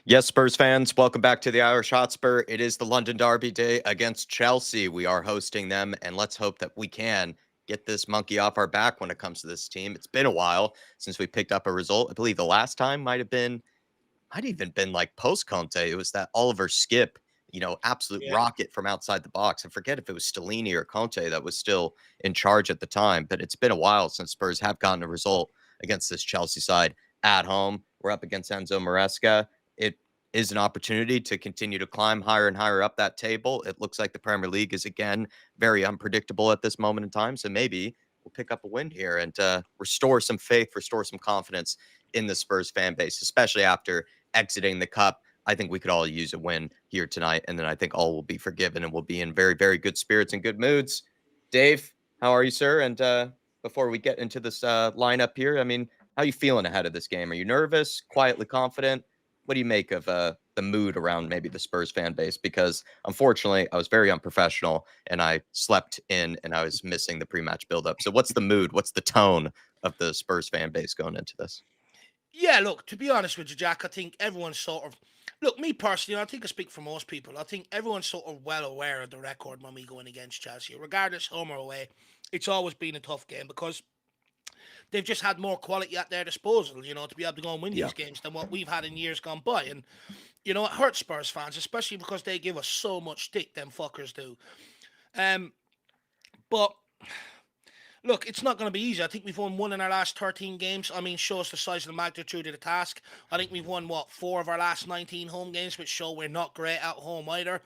Yes, Spurs fans, welcome back to the Irish Hotspur. It is the London Derby day against Chelsea. We are hosting them, and let's hope that we can get this monkey off our back when it comes to this team. It's been a while since we picked up a result. I believe the last time might even been like post Conte. It was that Oliver Skip, absolute Yeah. rocket from outside the box. I forget if it was Stellini or Conte that was still in charge at the time, but it's been a while since Spurs have gotten a result against this Chelsea side at home. We're up against Enzo Maresca. It is an opportunity to continue to climb higher and higher up that table. It looks like the Premier League is again very unpredictable at this moment in time. So maybe we'll pick up a win here and restore some faith, restore some confidence in the Spurs fan base, especially after exiting the cup. I think we could all use a win here tonight, and then I think all will be forgiven and we'll be in very, very good spirits and good moods. Dave, how are you, sir? And before we get into this lineup here, I mean, how are you feeling ahead of this game? Are you nervous, quietly confident? What do you make of the mood around maybe the Spurs fan base? Because unfortunately, I was very unprofessional and I slept in and I was missing the pre-match buildup. So what's the mood? What's the tone of the Spurs fan base going into this? Yeah, look, to be honest with you, Jack, I think everyone's sort of. Look, me personally, I think I speak for most people. I think everyone's sort of well aware of the record when we go in against Chelsea. Regardless, home or away, it's always been a tough game because they've just had more quality at their disposal, to be able to go and win Yeah. these games than what we've had in years gone by. And, it hurts Spurs fans, especially because they give us so much stick, them fuckers do. Um, but look, it's not going to be easy. I think we've won one in our last 13 games. I mean, shows the size of the magnitude of the task. I think we've won, four of our last 19 home games, which show we're not great at home either.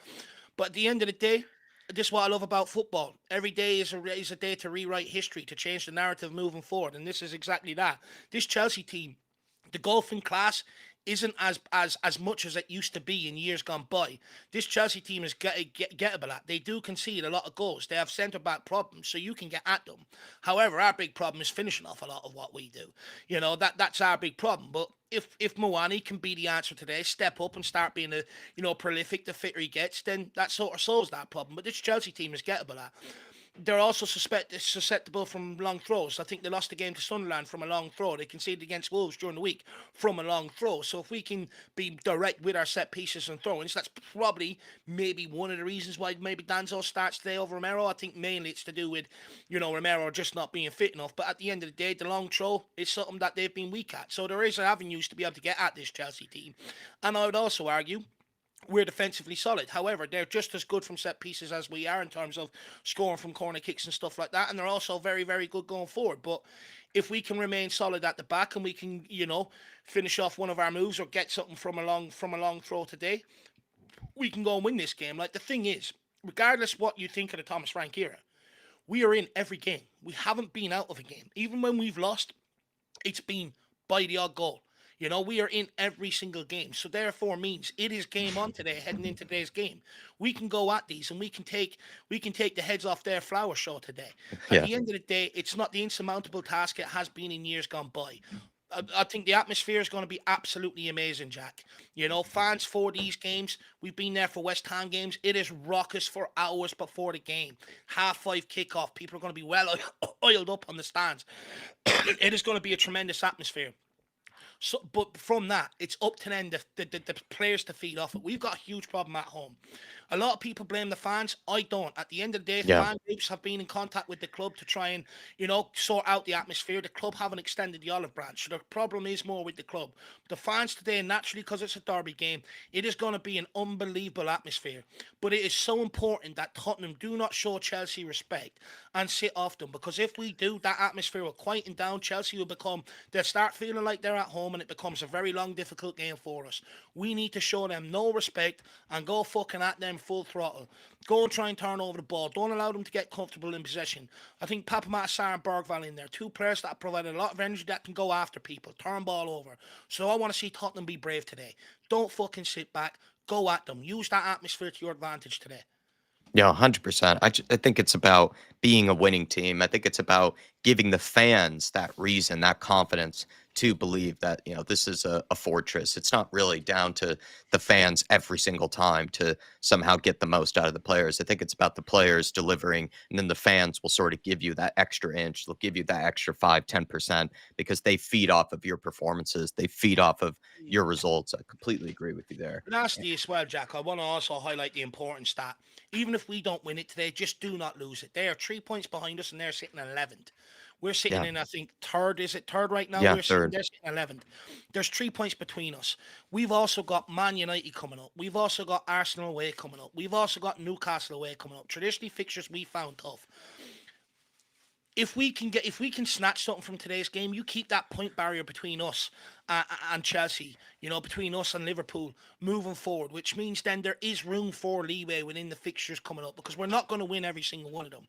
But at the end of the day, this is what I love about football. Every day is a day to rewrite history, to change the narrative moving forward. And this is exactly that. This Chelsea team, the golfing class isn't as much as it used to be in years gone by. This Chelsea team is gettable at. They do concede a lot of goals. They have centre back problems, so you can get at them. However, our big problem is finishing off a lot of what we do. That's our big problem. But if Moani can be the answer today, step up and start being prolific the fitter he gets, then that sort of solves that problem. But this Chelsea team is gettable at. They're also susceptible from long throws. I think they lost the game to Sunderland from a long throw. They conceded against Wolves during the week from a long throw. So if we can be direct with our set pieces and throw-ins, that's probably maybe one of the reasons why maybe Danzo starts today over Romero. I think mainly it's to do with, Romero just not being fit enough. But at the end of the day, the long throw is something that they've been weak at. So there is avenues to be able to get at this Chelsea team. And I would also argue we're defensively solid. However, they're just as good from set pieces as we are in terms of scoring from corner kicks and stuff like that. And they're also very, very good going forward. But if we can remain solid at the back and we can, finish off one of our moves or get something from a long throw today, we can go and win this game. Like the thing is, regardless what you think of the Thomas Frank era, we are in every game. We haven't been out of a game. Even when we've lost, it's been by the odd goal. We are in every single game. So therefore means it is game on today, heading into today's game. We can go at these and we can take the heads off their flower show today. At Yeah. the end of the day, it's not the insurmountable task it has been in years gone by. I think the atmosphere is going to be absolutely amazing, Jack. Fans for these games, we've been there for West Ham games. It is raucous for hours before the game. 5:30 kickoff. People are going to be well oiled up on the stands. It is going to be a tremendous atmosphere. So, but from that, it's up to them, the players to feed off it. We've got a huge problem at home. A lot of people blame the fans. I don't. At the end of the day, Yeah. fan groups have been in contact with the club to try and, sort out the atmosphere. The club haven't extended the olive branch. So the problem is more with the club. The fans today, naturally, because it's a derby game, it is going to be an unbelievable atmosphere. But it is so important that Tottenham do not show Chelsea respect and sit off them. Because if we do, that atmosphere will quieten down. Chelsea will they'll start feeling like they're at home and it becomes a very long, difficult game for us. We need to show them no respect and go fucking at them full throttle. Go and try and turn over the ball. Don't allow them to get comfortable in possession. I think Papa Massar and Bergvall in there, two players that have provided a lot of energy that can go after people, turn ball over. So I want to see Tottenham be brave today. Don't fucking sit back. Go at them. Use that atmosphere to your advantage today. Yeah, 100%. I think it's about being a winning team. I think it's about giving the fans that reason, that confidence to believe that, this is a fortress. It's not really down to the fans every single time to somehow get the most out of the players. I think it's about the players delivering, and then the fans will sort of give you that extra inch. They'll give you that extra 5, 10% because they feed off of your performances. They feed off of your results. I completely agree with you there. Lastly, as well, Jack, I want to also highlight the importance that even if we don't win it today, just do not lose it. They are 3 points behind us, and they're sitting in 11th. We're sitting Yeah. in, I think, third. Is it third right now? Yeah. Third. They're sitting 11th. There's 3 points between us. We've also got Man United coming up. We've also got Arsenal away coming up. We've also got Newcastle away coming up. Traditionally, fixtures we found tough. If we can snatch something from today's game, you keep that point barrier between us and Chelsea, between us and Liverpool moving forward, which means then there is room for leeway within the fixtures coming up because we're not going to win every single one of them.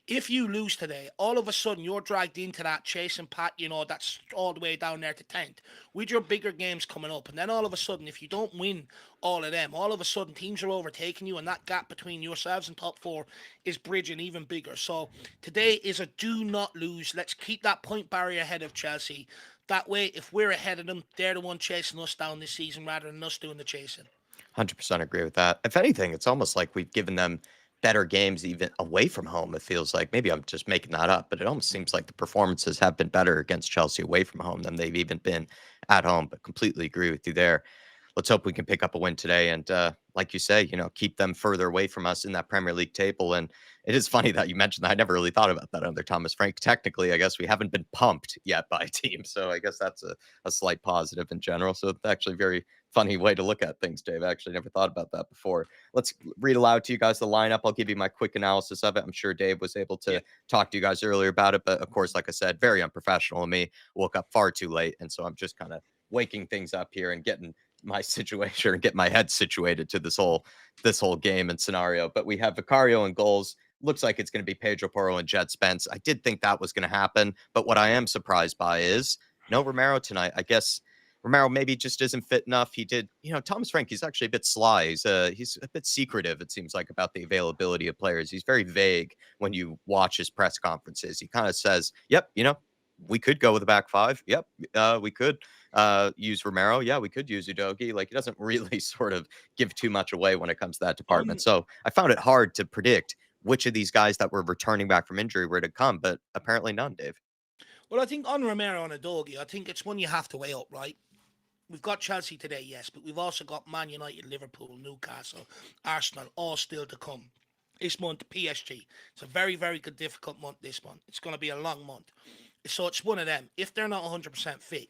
If you lose today, all of a sudden you're dragged into that chasing pat, that's all the way down there to 10th with your bigger games coming up. And then all of a sudden, if you don't win all of them, all of a sudden teams are overtaking you and that gap between yourselves and top four is bridging even bigger. So today is a do not lose. Let's keep that point barrier ahead of Chelsea. That way, if we're ahead of them, they're the one chasing us down this season rather than us doing the chasing. 100% agree with that. If anything, it's almost like we've given them better games even away from home. It feels like maybe I'm just making that up, but it almost seems like the performances have been better against Chelsea away from home than they've even been at home. But completely agree with you there. Let's hope we can pick up a win today and, like you say, keep them further away from us in that Premier League table. And it is funny that you mentioned that. I never really thought about that under Thomas Frank. Technically, I guess we haven't been pumped yet by a team, so I guess that's a slight positive in general. So it's actually a very funny way to look at things, Dave. I actually never thought about that before. Let's read aloud to you guys the lineup. I'll give you my quick analysis of it. I'm sure Dave was able to talk to you guys earlier about it, but of course, like I said, very unprofessional of me. Woke up far too late, and so I'm just kind of waking things up here and getting my situation or get my head situated to this whole game and scenario. But we have Vicario in goals. Looks like it's going to be Pedro Porro and Jed Spence. I did think that was going to happen, but what I am surprised by is no Romero tonight. I guess Romero maybe just isn't fit enough. He did, Thomas Frank, he's actually a bit sly. He's a bit secretive, it seems like, about the availability of players. He's very vague when you watch his press conferences. He kind of says, yep, we could go with a back five. Yep, we could use Romero. Yeah, we could use Udogi. Like, he doesn't really sort of give too much away when it comes to that department. So I found it hard to predict which of these guys that were returning back from injury were to come, but apparently none, Dave. Well, I think on Romero and Udogi, I think it's one you have to weigh up, right? We've got Chelsea today, yes, but we've also got Man United, Liverpool, Newcastle, Arsenal, all still to come. This month, PSG. It's a very, very good, difficult month this month. It's going to be a long month. So it's one of them. If they're not 100% fit,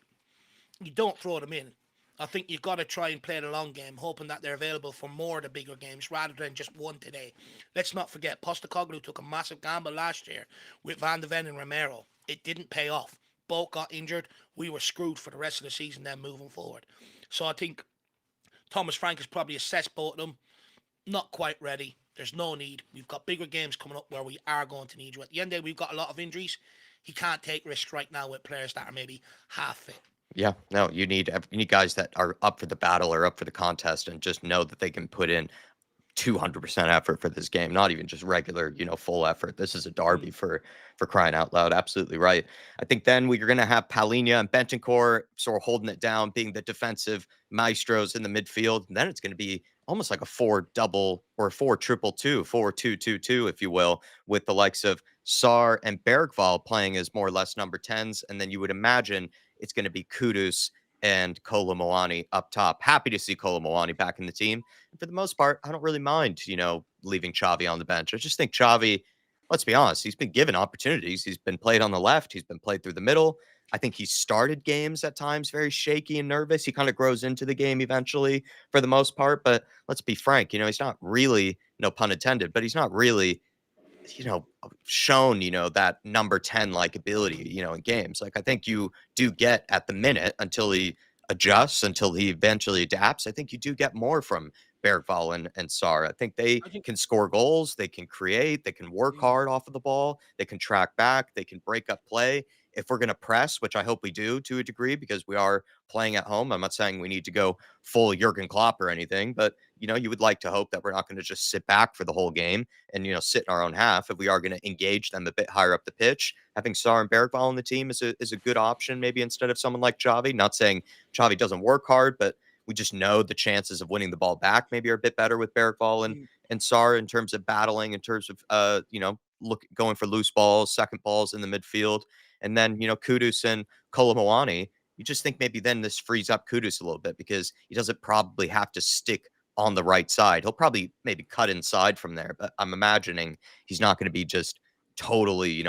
you don't throw them in. I think you've got to try and play the long game, hoping that they're available for more of the bigger games rather than just one today. Let's not forget, Postecoglou took a massive gamble last year with Van de Ven and Romero. It didn't pay off. Both got injured. We were screwed for the rest of the season then moving forward. So I think Thomas Frank has probably assessed both of them. Not quite ready. There's no need. We've got bigger games coming up where we are going to need you. At the end of the day, we've got a lot of injuries. He can't take risks right now with players that are maybe half fit. Yeah, no, you need guys that are up for the battle or up for the contest and just know that they can put in 200% effort for this game, not even just regular, full effort. This is a derby for crying out loud. Absolutely right. I think then we're going to have Palhinha and Bentancur sort of holding it down, being the defensive maestros in the midfield. And then it's going to be almost like a 4-double or 4-triple-2, 4-2-2-2, if you will, with the likes of Sar and Bergvall playing as more or less number 10s. And then you would imagine it's going to be Kudus and Kolo Muani up top. Happy to see Kolo Muani back in the team. And for the most part, I don't really mind, leaving Xavi on the bench. I just think Xavi, let's be honest, he's been given opportunities. He's been played on the left. He's been played through the middle. I think he started games at times very shaky and nervous. He kind of grows into the game eventually for the most part. But let's be frank, he's not really, no pun intended, but he's not really shown, that number 10 like ability, in games. Like, I think you do get at the minute until he adjusts, until he eventually adapts. I think you do get more from Bergvall and Sarr. I think they I think. can score goals, they can create, they can work Mm, hard off of the ball, they can track back, they can break up play. If we're going to press, which I hope we do to a degree because we are playing at home, I'm not saying we need to go full Jurgen Klopp or anything, but you would like to hope that we're not going to just sit back for the whole game and sit in our own half. If we are going to engage them a bit higher up the pitch, having Sarr and Bergvall on the team is a good option, maybe instead of someone like Xavi. Not saying Xavi doesn't work hard, but we just know the chances of winning the ball back maybe are a bit better with Bergvall mm. and Sarr in terms of battling, in terms of going for loose balls, second balls in the midfield, and then Kudus and Kolomouani. You just think maybe then this frees up Kudus a little bit because he doesn't probably have to stick on the right side. He'll probably maybe cut inside from there, but I'm imagining he's not going to be just totally,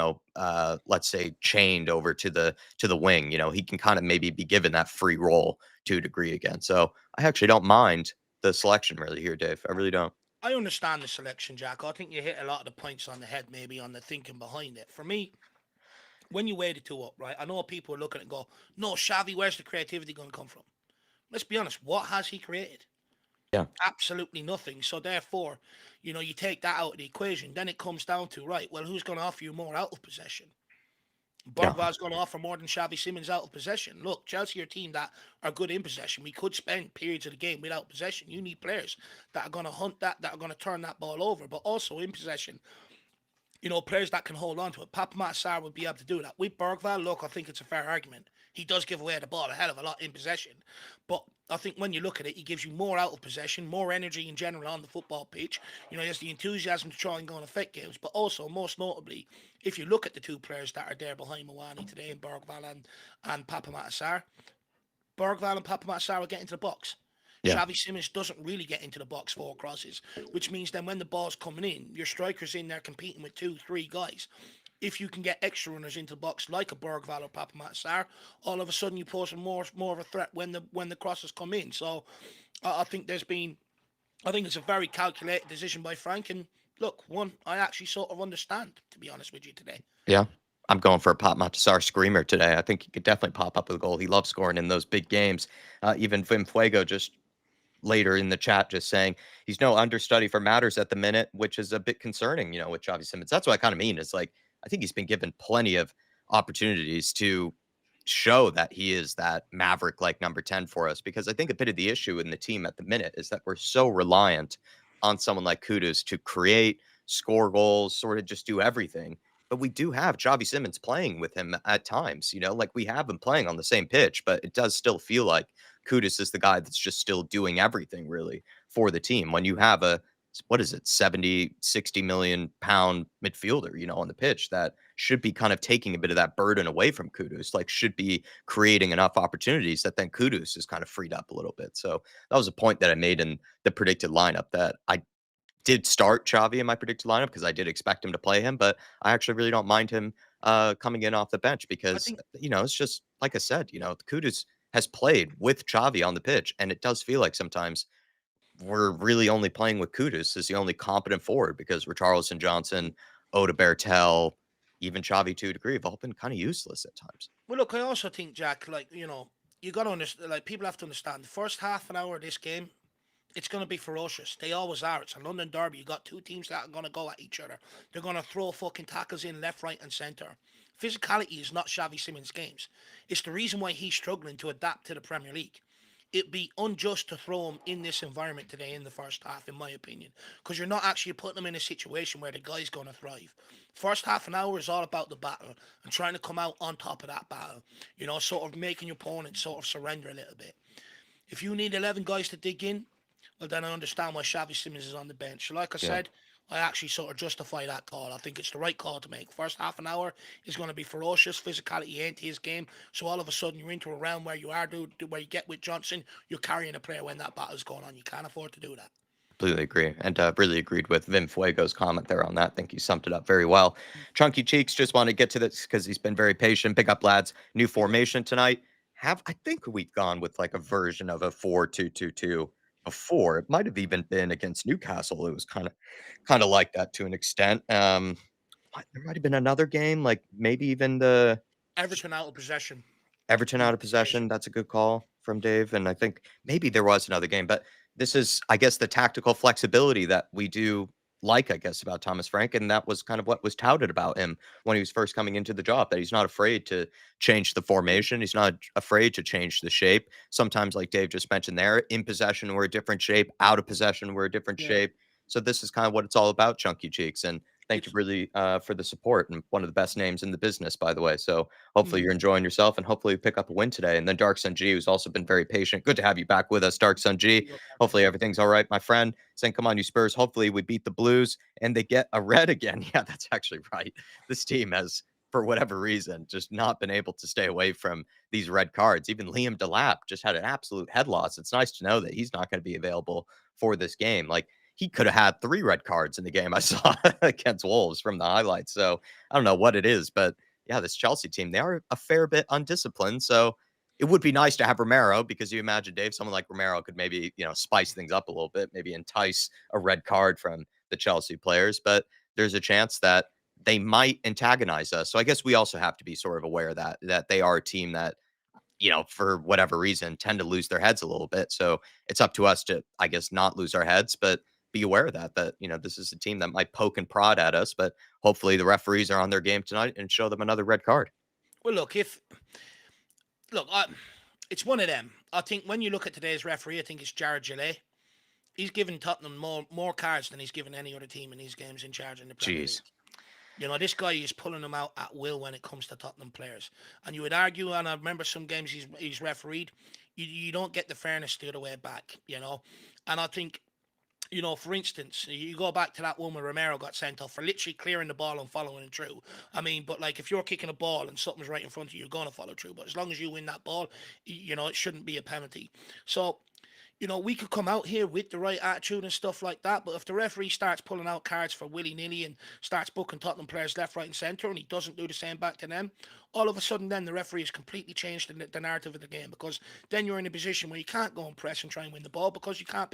let's say chained over to the wing. He can kind of maybe be given that free role to a degree again. So I actually don't mind the selection really here, Dave. I really don't. I understand the selection, Jack. I think you hit a lot of the points on the head, maybe on the thinking behind it. For me, when you weigh the two up, right, I know people are looking and go, no, Xavi, where's the creativity going to come from? Let's be honest, what has he created? Yeah, Absolutely nothing. So therefore, you take that out of the equation. Then it comes down to, right, well, who's going to offer you more out of possession? yeah, Bergvall's going to offer more than Xavi Simons out of possession. Look, Chelsea are a team that are good in possession. We could spend periods of the game without possession. You need players that are going to hunt that are going to turn that ball over, but also in possession. Players that can hold on to it. Papa Matsar would be able to do that. With Bergvall, look, I think it's a fair argument. He does give away the ball a hell of a lot in possession. But I think when you look at it, he gives you more out of possession, more energy in general on the football pitch. He has the enthusiasm to try and go and affect games. But also, most notably, if you look at the two players that are there behind Mawani today, in Bergvall and Papa Matsar, Bergvall and Papa Matsar are getting to the box. yeah. Xavi Simons doesn't really get into the box for crosses, which means then when the ball's coming in, your striker's in there competing with 2, 3 guys. If you can get extra runners into the box like a Bergvall or Papa Matsar, all of a sudden you pose more of a threat when the crosses come in. So I think I think it's a very calculated decision by Frank. And look, one I actually sort of understand, to be honest with you today. Yeah. I'm going for a Pop Matasar screamer today. I think he could definitely pop up with a goal. He loves scoring in those big games. Even Vim Fuego just later in the chat just saying he's no understudy for matters at the minute, which is a bit concerning, with Xavi Simons. That's what I kind of mean. It's like I think he's been given plenty of opportunities to show that he is that maverick like number 10 for us because I think a bit of the issue in the team at the minute is that we're so reliant on someone like Kudus to create, score goals, sort of just do everything. But we do have Xavi Simons playing with him at times, like we have him playing on the same pitch, but it does still feel like Kudus is the guy that's just still doing everything really for the team. When you have what is it, 70, 60 million pound midfielder, on the pitch that should be kind of taking a bit of that burden away from Kudus, like should be creating enough opportunities that then Kudus is kind of freed up a little bit. So that was a point that I made in the predicted lineup that I did start Xavi in my predicted lineup because I did expect him to play him, but I actually really don't mind him coming in off the bench I because think it's just like I said, Kudus has played with Xavi on the pitch, and it does feel like sometimes we're really only playing with Kudus as the only competent forward because Richarlison, Johnson, Oda Bertel, even Xavi to a degree have all been kind of useless at times. Well, look, I also think, Jack, like, you got to understand, like, people have to understand the first half an hour of this game, it's going to be ferocious. They always are. It's a London derby. You got two teams that are going to go at each other. They're going to throw fucking tackles in left, right, and centre. Physicality is not Xavi Simons' games. It's the reason why he's struggling to adapt to the Premier League. It'd be unjust to throw him in this environment today in the first half, in my opinion, because you're not actually putting him in a situation where the guy's going to thrive. First half an hour is all about the battle and trying to come out on top of that battle. Sort of making your opponent sort of surrender a little bit. If you need 11 guys to dig in, well, then I understand why Xavi Simons is on the bench. So like I Yeah. said, I actually sort of justify that call. I think it's the right call to make. First half an hour is going to be ferocious. Physicality ain't his game. So all of a sudden you're into a round where you are, dude, where you get with Johnson, you're carrying a player when that battle's going on. You can't afford to do that. Completely agree. And really agreed with Vim Fuego's comment there on that. I think you summed it up very well. Chunky Cheeks just want to get to this because he's been very patient. Big up, lads. New Big up. formation tonight. I think we've gone with like a version of a 4-2-2-2 before. It might have even been against Newcastle. It was kind of like that to an extent. There might have been another game, like maybe even the Everton out of possession Everton on out that of occasion. possession. That's a good call from Dave. And I think maybe there was another game, but this is, I guess, the tactical flexibility that we do like, I guess, about Thomas Frank, and that was kind of what was touted about him when he was first coming into the job, that he's not afraid to change the formation. He's not afraid to change the shape. Sometimes, like Dave just mentioned there, in possession, we're a different shape. Out of possession, we're a different Yeah. shape. So this is kind of what it's all about, Chunky Cheeks. And thank you It's really for the support, and one of the best names in the business, by the way. So hopefully mm, you're enjoying yourself, and hopefully you pick up a win today. And then Dark Sun G, who's also been very patient. Good to have you back with us, Dark Sun G. big up, man. Hopefully everything's all right, my friend. Saying, come on, you Spurs. Hopefully we beat the Blues and they get a red again. Yeah, that's actually right. This team has, for whatever reason, just not been able to stay away from these red cards. Even Liam Delap just had an absolute head loss. It's nice to know that he's not going to be available for this game. Like, he could have had 3 red cards in the game I saw against Wolves from the highlights. So I don't know what it is, but yeah, this Chelsea team, they are a fair bit undisciplined. So it would be nice to have Romero, because you imagine, Dave, someone like Romero could maybe, spice things up a little bit, maybe entice a red card from the Chelsea players. But there's a chance that they might antagonize us. So I guess we also have to be sort of aware that they are a team that, for whatever reason, tend to lose their heads a little bit. So it's up to us to, I guess, not lose our heads, but be aware of that, this is a team that might poke and prod at us, but hopefully the referees are on their game tonight and show them another red card. Well, look, it's one of them. I think when you look at today's referee, I think it's Jared Gillett. He's given Tottenham more cards than he's given any other team in these games in charge in the Premier League. Jeez. This guy is pulling them out at will when it comes to Tottenham players. And you would argue, and I remember some games he's refereed, you don't get the fairness the other way back. And I think, for instance, you go back to that one where Romero got sent off for literally clearing the ball and following it through. I mean, but like if you're kicking a ball and something's right in front of you, you're going to follow through. But as long as you win that ball, it shouldn't be a penalty. So we could come out here with the right attitude and stuff like that, but if the referee starts pulling out cards for willy-nilly and starts booking Tottenham players left, right and centre, and he doesn't do the same back to them, all of a sudden then the referee has completely changed the narrative of the game, because then you're in a position where you can't go and press and try and win the ball because you can't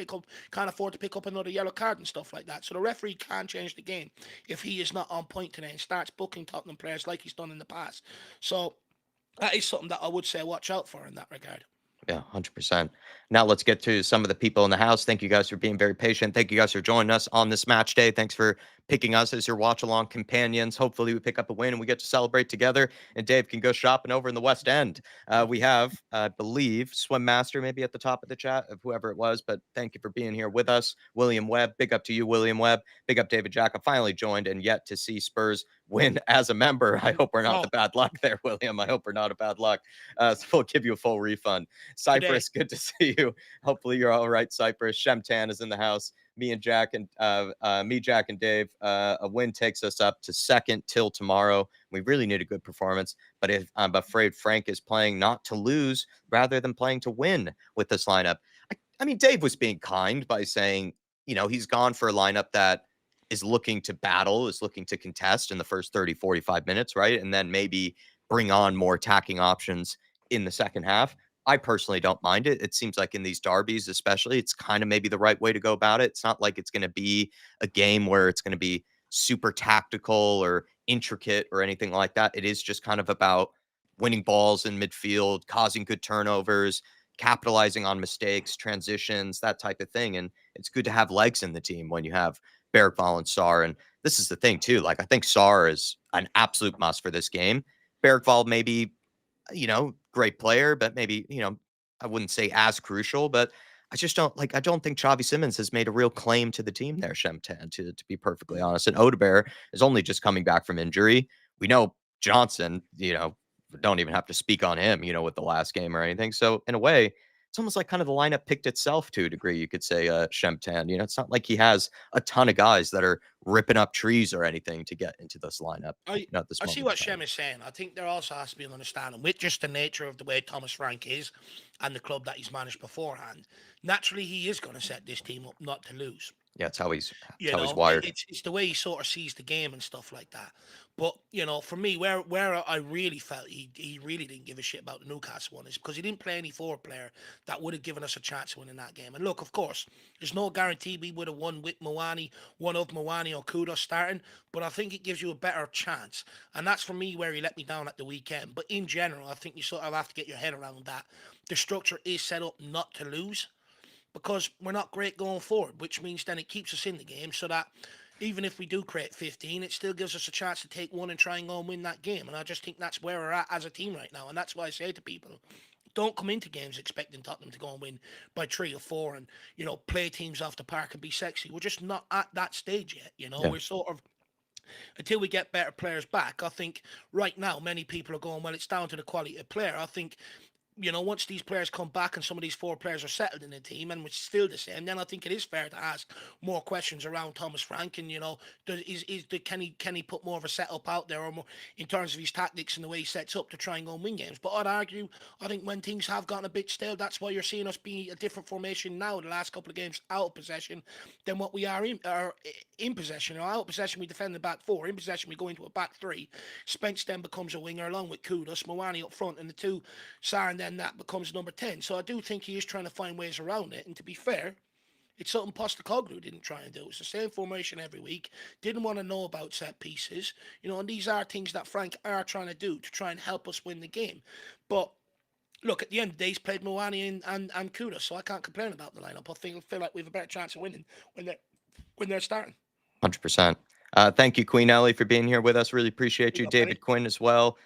afford to pick up another yellow card and stuff like that. So the referee can change the game if he is not on point today and starts booking Tottenham players like he's done in the past. So that is something that I would say watch out for in that regard. Yeah, 100%. Now let's get to some of the people in the house. Thank you guys for being very patient. Thank you guys for joining us on this match day. Thanks for picking us as your watch along companions. Hopefully we pick up a win and we get to celebrate together, and Dave can go shopping over in the West End. We have, I believe, Swim Master maybe at the top of the chat of whoever it was, but thank you for being here with us. William Webb, big up to you, William Webb. Big up David Jack. I finally joined and yet to see Spurs win as a member. I hope we're not Oh, the bad luck there, William. I hope we're not a bad luck. So we'll give you a full refund. today. Cypress, good to see you. Hopefully you're all right, Cypress. Shemtan is in the house. Jack, and Dave. A win takes us up to second till tomorrow. We really need a good performance, but if I'm afraid Frank is playing not to lose rather than playing to win with this lineup. I mean, Dave was being kind by saying, he's gone for a lineup that is looking to battle, is looking to contest in the first 30, 45 minutes, right? And then maybe bring on more attacking options in the second half. I personally don't mind it. It seems like in these derbies, especially, it's kind of maybe the right way to go about it. It's not like it's going to be a game where it's going to be super tactical or intricate or anything like that. It is just kind of about winning balls in midfield, causing good turnovers, capitalizing on mistakes, transitions, that type of thing. And it's good to have legs in the team when you have Bergvall and Sarr. And this is the thing, too. Like, I think Sarr is an absolute must for this game. Bergvall maybe, great player, but maybe, I wouldn't say as crucial, but I don't think Xavi Simons has made a real claim to the team there, Shemtan, to be perfectly Mm. honest. And Odebear is only just coming back from injury. We know Johnson, don't even have to speak on him, with the last game or anything. So in a way, it's almost like kind of the lineup picked itself to a degree, you could say, Shemtan. It's not like he has a ton of guys that are ripping up trees or anything to get into this lineup, I at this I see moment what in time. Shem is saying. I think there also has to be an understanding with just the nature of the way Thomas Frank is and the club that he's managed beforehand. Naturally, he is going to set this team up not to lose. Yeah, it's You how he's know, wired. it's the way he sort of sees the game and stuff like that. But for me, where I really felt he really didn't give a shit about the Newcastle one is because he didn't play any forward player that would have given us a chance to win in that game. And look, of course, there's no guarantee we would have won with Moani, one of Moani or Kudos starting, but I think it gives you a better chance. And that's for me where he let me down at the weekend. But in general, I think you sort of have to get your head around that. The structure is set up not to lose. because we're not great going forward, which means then it keeps us in the game so that even if we do create 15, it still gives us a chance to take one and try and go and win that game. And I just think that's where we're at as a team right now. And that's why I say to people, don't come into games expecting Tottenham to go and win by 3 or 4 and, play teams off the park and be sexy. We're just not at that stage yet. Yeah. We're sort of, until we get better players back. I think right now many people are going, well, it's down to the quality of player. I think once these players come back and some of these 4 players are settled in the team and it's still the same, then I think it is fair to ask more questions around Thomas Frank and can he put more of a setup out there or more in terms of his tactics and the way he sets up to try and go and win games. But I'd argue, I think when things have gotten a bit stale, that's why you're seeing us be a different formation now. The last couple of games out of possession than what we are in possession. Out of possession we defend the back 4. In possession we go into a back 3. Spence then becomes a winger along with Kudus, Mawani up front, and the two Sarr, and then that becomes number 10. So I do think he is trying to find ways around it. And to be fair, it's something Postecoglou didn't try and do. It's the same formation every week. Didn't want to know about set pieces. And these are things that Frank are trying to do to try and help us win the game. But look, at the end of the day, he's played Mawani and Kudus, so I can't complain about the lineup. I feel like we have a better chance of winning when they're starting. 100%. Thank you, Queen Ellie, for being here with us. Really appreciate you. David Quinn as well.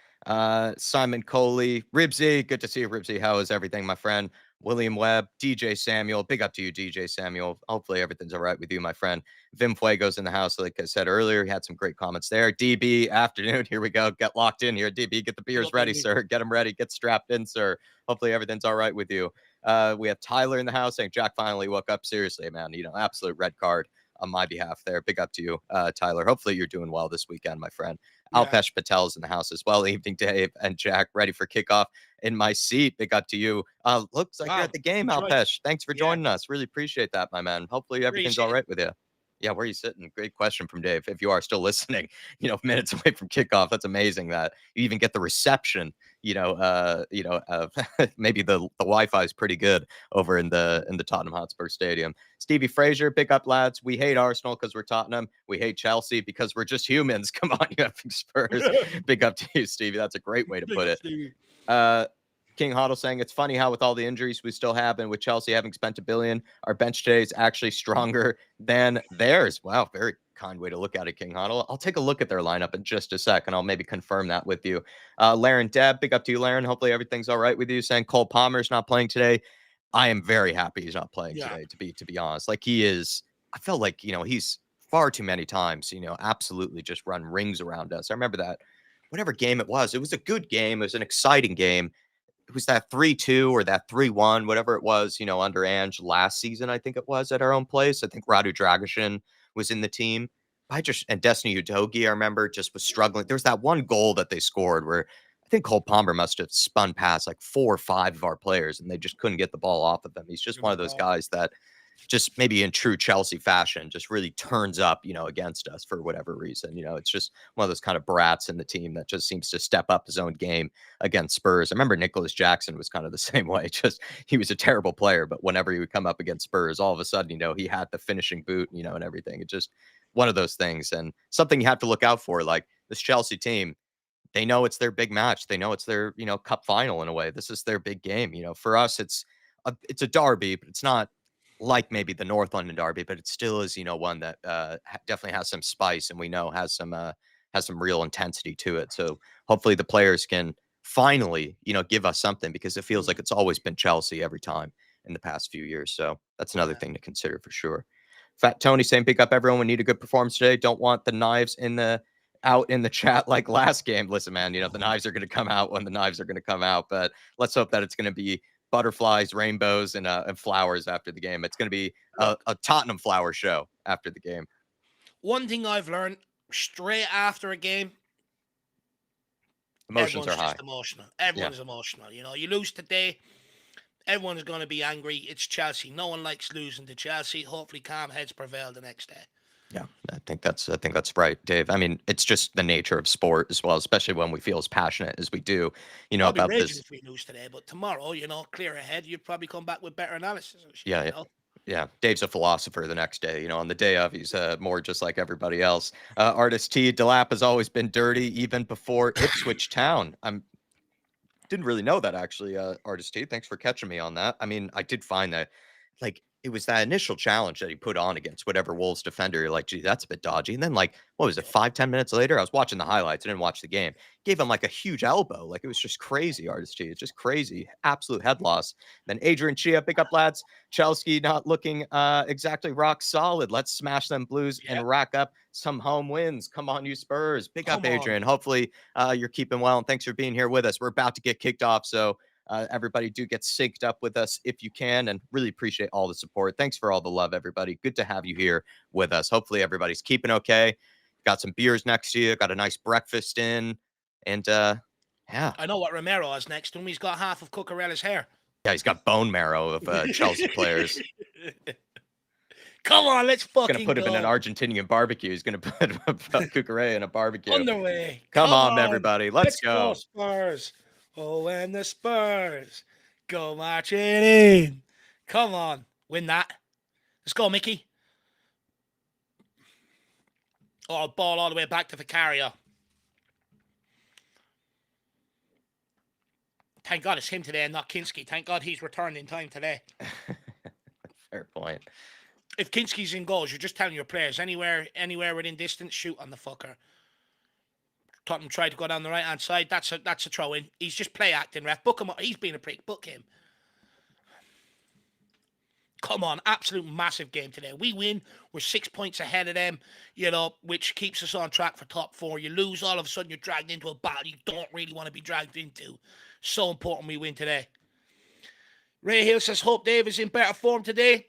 Simon Coley, Ribsy, good to see you, Ribsy. How is everything, my friend? William Webb, DJ Samuel, big up to you, DJ Samuel. Hopefully everything's all right with you, my friend. Vim Fuego's in the house, like I said earlier. He had some great comments there. DB, afternoon, here we go. Get locked in here. DB, get the beers ready, sir. Get them ready. Get strapped in, sir. Hopefully everything's all right with you. We have Tyler in the house saying, Jack finally woke up. Seriously, man, absolute red card on my behalf there. Big up to you, Tyler. Hopefully you're doing well this weekend, my friend. Yeah. Alpesh Patel's in the house as well. Evening, Dave and Jack, ready for kickoff in my seat. Big up to you. Looks like you're at the game, Alpesh. Thanks for joining us. Really appreciate that, my man. Hopefully everything's all right with you. Yeah, where are you sitting? Great question from Dave. If you are still listening, minutes away from kickoff, that's amazing that you even get the reception. Maybe the Wi-Fi is pretty good over in the Tottenham Hotspur Stadium. Stevie Fraser, big up, lads. We hate Arsenal because we're Tottenham. We hate Chelsea because we're just humans. Come on, you effing Spurs. Big up to you, Stevie. That's a great way to put it. King Hoddle saying, it's funny how with all the injuries we still have and with Chelsea having spent $1 billion, our bench today is actually stronger than theirs. Wow, very kind way to look at it, King Hoddle. I'll take a look at their lineup in just a second. I'll maybe confirm that with you. Laren Deb, big up to you, Laren. Hopefully everything's all right with you. Saying Cole Palmer's not playing today. I am very happy he's not playing today, to be honest. Like he is, I felt like, he's far too many times, absolutely just run rings around us. I remember that whatever game it was a good game. It was an exciting game. It was that 3-2 or that 3-1, whatever it was, under Ange last season, I think it was at our own place. I think Radu Dragic was in the team. And Destiny Udogie, I remember, just was struggling. There was that one goal that they scored where I think Cole Palmer must have spun past like 4 or 5 of our players and they just couldn't get the ball off of them. He's just one of those guys that just maybe in true Chelsea fashion, just really turns up, against us for whatever reason. It's just one of those kind of brats in the team that just seems to step up his own game against Spurs. I remember Nicholas Jackson was kind of the same way. Just he was a terrible player, but whenever he would come up against Spurs, all of a sudden, he had the finishing boot, and everything. It's just one of those things and something you have to look out for. Like this Chelsea team, they know it's their big match. They know it's their, cup final in a way. This is their big game. For us, it's a derby, but it's not like maybe the North London derby, but it still is, one that definitely has some spice and we know has some real intensity to it. So hopefully the players can finally, give us something because it feels like it's always been Chelsea every time in the past few years. So that's another thing to consider for sure. Fat Tony saying, pick up everyone. We need a good performance today. Don't want the knives out in the chat like last game. Listen, man, the knives are going to come out when the knives are going to come out, but let's hope that it's going to be butterflies, rainbows, and flowers after the game. It's going to be a Tottenham flower show after the game. One thing I've learned straight after a game, emotions are high. Emotional. Everyone's emotional. You lose today, everyone's going to be angry. It's Chelsea. No one likes losing to Chelsea. Hopefully, calm heads prevail the next day. Yeah, I think that's right, Dave. I mean, it's just the nature of sport as well, especially when we feel as passionate as we do, I'll about be this. If we lose today, but tomorrow, clear ahead, you'd probably come back with better analysis. And shit, yeah. Yeah, Dave's a philosopher the next day. On the day of, he's more just like everybody else. Artist T, Delap has always been dirty, even before Ipswich Town. Didn't really know that, actually, Artist T. Thanks for catching me on that. I mean, I did find that, like, it was that initial challenge that he put on against whatever Wolves defender. You're like, gee, that's a bit dodgy. And then, like, what was it, 5, 10 minutes later? I was watching the highlights. I didn't watch the game. Gave him like a huge elbow. Like, it was just crazy, Artist G. It's just crazy. Absolute head loss. Then Adrian Chia, pick up lads. Chelsea not looking exactly rock solid. Let's smash them Blues Yeah. and rack up some home wins. Come on, you Spurs. Big up, Come on. Adrian. Hopefully you're keeping well. And thanks for being here with us. We're about to get kicked off. So everybody do get synced up with us if you can, and really appreciate all the support. Thanks for all the love, everybody. Good to have you here with us. Hopefully everybody's keeping okay. Got some beers next to you. Got a nice breakfast in. And yeah. I know what Romero has next to him. He's got half of Cucurella's hair. Yeah, he's got bone marrow of Chelsea players. Come on, let's fucking Gonna put him in an Argentinian barbecue. He's gonna put Cucurella in a barbecue. Underway. Come on, everybody. Let's go. Spurs. Oh, and the Spurs go marching in. Come on, win that. Let's go, Mickey. Oh, ball all the way back to Vicario. Thank God it's him today and not Kinski. Thank God he's returned in time today. Fair point. If Kinski's in goals, you're just telling your players anywhere within distance, shoot on the fucker. Tottenham tried to go down the right hand side. That's a throw in. He's just play acting, ref. Book him up. He's being a prick. Book him. Come on, absolute massive game today. We win. We're 6 points ahead of them, which keeps us on track for top 4. You lose, all of a sudden you're dragged into a battle you don't really want to be dragged into. So important we win today. Ray Hill says, hope Dave is in better form today.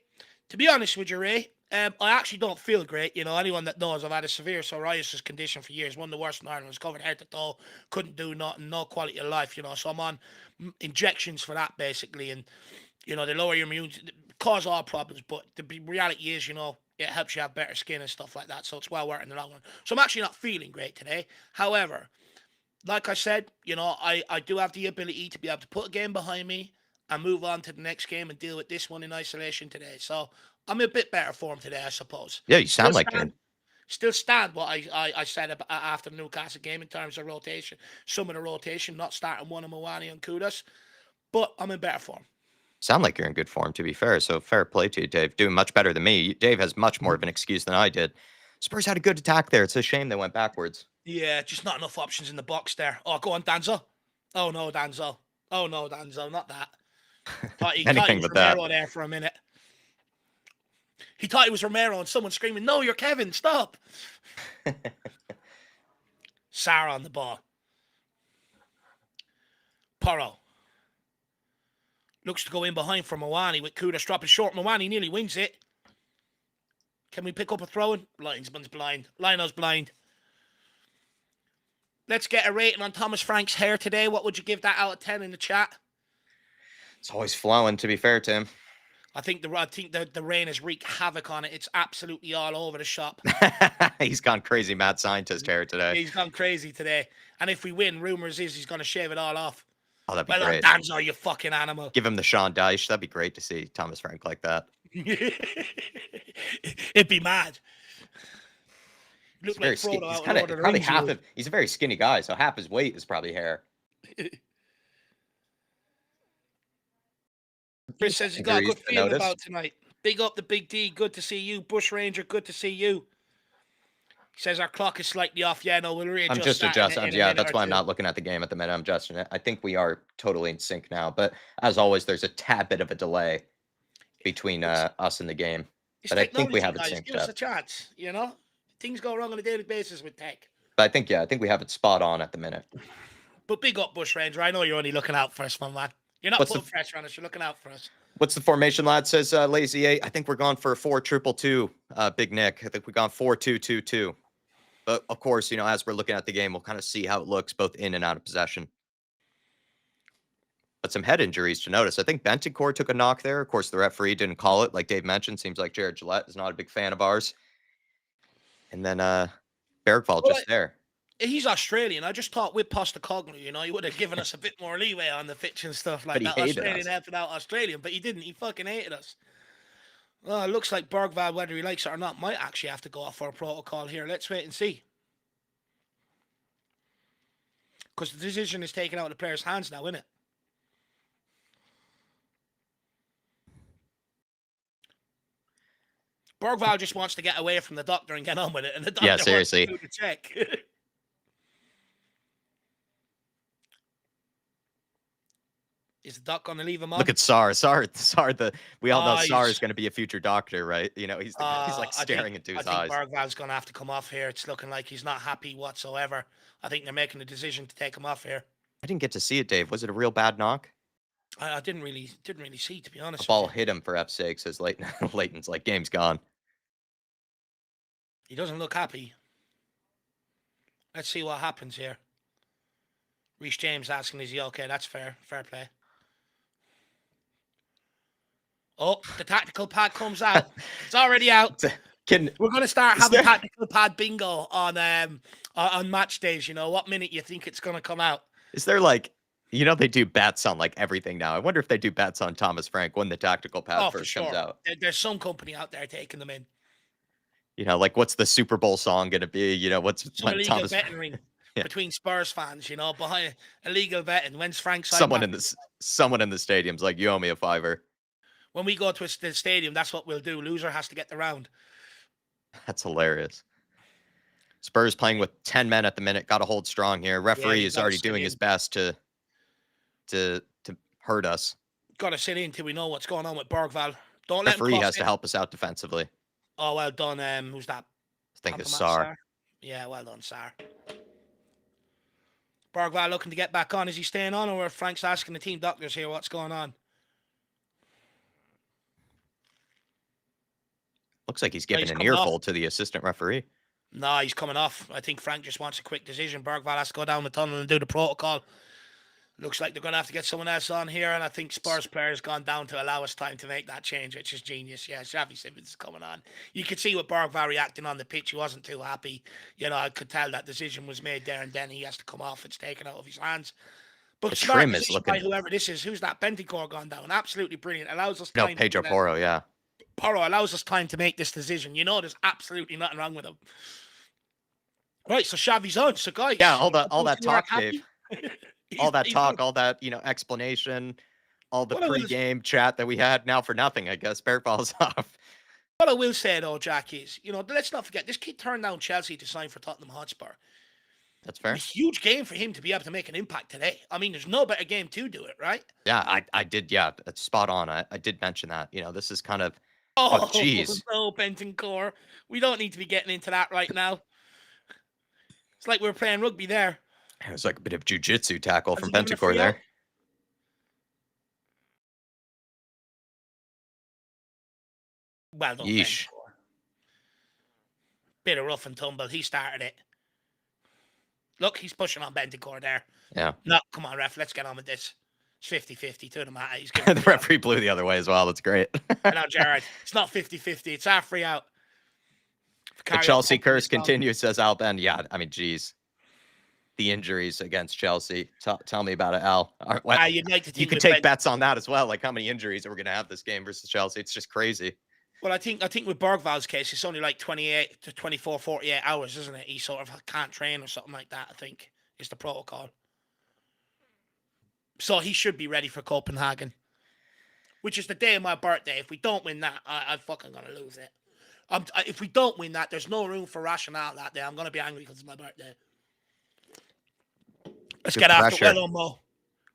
To be honest with you, Ray, I actually don't feel great. Anyone that knows, I've had a severe psoriasis condition for years. One of the worst in Ireland. I was covered head to toe. Couldn't do nothing. No quality of life, So I'm on injections for that, basically. And, they lower your immune, cause all problems. But the reality is, it helps you have better skin and stuff like that. So it's well worth it in the long run. So I'm actually not feeling great today. However, like I said, I do have the ability to be able to put a game behind me and move on to the next game and deal with this one in isolation today. So I'm in a bit better form today, I suppose. Yeah, you sound like it. Still stand what I said after the Newcastle game in terms of rotation. Some of the rotation, not starting one of Mawani and Kudos. But I'm in better form. Sound like you're in good form, to be fair. So fair play to you, Dave. Doing much better than me. Dave has much more of an excuse than I did. Spurs had a good attack there. It's a shame they went backwards. Yeah, just not enough options in the box there. Oh, go on, Danzo. Oh, no, Danzo. Oh, no, Danzo. Not that. Thought he was Romero there for a minute. He thought he was Romero and someone screaming, no, you're Kevin, stop. Sarah on the ball. Porro. Looks to go in behind for Mawani with Kudos dropping short. Mawani nearly wins it. Can we pick up a throw-in? Linesman's blind. Lino's blind. Let's get a rating on Thomas Frank's hair today. What would you give that out of 10 in the chat? It's always flowing, to be fair to him. I think the rain has wreaked havoc on it. It's absolutely all over the shop. He's gone crazy mad scientist hair today. He's gone crazy today. And if we win, rumors is he's going to shave it all off. Oh, that'd be great. Danzo, you fucking animal. Give him the Sean Dyche. That'd be great to see Thomas Frank like that. It'd be mad. He's very skinny. He's probably half of. He's a very skinny guy, so half his weight is probably hair. Chris says he's got a good feeling about tonight. Big up the Big D. Good to see you. Bush Ranger, good to see you. He says our clock is slightly off. Yeah, no, we'll readjust. I'm just adjusting. Yeah, that's why I'm not looking at the game at the minute. I'm adjusting it. I think we are totally in sync now. But as always, there's a tad bit of a delay between us and the game. But I think we have it synced up. Give us a chance, Things go wrong on a daily basis with tech. But I think we have it spot on at the minute. But big up, Bush Ranger. I know you're only looking out for us, my man. You're not putting pressure on us. You're looking out for us. What's the formation, lad? Says Lazy 8. I think we're going for 4-2-2-2, Big Nick. I think we've gone 4-2-2-2. But, of course, as we're looking at the game, we'll kind of see how it looks both in and out of possession. But some head injuries to notice. I think Bentancur took a knock there. Of course, the referee didn't call it. Like Dave mentioned, seems like Jared Gillette is not a big fan of ours. And then Bergvall just there. He's Australian. I just thought with Postecoglou, he would have given us a bit more leeway on the pitch and stuff like that. Australian helping out Australian, but he didn't. He fucking hated us. Well, it looks like Bergvall, whether he likes it or not, might actually have to go off for a protocol here. Let's wait and see. Because the decision is taken out of the player's hands now, isn't it? Bergvall just wants to get away from the doctor and get on with it, and the doctor Yeah, wants seriously. to do the check. Is the doc going to leave him on? Look at Sar. We all know Sar he's- is going to be a future doctor, right? You know, he's like staring into his eyes. I think Bergvall's going to have to come off here. It's looking like he's not happy whatsoever. I think they're making a decision to take him off here. I didn't get to see it, Dave. Was it a real bad knock? I didn't really see, to be honest. The ball hit him for F's sake, says Leighton. Leighton's like, game's gone. He doesn't look happy. Let's see what happens here. Reece James asking, is he okay? That's fair. Fair play. Oh, the tactical pad comes out. It's already out. We're going to start having tactical pad bingo on match days. You know, what minute you think it's going to come out? Is there like, you know, they do bets on like everything now. I wonder if they do bets on Thomas Frank when the tactical pad first comes out. There's some company out there taking them in. You know, like what's the Super Bowl song going to be? You know, what's when Thomas betting ring between Spurs fans, you know, behind illegal betting. When's Frank someone in the stadium's like, you owe me a $5. When we go to the stadium, that's what we'll do. Loser has to get the round. That's hilarious. Spurs playing with 10 men at the minute. Got to hold strong here. Referee is already doing his best to hurt us. Got to sit in till we know what's going on with Bergvall. Don't let referee has to help us out defensively. Oh, well done. Who's that? I think it's Sar. Yeah, well done, Sar. Bergvall looking to get back on. Is he staying on, or Frank's asking the team doctors here what's going on? Looks like he's giving an earful to the assistant referee. No, he's coming off. I think Frank just wants a quick decision. Bergvall has to go down the tunnel and do the protocol. Looks like they're going to have to get someone else on here, and I think Spurs players gone down to allow us time to make that change, which is genius. Yeah, Xavi Simons is coming on. You could see with Bergvall reacting on the pitch. He wasn't too happy. You know, I could tell that decision was made there and then. He has to come off. It's taken out of his hands. But Trim is looking by whoever this is. Who's that? Bentancur gone down. Absolutely brilliant. Allows us time. No, Pedro Porro, yeah. Porro allows us time to make this decision. You know, there's absolutely nothing wrong with him. Right, so Xavi's on. So, guys. Yeah, all that talk, Dave. all that talk, all that, you know, explanation, all the pre-game chat that we had now for nothing, I guess. Bergvall's off. What I will say, though, Jack, is, you know, let's not forget, this kid turned down Chelsea to sign for Tottenham Hotspur. That's fair. It's a huge game for him to be able to make an impact today. I mean, there's no better game to do it, right? Yeah, I did. Yeah, that's spot on. I did mention that. You know, this is kind of... Oh, jeez. No, Bentancur. We don't need to be getting into that right now. It's like we were playing rugby there. It was like a bit of jiu-jitsu tackle from Bentancur there. Well done, Yeesh. Bentancur. Bit of rough and tumble. He started it. Look, he's pushing on Bentancur there. Yeah. No, come on, ref. Let's get on with this. It's 50-50 to the matter. He's the referee blew the other way as well. That's great. No, Jared. It's not 50-50. It's our free out. The Chelsea curse continues, says Al Ben. Yeah, I mean, geez. The injuries against Chelsea. Tell me about it, Al. You'd like to you could take bets on that as well, like how many injuries are we going to have this game versus Chelsea. It's just crazy. Well, I think with Bergvall's case, it's only like 28 to 24, 48 hours, isn't it? He sort of can't train or something like that, I think, is the protocol. So he should be ready for Copenhagen, which is the day of my birthday. If we don't win that, I'm fucking going to lose it. If we don't win that, there's no room for rationale that day. I'm going to be angry because it's my birthday. Let's get after it. Well done, Mo.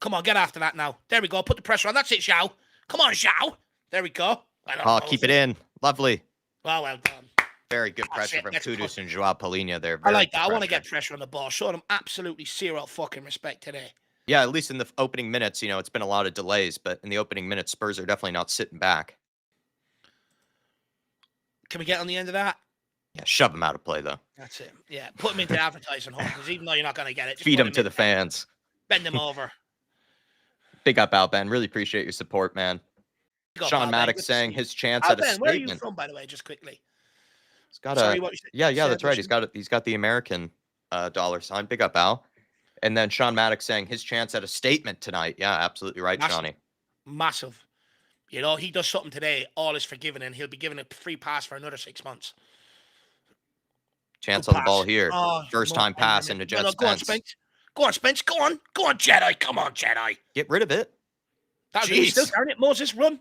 Come on, get after that now. There we go. Put the pressure on. That's it, Xiao. Come on, Xiao. There we go. Well keep it in. Lovely. Well done. Very good pressure from Kudus and Joao Palhinha there. I like that. I want to get pressure on the ball. Show them absolutely zero fucking respect today. Yeah, at least in the opening minutes, you know, it's been a lot of delays, but in the opening minutes, Spurs are definitely not sitting back. Can we get on the end of that? Yeah, shove him out of play, though. That's it. Yeah, put him into advertising home, because even though you're not going to get it, feed him to the fans. Bend him over. Big up, Al Ben. Really appreciate your support, man. Sean Maddox saying his chance at a statement. Where are you from, by the way, just quickly? He's got that's right. He's got the American $. Big up, Al. And then Sean Maddox saying his chance at a statement tonight. Yeah, absolutely right, Shawnee. Massive. You know, he does something today, all is forgiven, and he'll be given a free pass for another 6 months. Chance on the ball here. First time pass into Jets. Go on, Spence. Go on, Spence. Go on, Jedi. Come on, Jedi. Get rid of it. He's still carrying it. Moses, run.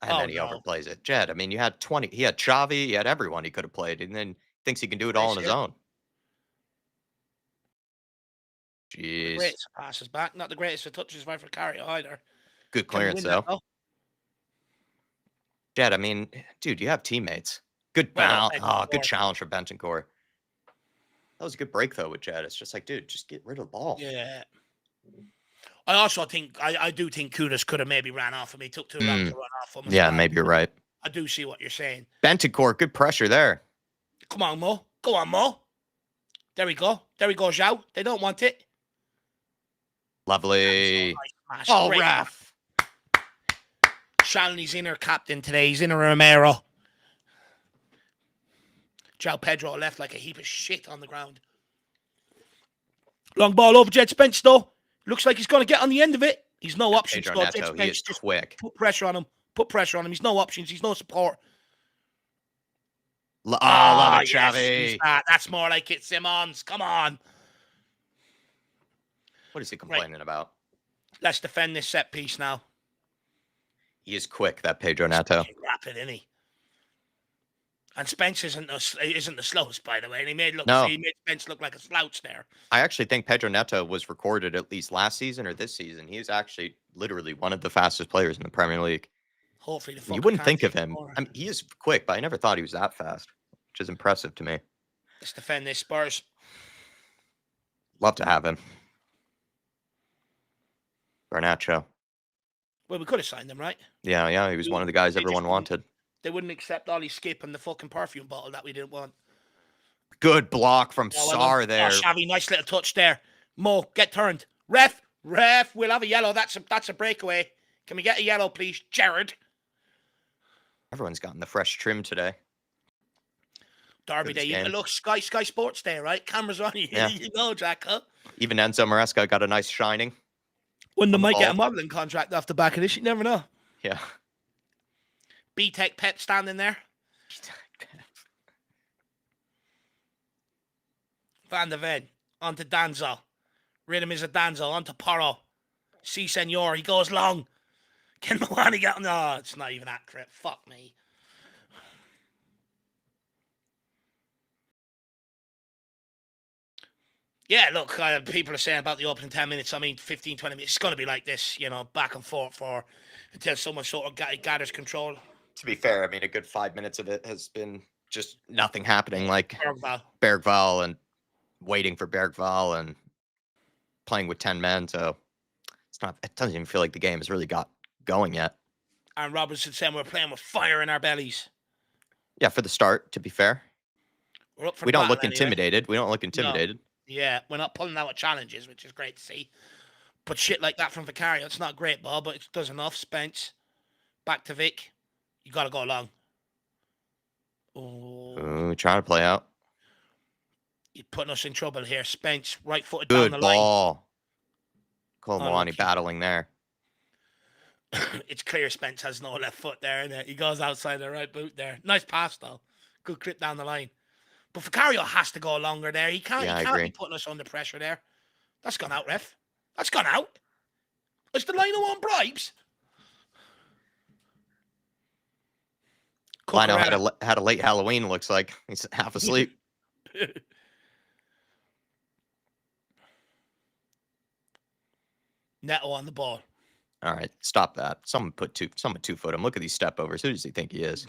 And then he no. overplays it. Jed, I mean, you had 20. He had Xavi. He had everyone he could have played. And then thinks he can do it all on his own. The Jeez. greatest passes back. Not the greatest of touches by for Carrier either. Good Can we clearance, win that, though. Jed, I mean, dude, you have teammates. Good Well, good challenge for Bentancur. That was a good break, though, with Jed. It's just like, dude, just get rid of the ball. Yeah. I also think, I do think Kudus could have maybe ran off him. He took too long to run off him. Yeah, maybe you're right. I do see what you're saying. Bentancur, good pressure there. Come on, Mo. Go on, Mo. There we go. There we go, Zhao. They don't want it. Lovely. Nice oh, ref. Shalini's inner captain today. He's inner Romero. João Pedro left like a heap of shit on the ground. Long ball over Jet Spence, though. Looks like he's going to get on the end of it. He's no options. Pedro Neto, he is quick. Put pressure on him. Put pressure on him. He's no options. He's no support. Love it, Xavi. That's more like it, Simons. Come on. What is he complaining about? Let's defend this set piece now. He is quick, that Pedro Neto. He's rapid, isn't he? And Spence isn't the slowest, by the way. And he made Spence look like a slouch there. I actually think Pedro Neto was recorded at least last season or this season. He is actually literally one of the fastest players in the Premier League. Hopefully, you wouldn't think of him. I mean, he is quick, but I never thought he was that fast, which is impressive to me. Let's defend this, Spurs. Love to have him. Garnacho. Well, we could have signed him, right? Yeah. He was one of the guys everyone wanted. They wouldn't accept Ollie Skip and the fucking perfume bottle that we didn't want. Good block from Sarr there. Oh, Xavi, nice little touch there. Mo, get turned. Ref, we'll have a yellow. That's a breakaway. Can we get a yellow, please? Jared. Everyone's gotten the fresh trim today. Derby Day. Look, Sky Sports Day, right? Cameras on you. Yeah. You know, Jack, huh? Even Enzo Maresca got a nice shining. When they might get a modelling contract off the back of this, you never know. Yeah. B-Tech Pep standing there. Van der Ven. On to Danzo. Rhythm is a Danzo. On to Porro. Si, senor. He goes long. Can Moani get him? No, it's not even accurate. Fuck me. Yeah, look, people are saying about the opening 10 minutes. I mean, 15, 20 minutes. It's going to be like this, back and forth until someone sort of gathers control. To be fair, I mean, a good 5 minutes of it has been just nothing happening. Like Bergval and waiting for Bergval and playing with 10 men. So it doesn't even feel like the game has really got going yet. And Robinson saying we're playing with fire in our bellies. Yeah, for the start, to be fair. We're up for we don't look intimidated. We don't look intimidated. No. Yeah, we're not pulling out challenges, which is great to see. But shit like that from Vicario, it's not great ball, but it does enough. Spence, back to Vic. You got to go long. Oh, trying to play out. You're putting us in trouble here. Spence, right-footed down the line. Good ball. Kolmani battling there. It's clear Spence has no left foot there, isn't it? He goes outside the right boot there. Nice pass, though. Good clip down the line. But Vicario has to go longer there. He can't be putting us under pressure there. That's gone out, ref. That's gone out. Is the line on bribes? Lino had a late Halloween, looks like. He's half asleep. Neto on the ball. All right, stop that. Someone two-foot him. Look at these step overs. Who does he think he is?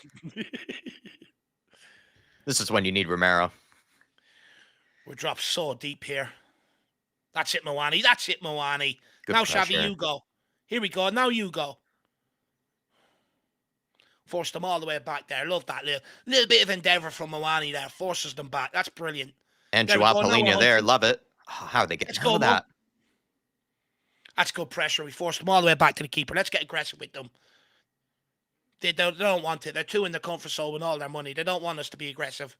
This is when you need Romero. We're dropped so deep here. That's it, Moani. That's it, Moani. Good now, pressure. Xavi, you go. Here we go. Now you go. Forced them all the way back there. Love that little bit of endeavour from Moani there. Forces them back. That's brilliant. And Joao Palhinha there. Love it. Oh, how are they getting out of that? That's good pressure. We forced them all the way back to the keeper. Let's get aggressive with them. They don't want it. They're too in the comfort zone with all their money. They don't want us to be aggressive.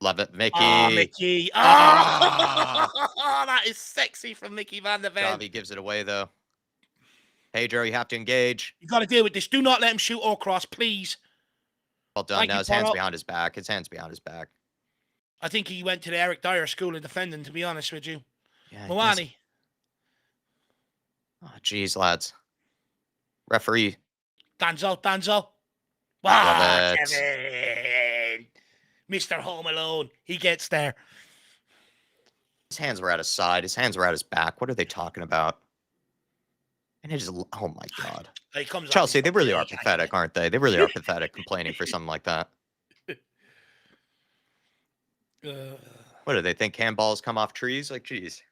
Love it, Mickey. Oh, Mickey. Oh, that is sexy from Mickey van der Ven. Xavi gives it away, though. Pedro, you have to engage. You got to deal with this. Do not let him shoot or cross, please. Well done. Now his hands behind his back. His hands behind his back. I think he went to the Eric Dyer School of Defending, to be honest with you. Yeah, Moani. Oh, geez, lads. Referee. Danzo, Danzo. Love it. Kevin. Mr. Home Alone. He gets there. His hands were at his side. His hands were at his back. What are they talking about? And it is, oh my God. He comes Chelsea, off they really are pathetic, aren't they? They really are pathetic complaining for something like that. What do they think? Handballs come off trees? Like, geez.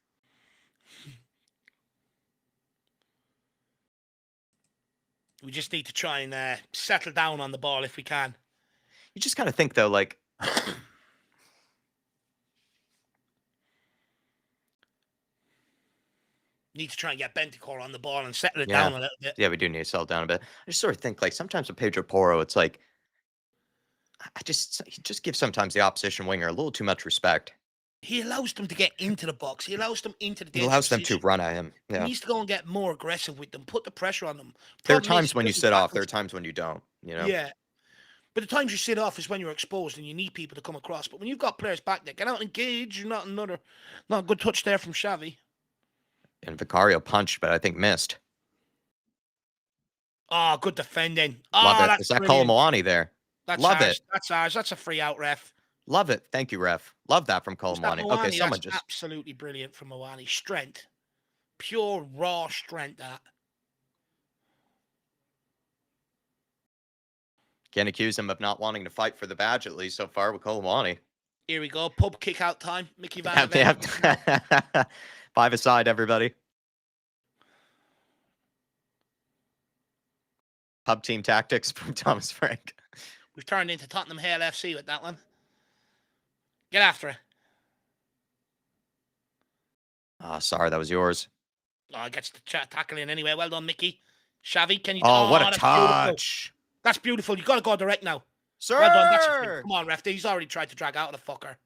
We just need to try and settle down on the ball if we can. You just kind of think, though, like... Need to try and get Bentancur on the ball and settle it down a little bit. Yeah, we do need to settle down a bit. I just sort of think, like, sometimes with Pedro Porro, it's like... he just gives sometimes the opposition winger a little too much respect. He allows them to get into the box. He allows them into the... He allows them to run at him. Yeah. He needs to go and get more aggressive with them. Put the pressure on them. There are times when you sit off. There are times when you don't, you know? Yeah. But the times you sit off is when you're exposed and you need people to come across. But when you've got players back there, get out and engage. Not a good touch there from Xavi. And Vicario punched, but I think missed. Oh, good defending. Love it. Is that Colomwani there? Love it. That's ours. That's a free out, ref. Love it. Thank you, ref. Love that from Colomwani. Okay, someone just... absolutely brilliant from Mwani. Strength. Pure, raw strength, that. Can't accuse him of not wanting to fight for the badge, at least so far, with Colomwani. Here we go. Pub kick out time. Mickey Van Yep. 5 aside, everybody. Pub team tactics from Thomas Frank. We've turned into Tottenham Hale FC with that one. Get after it. Oh, sorry, that was yours. Oh, gets the tackle in anyway. Well done, Mickey. Xavi, can you... Oh, what a touch. That's beautiful. You've got to go direct now. Sir! Well done. Come on, ref. He's already tried to drag out of the fucker.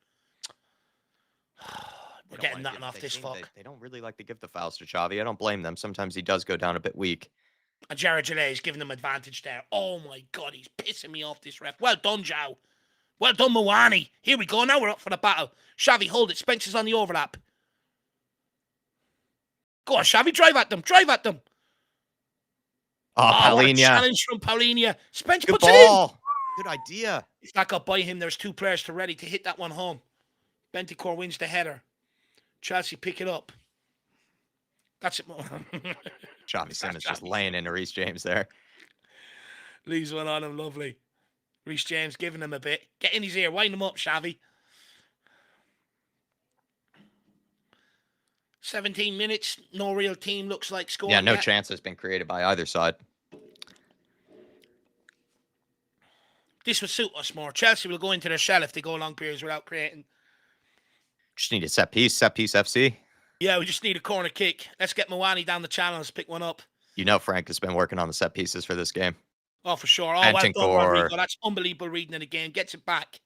We're getting nothing off this fuck. They don't really like to give the fouls to Xavi. I don't blame them. Sometimes he does go down a bit weak. And Jared Gillette is giving them advantage there. Oh my God, he's pissing me off, this ref. Well done, Joe. Well done, Mwani. Here we go. Now we're up for the battle. Xavi, hold it. Spencer's on the overlap. Go on, Xavi. Drive at them. Drive at them. Oh, Paulinho. Challenge from Paulinho. Spencer Good puts ball. it in. Good idea. If that got by him, there's 2 players to ready to hit that one home. Bentancur wins the header. Chelsea pick it up. That's it. Xavi Simons just laying into Reece James there. Leaves one on him. Lovely. Reece James giving him a bit. Get in his ear. Wind him up, Xavi. 17 minutes. No real team looks like scoring. Yeah, no yet. chance has been created by either side. This would suit us more. Chelsea will go into their shell if they go long periods without creating. Just need a set piece FC. Yeah, we just need a corner kick. Let's get Mwani down the channel. Let's pick one up. You know Frank has been working on the set pieces for this game. Oh, for sure. Oh, well done, Rodrigo. That's unbelievable reading in the game. Gets it back.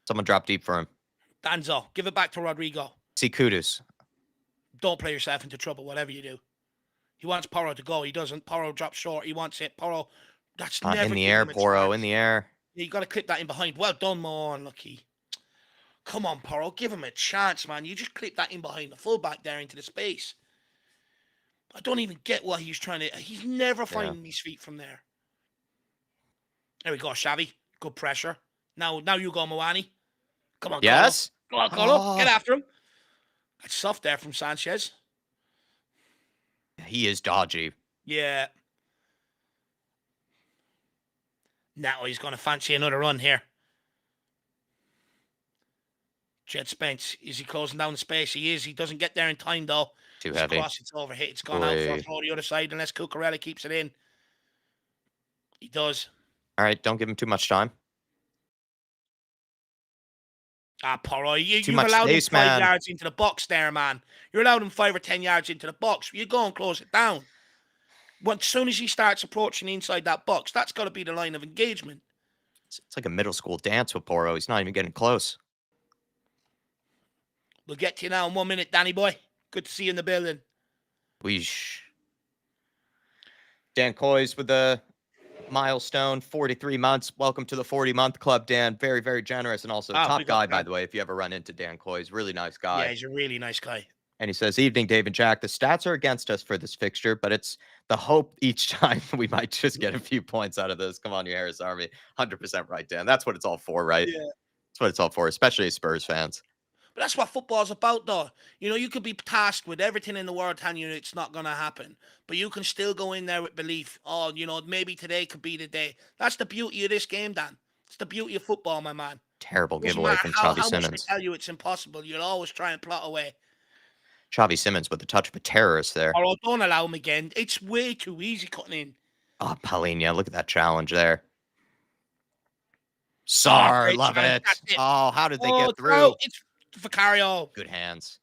Someone drop deep for him. Danzo, give it back to Rodrigo. See Kudus. Don't play yourself into trouble, whatever you do. He wants Porro to go. He doesn't. Porro drops short. He wants it. Porro, that's never in the air, Porro, in the air. Yeah, you got to clip that in behind. Well done, Mo. Unlucky. Come on, Porro. Give him a chance, man. You just clip that in behind the fullback there into the space. I don't even get what he's trying to... He's never finding his feet from there. There we go, Xavi. Good pressure. Now you go, Mwani. Come on, yes. Go on, Colo. Get after him. That's soft there from Sanchez. He is dodgy. Yeah. Now he's going to fancy another run here. Jed Spence, is he closing down the space? He is. He doesn't get there in time, though. Too heavy. Cross, it's overhit. It's gone out for a throw the other side unless Cucurella keeps it in. He does. All right, don't give him too much time. Porro, you've allowed him 5 yards into the box there, man. You're allowed him 5 or 10 yards into the box. You go and close it down. As soon as he starts approaching inside that box, that's got to be the line of engagement. It's like a middle school dance with Porro. He's not even getting close. We'll get to you now in 1 minute, Danny boy. Good to see you in the building. Weesh. Dan Coys with the milestone, 43 months. Welcome to the 40-month club, Dan. Very, very generous and also top guy, by the way, if you ever run into Dan Coys. Really nice guy. Yeah, he's a really nice guy. And he says, "Evening, Dave and Jack. The stats are against us for this fixture, but it's the hope each time we might just get a few points out of this. Come on, you Harris Army. 100% right, Dan. That's what it's all for, right? Yeah. That's what it's all for, especially as Spurs fans. But that's what football's about, though. You know, you could be tasked with everything in the world telling you it's not going to happen, but you can still go in there with belief. Oh, you know, maybe today could be the day. That's the beauty of this game, Dan. It's the beauty of football, my man. Terrible Doesn't giveaway matter from how Xavi much they Simmons. tell you it's impossible. You'll always try and plot away. Xavi Simmons with the touch of a terrorist there. Or don't allow him again. It's way too easy cutting in. Oh, Paulinho, look at that challenge there. Sar, love it. Oh, how did they get through? Oh, it's Vicario. Good hands.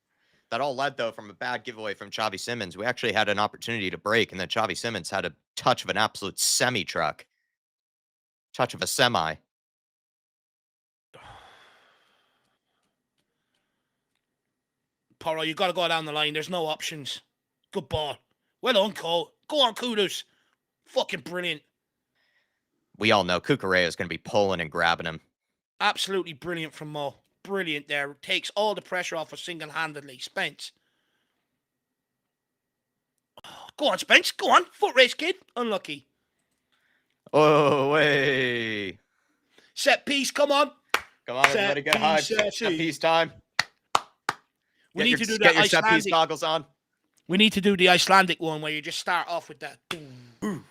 That all led, though, from a bad giveaway from Xavi Simmons. We actually had an opportunity to break, and then Xavi Simmons had a touch of an absolute semi-truck. Touch of a semi. Porro, you got to go down the line. There's no options. Good ball. Well done, Cole. Go on, Kudus. Fucking brilliant. We all know Cucurella is going to be pulling and grabbing him. Absolutely brilliant from Mo. Brilliant there. Takes all the pressure off us single-handedly. Spence. Oh, go on, Spence. Go on. Foot race, kid. Unlucky. Oh, way. Set piece. Come on. Come on, everybody. Get hyped. Set piece time. We need to do get the your set piece Icelandic. goggles on. We need to do the Icelandic one where you just start off with that. Ooh.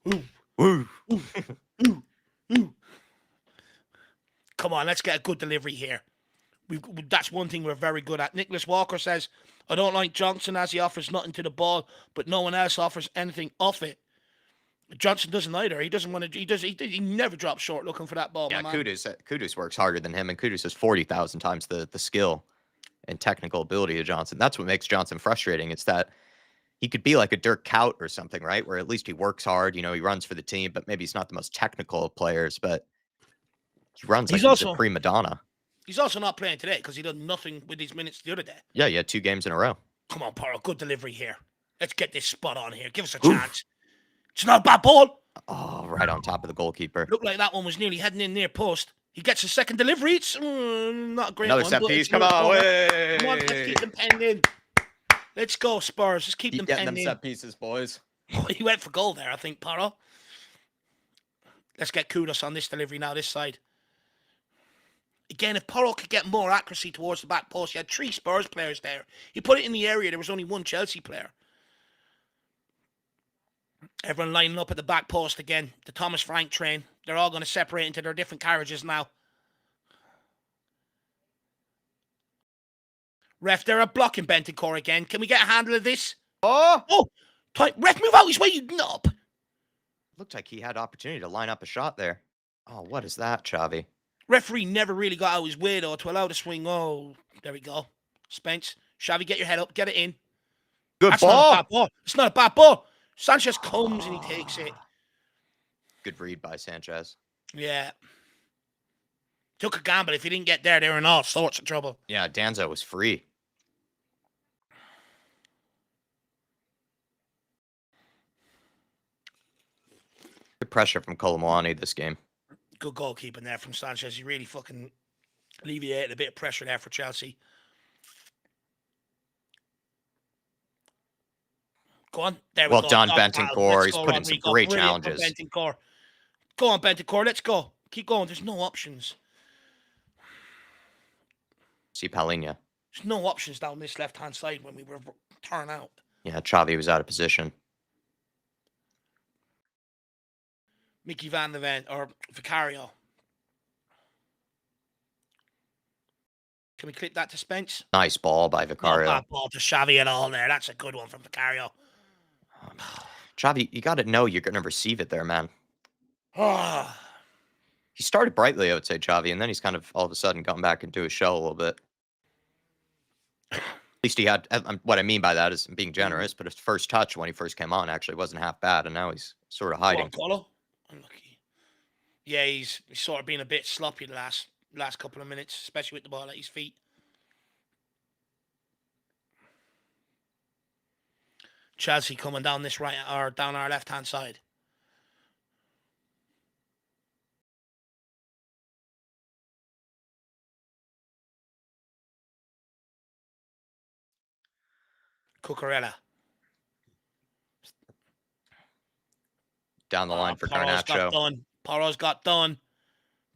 Ooh. Ooh. Ooh. Ooh. Come on, let's get a good delivery here. That's one thing we're very good at. Nicholas Walker says, I don't like Johnson as he offers nothing to the ball, but no one else offers anything off it. Johnson doesn't either. He doesn't want to. He never drops short looking for that ball. Yeah, Kudus works harder than him, and Kudus has 40,000 times the skill and technical ability of Johnson. That's what makes Johnson frustrating. It's that he could be like a Dirk Kuyt or something, right? Where at least he works hard. You know, he runs for the team, but maybe he's not the most technical of players, but he runs like he's a prima donna. He's also not playing today because he done nothing with his minutes the other day. Yeah, he had 2 games in a row. Come on, Paro. Good delivery here. Let's get this spot on here. Give us a chance. It's not a bad ball. Oh, right on top of the goalkeeper. Looked like that one was nearly heading in near post. He gets a second delivery. It's not a great Another one. set piece. Come on, way. Come on, let's keep them penned in. Let's go, Spurs. Let's keep them getting penned them in. set pieces, boys. He went for goal there, I think, Paro. Let's get kudos on this delivery now, this side. Again, if Porro could get more accuracy towards the back post, he had 3 Spurs players there. He put it in the area, there was only 1 Chelsea player. Everyone lining up at the back post again. The Thomas Frank train. They're all going to separate into their different carriages now. Ref, they're blocking Bentancur again. Can we get a handle of this? Oh! Ref, move out his way, you knob! Looked like he had opportunity to line up a shot there. Oh, what is that, Xavi? Referee never really got out his way, though, to allow the swing. Oh, there we go. Spence, Xavi, get your head up. Get it in. Good ball. Not a bad ball. It's not a bad ball. Sanchez comes and he takes it. Good read by Sanchez. Yeah. Took a gamble. If he didn't get there, they were in all sorts of trouble. Yeah, Danzo was free. Good pressure from Colomwani this game. Good goalkeeping there from Sanchez. He really fucking alleviated a bit of pressure there for Chelsea. Go on. There we go. Well done, Bentancur. He's put in some great challenges. Bentancur. Go on, Bentancur. Let's go. Keep going. There's no options. See Paulinho. There's no options down this left-hand side when we were turned out. Yeah, Xavi was out of position. Mickey Van de Ven, or Vicario. Can we clip that to Spence? Nice ball by Vicario. Not that ball to Xavi at all there. That's a good one from Vicario. Xavi, you got to know you're going to receive it there, man. Oh. He started brightly, I would say, Xavi, and then he's kind of all of a sudden gotten back into his shell a little bit. At least he had, what I mean by that is being generous, but his first touch when he first came on actually wasn't half bad, and now he's sort of hiding. Unlucky. Yeah, he's sort of been a bit sloppy the last couple of minutes, especially with the ball at his feet. Chelsea coming down this right or down our left-hand side. Cucurella. Down the line for Porro's got Garnacho. done. Porro's got done.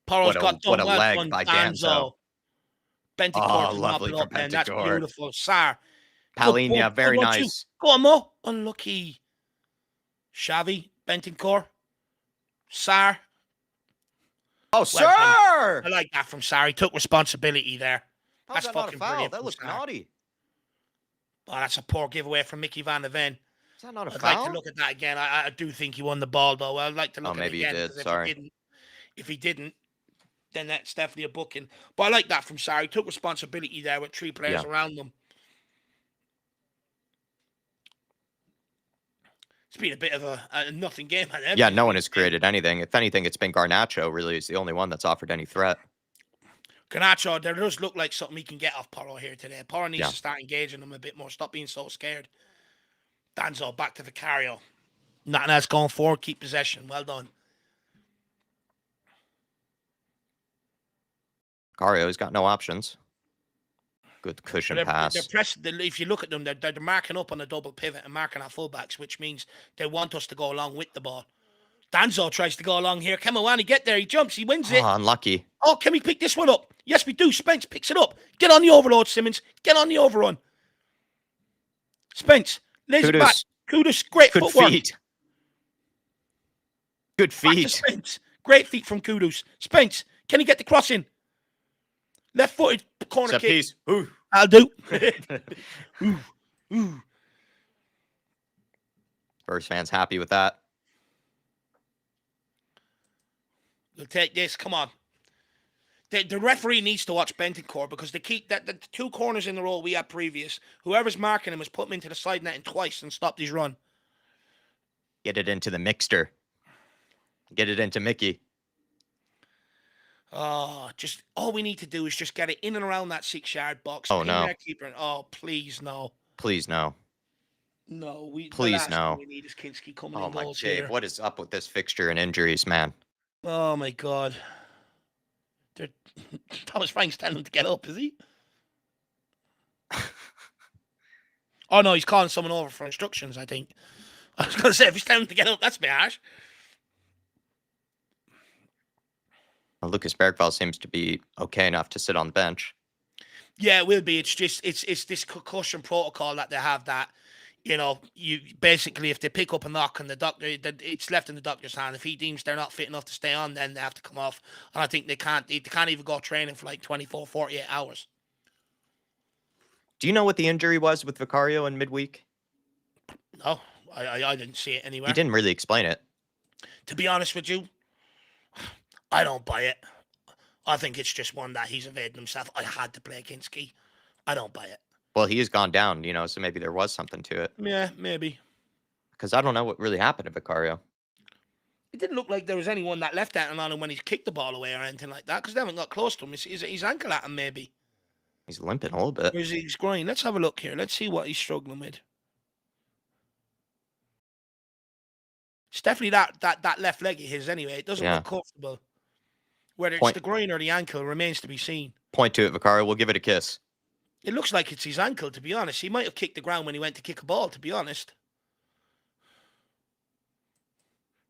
Porro's got done. What a Well leg done, by Danzo. Danzo. Bentancur Oh, to mop lovely it from up then. That's Bentancur. beautiful. Sar. Palinha, very nice. Go on, Mo. Unlucky. Xavi, Bentancur. Sar. Oh, sir! I like that from Sar. He took responsibility there. How's That's that not a fucking foul? brilliant. That looked naughty. Oh, that's a poor giveaway from Mickey Van der Ven. Is that not a I'd foul? like to look at that again. I do think he won the ball, though. I'd like to look at it again. Maybe he did. Sorry. If he didn't, then that's definitely a booking. But I like that from Sar. He took responsibility there with 3 players around them. It's been a bit of a nothing game. Yeah, no one has created anything. If anything, it's been Garnacho really is the only one that's offered any threat. Garnacho, there does look like something he can get off Porro here today. Porro needs to start engaging him a bit more. Stop being so scared. Danzo back to Vicario. Nothing else going forward. Keep possession. Well done. Vicario's got no options. Good cushion pass. If you look at them, they're marking up on a double pivot and marking our fullbacks, which means they want us to go along with the ball. Danzo tries to go along here. Kemawani, get there. He jumps. He wins it. Oh, unlucky. Oh, can we pick this one up? Yes, we do. Spence picks it up. Get on the overload, Simmons. Get on the overrun. Spence, lays it back. Kudus, great footwork. Feet. Good feet. Spence. Great feet from Kudus. Spence, can he get the cross in? Left-footed corner kick. Piece. Ooh. I'll do. Ooh. Ooh. Spurs fans happy with that. We'll take this. Come on. The referee needs to watch Bentancur because they keep the 2 corners in the row we had previous. Whoever's marking him has put him into the side netting twice and stopped his run. Get it into the mixter. Get it into Mickey. Oh, just all we need to do is just get it in and around that 6-yard box. Oh, no. Keeper. Oh, please, no. Please, no. No. Please, no. We need is Kinski coming in in my goals Dave, here. what is up with this fixture and injuries, man? Oh, my God. Thomas Frank's telling him to get up, is he? Oh, no, he's calling someone over for instructions, I think. I was going to say, if he's telling him to get up, that's a bit harsh. Lucas Bergvall seems to be okay enough to sit on the bench. Yeah, it will be. It's just it's this concussion protocol that they have that, you basically if they pick up a knock and the doctor, it's left in the doctor's hand. If he deems they're not fit enough to stay on, then they have to come off. And I think they can't even go training for like 24, 48 hours. Do you know what the injury was with Vicario in midweek? No, I didn't see it anywhere. He didn't really explain it. To be honest with you, I don't buy it. I think it's just one that he's evading himself. I had to play Kinski. I don't buy it. Well, he has gone down, so maybe there was something to it. Yeah, maybe. Because I don't know what really happened to Vicario. It didn't look like there was anyone that left that on him when he's kicked the ball away or anything like that, because they haven't got close to him. Is his ankle at him, maybe? He's limping a little bit. Or is he groin? Let's have a look here. Let's see what he's struggling with. It's definitely that left leg of his anyway. It doesn't look comfortable. Whether it's the groin or the ankle remains to be seen. Point to it, Vicario. We'll give it a kiss. It looks like it's his ankle, to be honest. He might have kicked the ground when he went to kick a ball, to be honest.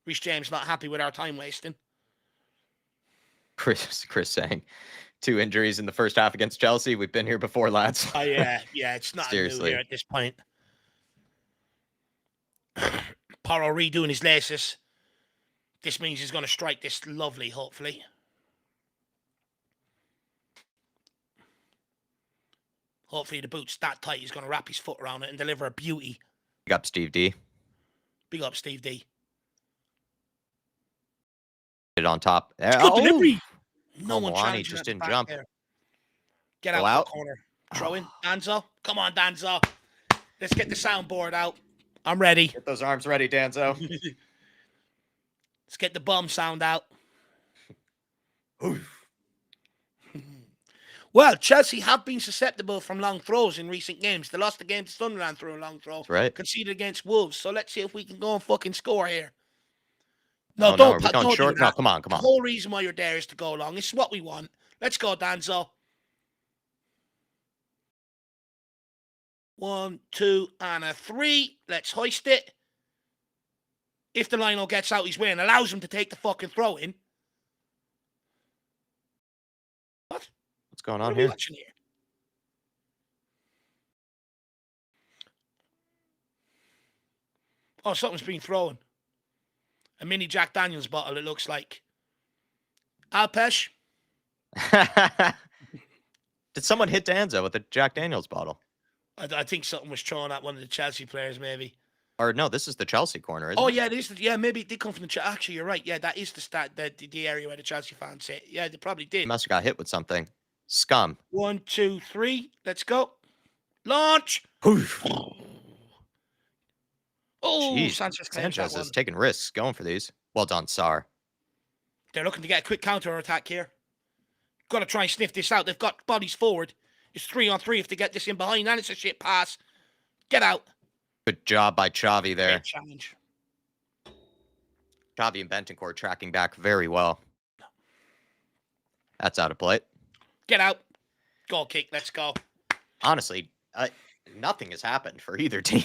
Reece James not happy with our time wasting. Chris saying 2 injuries in the first half against Chelsea. We've been here before, lads. Oh, yeah. Yeah, it's not new here at this point. Porro redoing his laces. This means he's going to strike this lovely, hopefully. Hopefully the boot's that tight, he's going to wrap his foot around it and deliver a beauty. Big up, Steve D. Big up, Steve D. Get it on top. Good delivery. No one He just didn't jump. There. Get out the corner. Throw in. Danzo. Come on, Danzo. Let's get the soundboard out. I'm ready. Get those arms ready, Danzo. Let's get the bum sound out. Well, Chelsea have been susceptible from long throws in recent games. They lost the game to Sunderland through a long throw. That's right. Conceded against Wolves. So let's see if we can go and fucking score here. No, don't short. No, come on. The whole reason why you're there is to go long. This is what we want. Let's go, Danzo. 1, 2, and a 3. Let's hoist it. If the lino gets out his way and allows him to take the fucking throw in. What? What's going What on are we here? watching here? Oh, something's been thrown. A mini Jack Daniels bottle, it looks like. Alpesh? Did someone hit Danza with a Jack Daniels bottle? I think something was thrown at one of the Chelsea players, maybe. Or no, this is the Chelsea corner, isn't Oh, it? yeah, it is. Yeah, maybe it did come from the... Actually, you're right. Yeah, that is the area where the Chelsea fans sit. Yeah, they probably did. He must have got hit with something. Scum. 1, 2, 3. Let's go. Launch! Oh, Jeez, Sanchez claims that Sanchez one. is taking risks going for these. Well done, Sar. They're looking to get a quick counter attack here. Got to try and sniff this out. They've got bodies forward. It's 3-on-3 if they get this in behind, and it's a shit pass. Get out. Good job by Xavi there. Great challenge. Xavi and Bentancur tracking back very well. That's out of play. Get out. Goal kick. Let's go. Honestly, nothing has happened for either team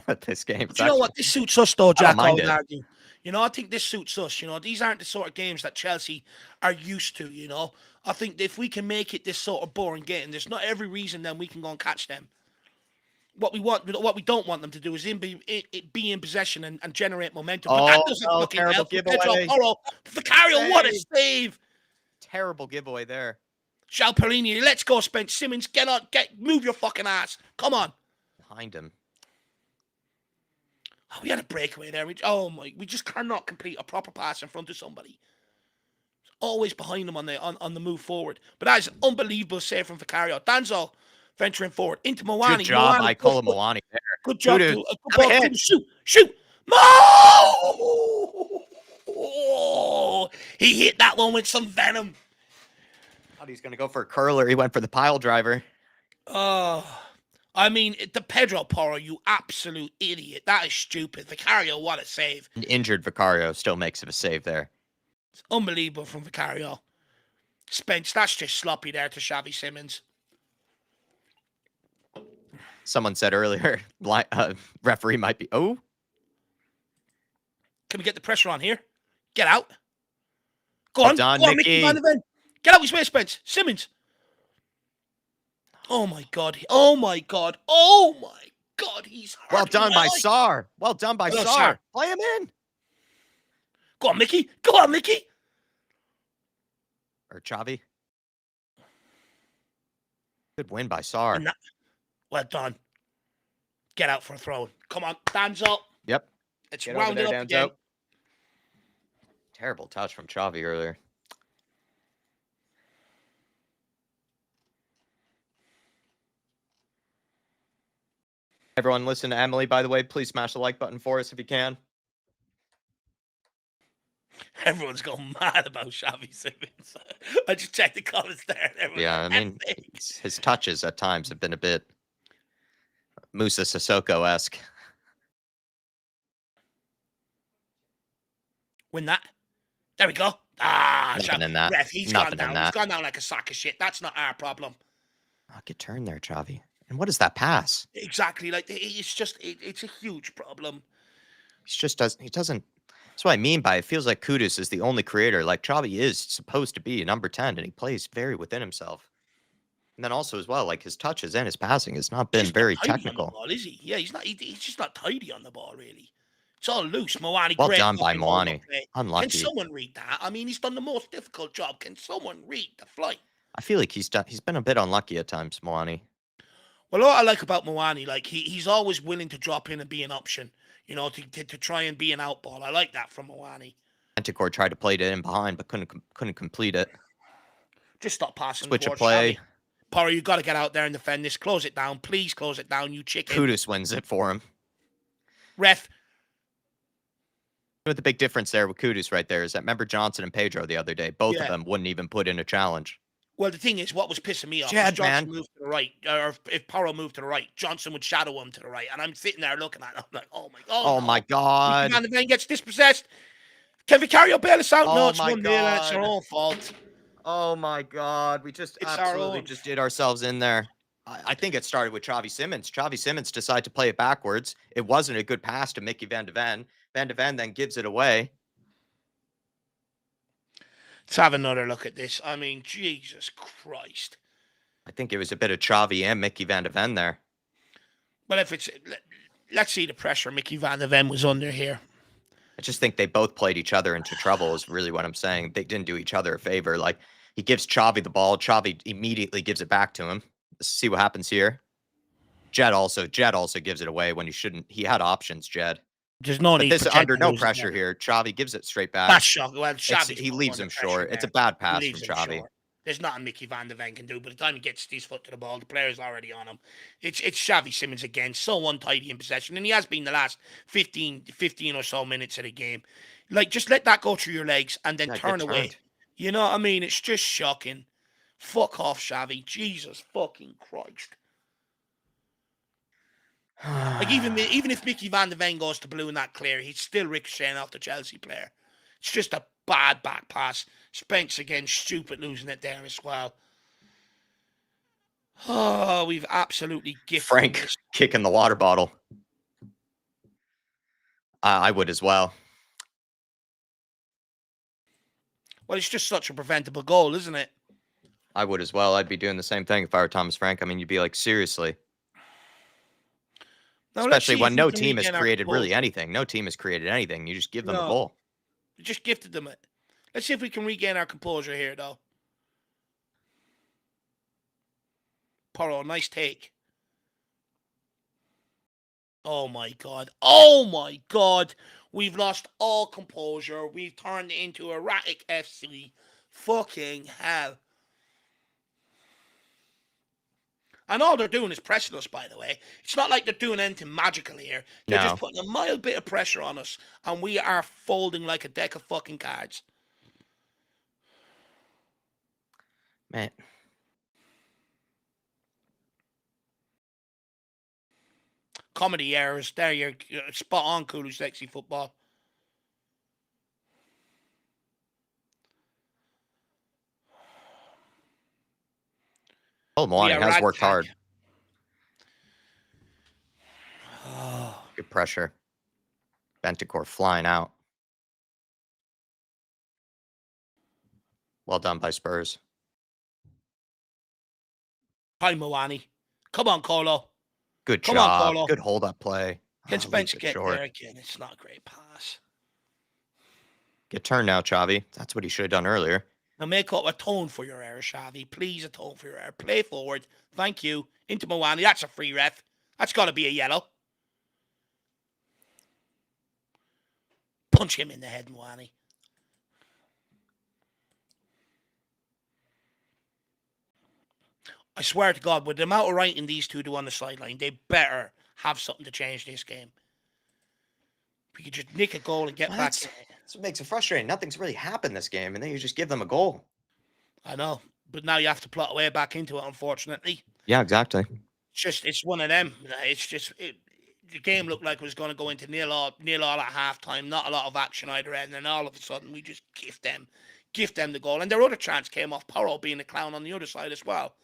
at this game. But you know what? This suits us, though, Jack. I would it. argue. You know, I think this suits us. You know, these aren't the sort of games that Chelsea are used to, you know. I think if we can make it this sort of boring game, there's not every reason then we can go and catch them. What we don't want them to do is be in possession and generate momentum. But that doesn't fucking terrible help. giveaway. Vicario, what a save! Terrible giveaway there. Shalperini, let's go, Spence Simmons. Get on, move your fucking ass. Come on. Behind him. Oh, we had a breakaway there. We just cannot complete a proper pass in front of somebody. It's always behind them on the move forward. But that is an unbelievable save from Vicario. Danzo venturing forward into Moani. Good job by Kolo Moani there. Good job. Good ball. Shoot. No! Oh, he hit that one with some venom. Thought he's going to go for a curler. He went for the pile driver. Oh, I mean, the Pedro Porro, you absolute idiot. That is stupid. Vicario, what a save. An injured Vicario still makes a save there. It's unbelievable from Vicario. Spence, that's just sloppy there to Xavi Simmons. Someone said earlier, referee might be... Oh. Can we get the pressure on here? Get out. Go on, Mickey. Van de Ven. Get out his way, Spence. Simmons. Oh, my God. Oh, my God. Oh, my God. He's hurt. Well done by Sar. Well done by Sar. Play him in. Go on, Mickey. Go on, Mickey. Or Xavi. Good win by Sar. Well done. Get out for a throw. Come on, Danzo. Yep. Let's round it up again. Terrible touch from Xavi earlier. Everyone listen to Emily, by the way. Please smash the like button for us if you can. Everyone's going mad about Xavi Simmons. I just checked the comments there. Yeah, I mean, his touches at times have been a bit Musa Sissoko-esque. Win that. There we go. Ah, nothing in that. Ref, he's gone down. He's gone down like a sack of shit. That's not our problem. Oh, good turn there, Xavi. And what is that pass? Exactly. Like it's just it's a huge problem. He doesn't. That's what I mean by it feels like Kudus is the only creator. Like Xavi is supposed to be a number 10, and he plays very within himself. And then also as well, like his touches and his passing has not been very technical. Ball, is he? Yeah, he's not. He's just not tidy on the ball, really. It's all loose. Moani, well done by Moani. Unlucky. Can someone read that? I mean, he's done the most difficult job. Can someone read the flight? I feel like he's been a bit unlucky at times, Moani. Well, what I like about Moani, like he's always willing to drop in and be an option. You know, to try and be an out ball. I like that from Moani. Bentancur tried to play it in behind, but couldn't complete it. Just stop passing. Switch of play. Porro, you got to get out there and defend this. Close it down. Please close it down, you chicken. Kudus wins it for him. Ref. You know, the big difference there with Kudus right there is that remember Johnson and Pedro the other day, both of them wouldn't even put in a challenge. Well, the thing is, what was pissing me off is Johnson moved to the right, or if Porro moved to the right, Johnson would shadow him to the right, and I'm sitting there looking at it. I'm like, oh my god. Oh my god. Van de Ven gets dispossessed. Can Vicario bail us out? Oh no, it's 1-0, and it's our own fault. Oh my god. We just absolutely just did ourselves in there. I think it started with Xavi Simons. Xavi Simons decided to play it backwards. It wasn't a good pass to Mickey van de Ven. Van de Ven then gives it away. Let's have another look at this. I mean, Jesus Christ. I think it was a bit of Xavi and Mickey van de Ven there. But if it's... Let's see the pressure Mickey van de Ven was under here. I just think they both played each other into trouble is really what I'm saying. They didn't do each other a favor. Like, he gives Xavi the ball. Xavi immediately gives it back to him. Let's see what happens here. Jed also gives it away when he shouldn't. He had options, Jed. There's no But need this for under no pressure here. Xavi gives it straight back. That's shocking. Well, Xavi's He leaves him short. there. It's a bad pass He from leaves him Xavi. short. There's nothing Mickey van de Ven can do. By the time he gets his foot to the ball, the player's already on him. It's Xavi Simons again, so untidy in possession. And he has been the last 15 or so minutes of the game. Like, just let that go through your legs and then turn away. Turned. You know what I mean? It's just shocking. Fuck off, Xavi. Jesus fucking Christ. Like, even if Mickey van de Ven goes to blue in that clear, he's still ricocheting off the Chelsea player. It's just a bad back pass. Spence again, stupid losing it there as well. Oh, we've absolutely gifted Frank this. kicking the water bottle. I would as well. Well, it's just such a preventable goal, isn't it? I would as well. I'd be doing the same thing if I were Thomas Frank. I mean, you'd be like, seriously. Now, especially when no team has created really anything. No team has created anything. You just give them the ball. You just gifted them it. Let's see if we can regain our composure here, though. Porro, nice take. Oh, my God. Oh, my God. We've lost all composure. We've turned it into erratic FC. Fucking hell. And all they're doing is pressing us, by the way. It's not like they're doing anything magical here. They're just putting a mild bit of pressure on us, and we are folding like a deck of fucking cards. Man. Comedy errors. There, you're spot on, Cool Sexy Football. Oh, Moani has worked hard. Good pressure. Bentancur flying out. Well done by Spurs. Hi, Moani. Come on, Colo. Good job. On, Colo. Good hold-up play. Can Spence get there again? It's not a great pass. Get turned now, Xavi. That's what he should have done earlier. Now make up, atone for your error, Xavi. Please atone for your error. Play forward. Thank you. Into Moani. That's a free ref. That's got to be a yellow. Punch him in the head, Moani. I swear to God, with the amount of writing these two do on the sideline, they better have something to change this game. We could just nick a goal and get back. That's what makes it frustrating. Nothing's really happened this game, and then you just give them a goal. I know, but now you have to plot a way back into it, unfortunately. Yeah, exactly. It's one of them. It's just... the game looked like it was going to go into nil all at halftime. Not a lot of action either end, and then all of a sudden we just gift them the goal. And their other chance came off Porro being a clown on the other side as well.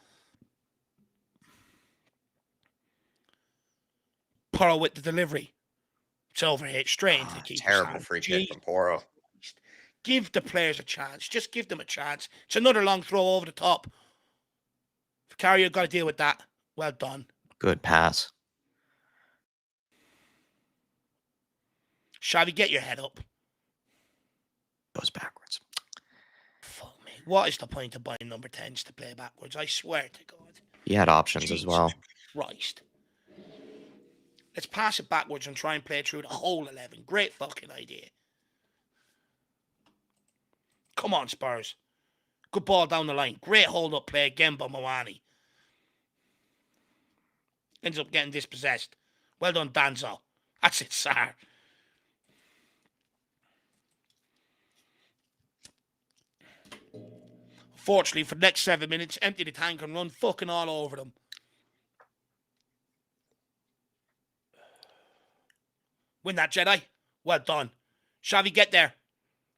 Porro with the delivery. It's overhit straight into the keeper's terrible free kick from Porro. Give the players a chance. Just give them a chance. It's another long throw over the top. Vicario got to deal with that. Well done. Good pass. Xavi, get your head up. Goes backwards. Fuck me. What is the point of buying number 10s to play backwards? I swear to God. He had options as well. Christ. Let's pass it backwards and try and play through the whole 11. Great fucking idea. Come on, Spurs. Good ball down the line. Great hold-up play again by Moani. Ends up getting dispossessed. Well done, Danzo. That's it, sir. Fortunately, for the next 7 minutes, empty the tank and run fucking all over them. Win that, Jedi. Well done. Xavi, get there.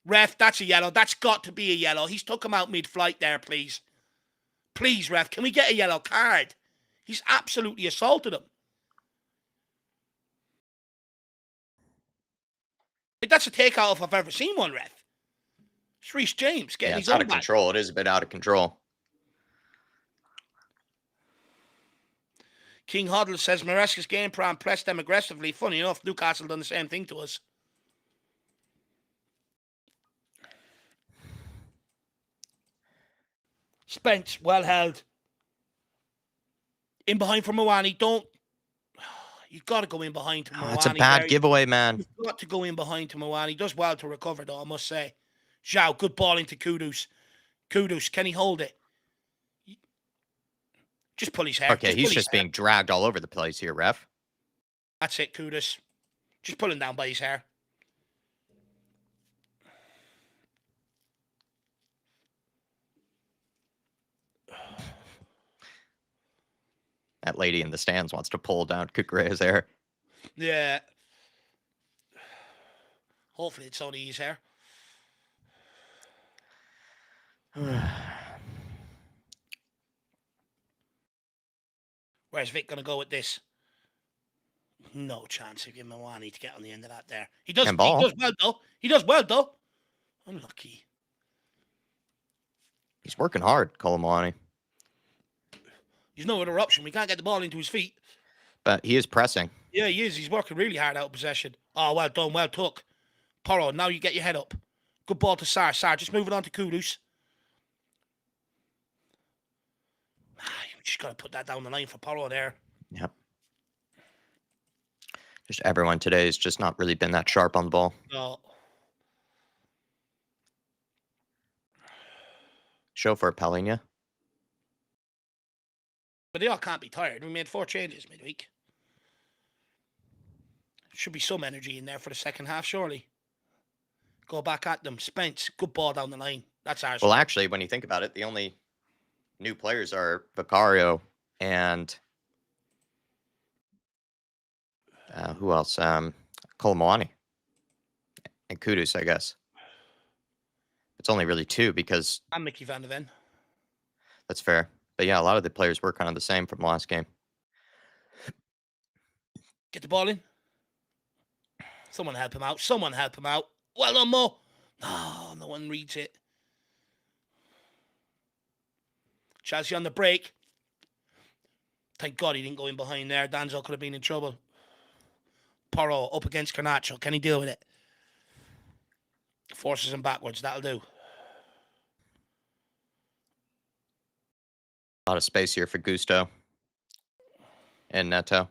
Ref, that's a yellow. That's got to be a yellow. He's took him out mid-flight there, please. Please, ref, can we get a yellow card? He's absolutely assaulted him. Like, that's a takeout if I've ever seen one, ref. It's Reece James getting his it's out own of back. control. It is a bit out of control. King Hoddle says Maresca's game plan pressed them aggressively. Funny enough, Newcastle done the same thing to us. Spence, well held. In behind for Mawani. Don't. You've got to go in behind to Mawani. It's a bad giveaway, man. You've got to go in behind to Mawani. He does well to recover, though, I must say. Zhao, good ball into Kudus. Kudus, can he hold it? Just pull his hair. Okay, he's just being dragged all over the place here, ref. That's it, Kudus. Just pulling down by his hair. That lady in the stands wants to pull down Kukureya's hair. Yeah. Hopefully it's only his hair. Where's Vic going to go with this? No chance of giving Mawani to get on the end of that there. He does well, though. He does well, though. Unlucky. He's working hard, Mawani. There's no other option. We can't get the ball into his feet. But he is pressing. Yeah, he is. He's working really hard out of possession. Oh, well done. Well took. Porro, now you get your head up. Good ball to Sar. Sar, just moving on to Kudus. You just got to put that down the line for Porro there. Yep. Just everyone today has just not really been that sharp on the ball. No. Show for Palhinha. But they all can't be tired. We made 4 changes midweek. Should be some energy in there for the second half, surely. Go back at them. Spence, good ball down the line. That's ours. Well, actually, when you think about it, the only new players are Vicario and who else? Mawani and Kudus, I guess. It's only really 2 because... I'm Mickey van der Ven. That's fair. But yeah, a lot of the players were kind of the same from last game. Get the ball in. Someone help him out. Someone help him out. Well done, Mo. Oh, no one reads it. Chelsea on the break. Thank God he didn't go in behind there. Danzo could have been in trouble. Porro up against Garnacho. Can he deal with it? Forces him backwards. That'll do. A lot of space here for Gusto and Neto.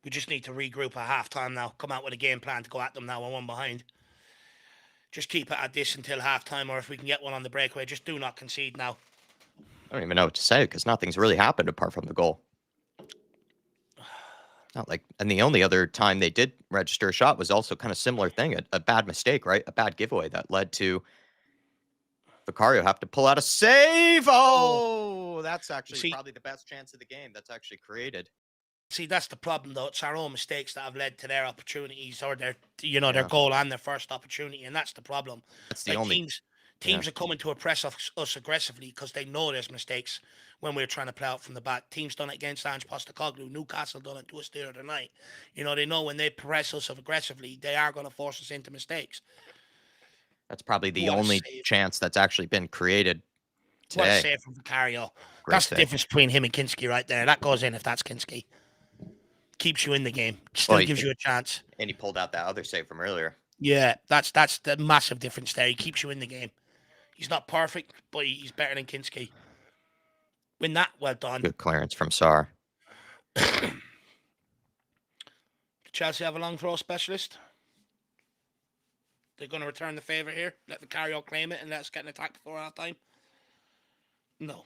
We just need to regroup at halftime now. Come out with a game plan to go at them now. We're 1 behind. Just keep it at this until halftime, or if we can get one on the breakaway, just do not concede now. I don't even know what to say because nothing's really happened apart from the goal. Not like, and the only other time they did register a shot was also kind of similar thing, a bad mistake, right? A bad giveaway that led to Vicario have to pull out a save. Oh, that's actually probably the best chance of the game that's actually created. See, that's the problem, though. It's our own mistakes that have led to their opportunities or their, their goal and their first opportunity, and that's the problem. That's the only teams are coming to oppress us aggressively because they know there's mistakes when we're trying to play out from the back. Teams done it against Ange Postecoglou. Newcastle done it to us the other night. They know when they press us aggressively, they are going to force us into mistakes. That's probably the only chance that's actually been created today. What a save from Vicario. That's the difference between him and Kinski right there. That goes in if that's Kinski. Keeps you in the game. Still gives you a chance. And he pulled out that other save from earlier. Yeah, that's the massive difference there. He keeps you in the game. He's not perfect, but he's better than Kinski. Win that, well done. Good clearance from Sar. Chelsea have a long throw specialist. They're going to return the favour here. Let Vicario claim it and let us get an attack before half time. No.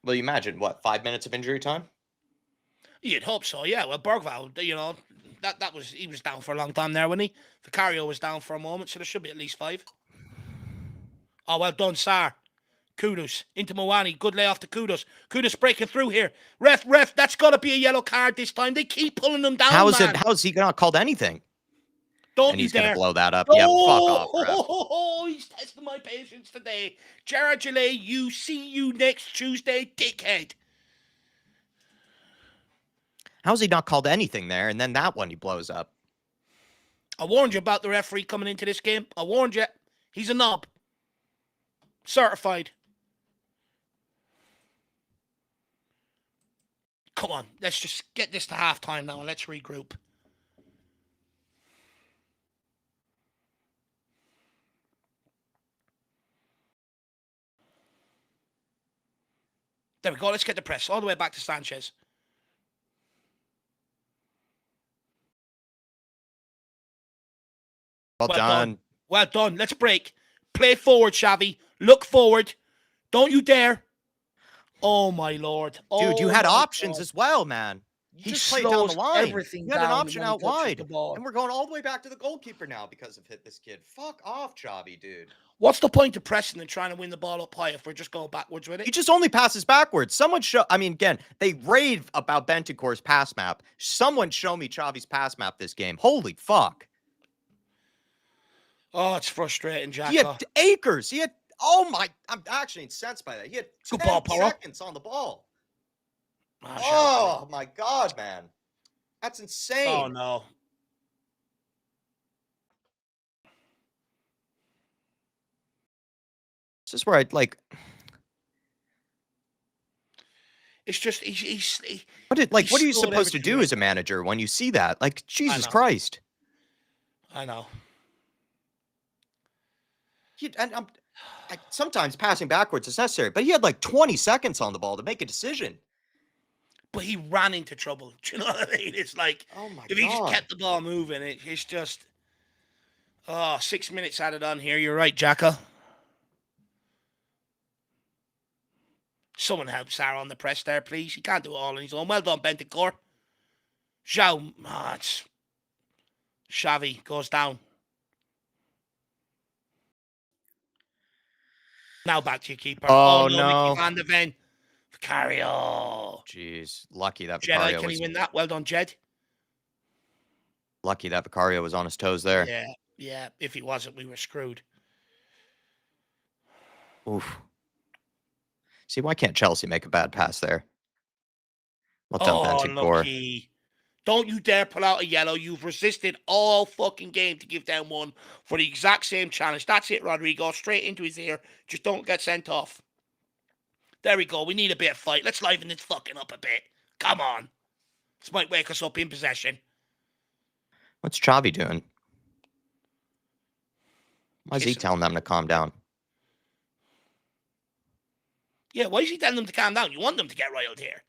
Well, you imagine, 5 minutes of injury time? You'd hope so, yeah. Well, Bergvall, he was down for a long time there, wasn't he? Vicario was down for a moment, so there should be at least 5. Oh, well done, Sar. Kudus into Moani. Good layoff to Kudus. Kudus breaking through here. Ref, that's got to be a yellow card this time. They keep pulling them down, How is man. it? How is he not called anything? Don't And you he's going dare. to blow that up. Oh, Yeah, fuck off, ref. Oh, he's testing my patience today. Gerard Gillet, see you next Tuesday, dickhead. How's he not called anything there? And then that one he blows up. I warned you about the referee coming into this game. I warned you. He's a knob. Certified. Come on, let's just get this to halftime now and let's regroup. There we go. Let's get the press all the way back to Sanchez. Well done. Well done. Let's break. Play forward, Xavi. Look forward. Don't you dare. Oh, my Lord. Dude, you had options as well, man. He just played down the line. Everything you had an option down out wide. And we're going all the way back to the goalkeeper now because of this kid. Fuck off, Xavi, dude. What's the point of pressing and trying to win the ball up high if we're just going backwards with it? He just only passes backwards. Someone show. I mean, again, they rave about Bentancur's pass map. Someone show me Xavi's pass map this game. Holy fuck. Oh, it's frustrating, Jack. He had acres. He had. Oh my! I'm actually incensed by that. He had 10 seconds on the ball. Oh my god, man, that's insane. Oh no. This is where I'd like. It's just what are you supposed to do as a manager when you see that? Like, Jesus Christ. I know. Sometimes passing backwards is necessary, but he had like 20 seconds on the ball to make a decision. But he ran into trouble. Do you know what I mean? It's like, if he just kept the ball moving, it's just, 6 minutes added on here. You're right, Jacko. Someone help Sarah on the press there, please. He can't do it all on his own. Well done, Bentancur. Zhao, Xavi goes down. Now back to your keeper. Oh no. Mickey Van de Ven. Vicario. Jeez. Lucky that Vicario. Vicario Can he win that? Well done, Jed. Lucky that Vicario was on his toes there. Yeah. If he wasn't, we were screwed. Oof. See, why can't Chelsea make a bad pass there? Well done, Bentancur. Don't you dare pull out a yellow. You've resisted all fucking game to give them one for the exact same challenge. That's it, Rodrigo. Straight into his ear. Just don't get sent off. There we go. We need a bit of fight. Let's liven this fucking up a bit. Come on. This might wake us up in possession. What's Xavi doing? Why is he telling them to calm down? Yeah, why is he telling them to calm down? You want them to get riled here.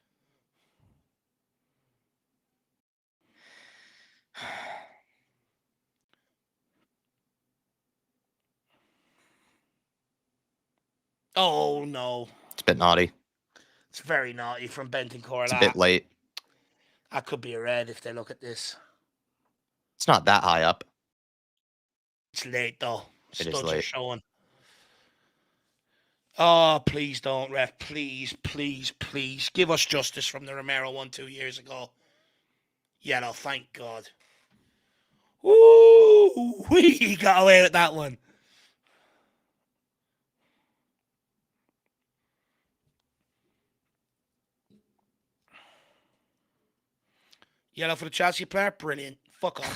Oh, no. It's a bit naughty. It's very naughty from Bentancur. It's a bit late. That could be a red if they look at this. It's not that high up. It's late, though. It is late. Showing. Oh, please don't, ref. Please, please, please. Give us justice from the Romero one 2 years ago. Yellow, thank God. Ooh, we got away with that one. Yellow for the Chelsea player? Brilliant. Fuck off.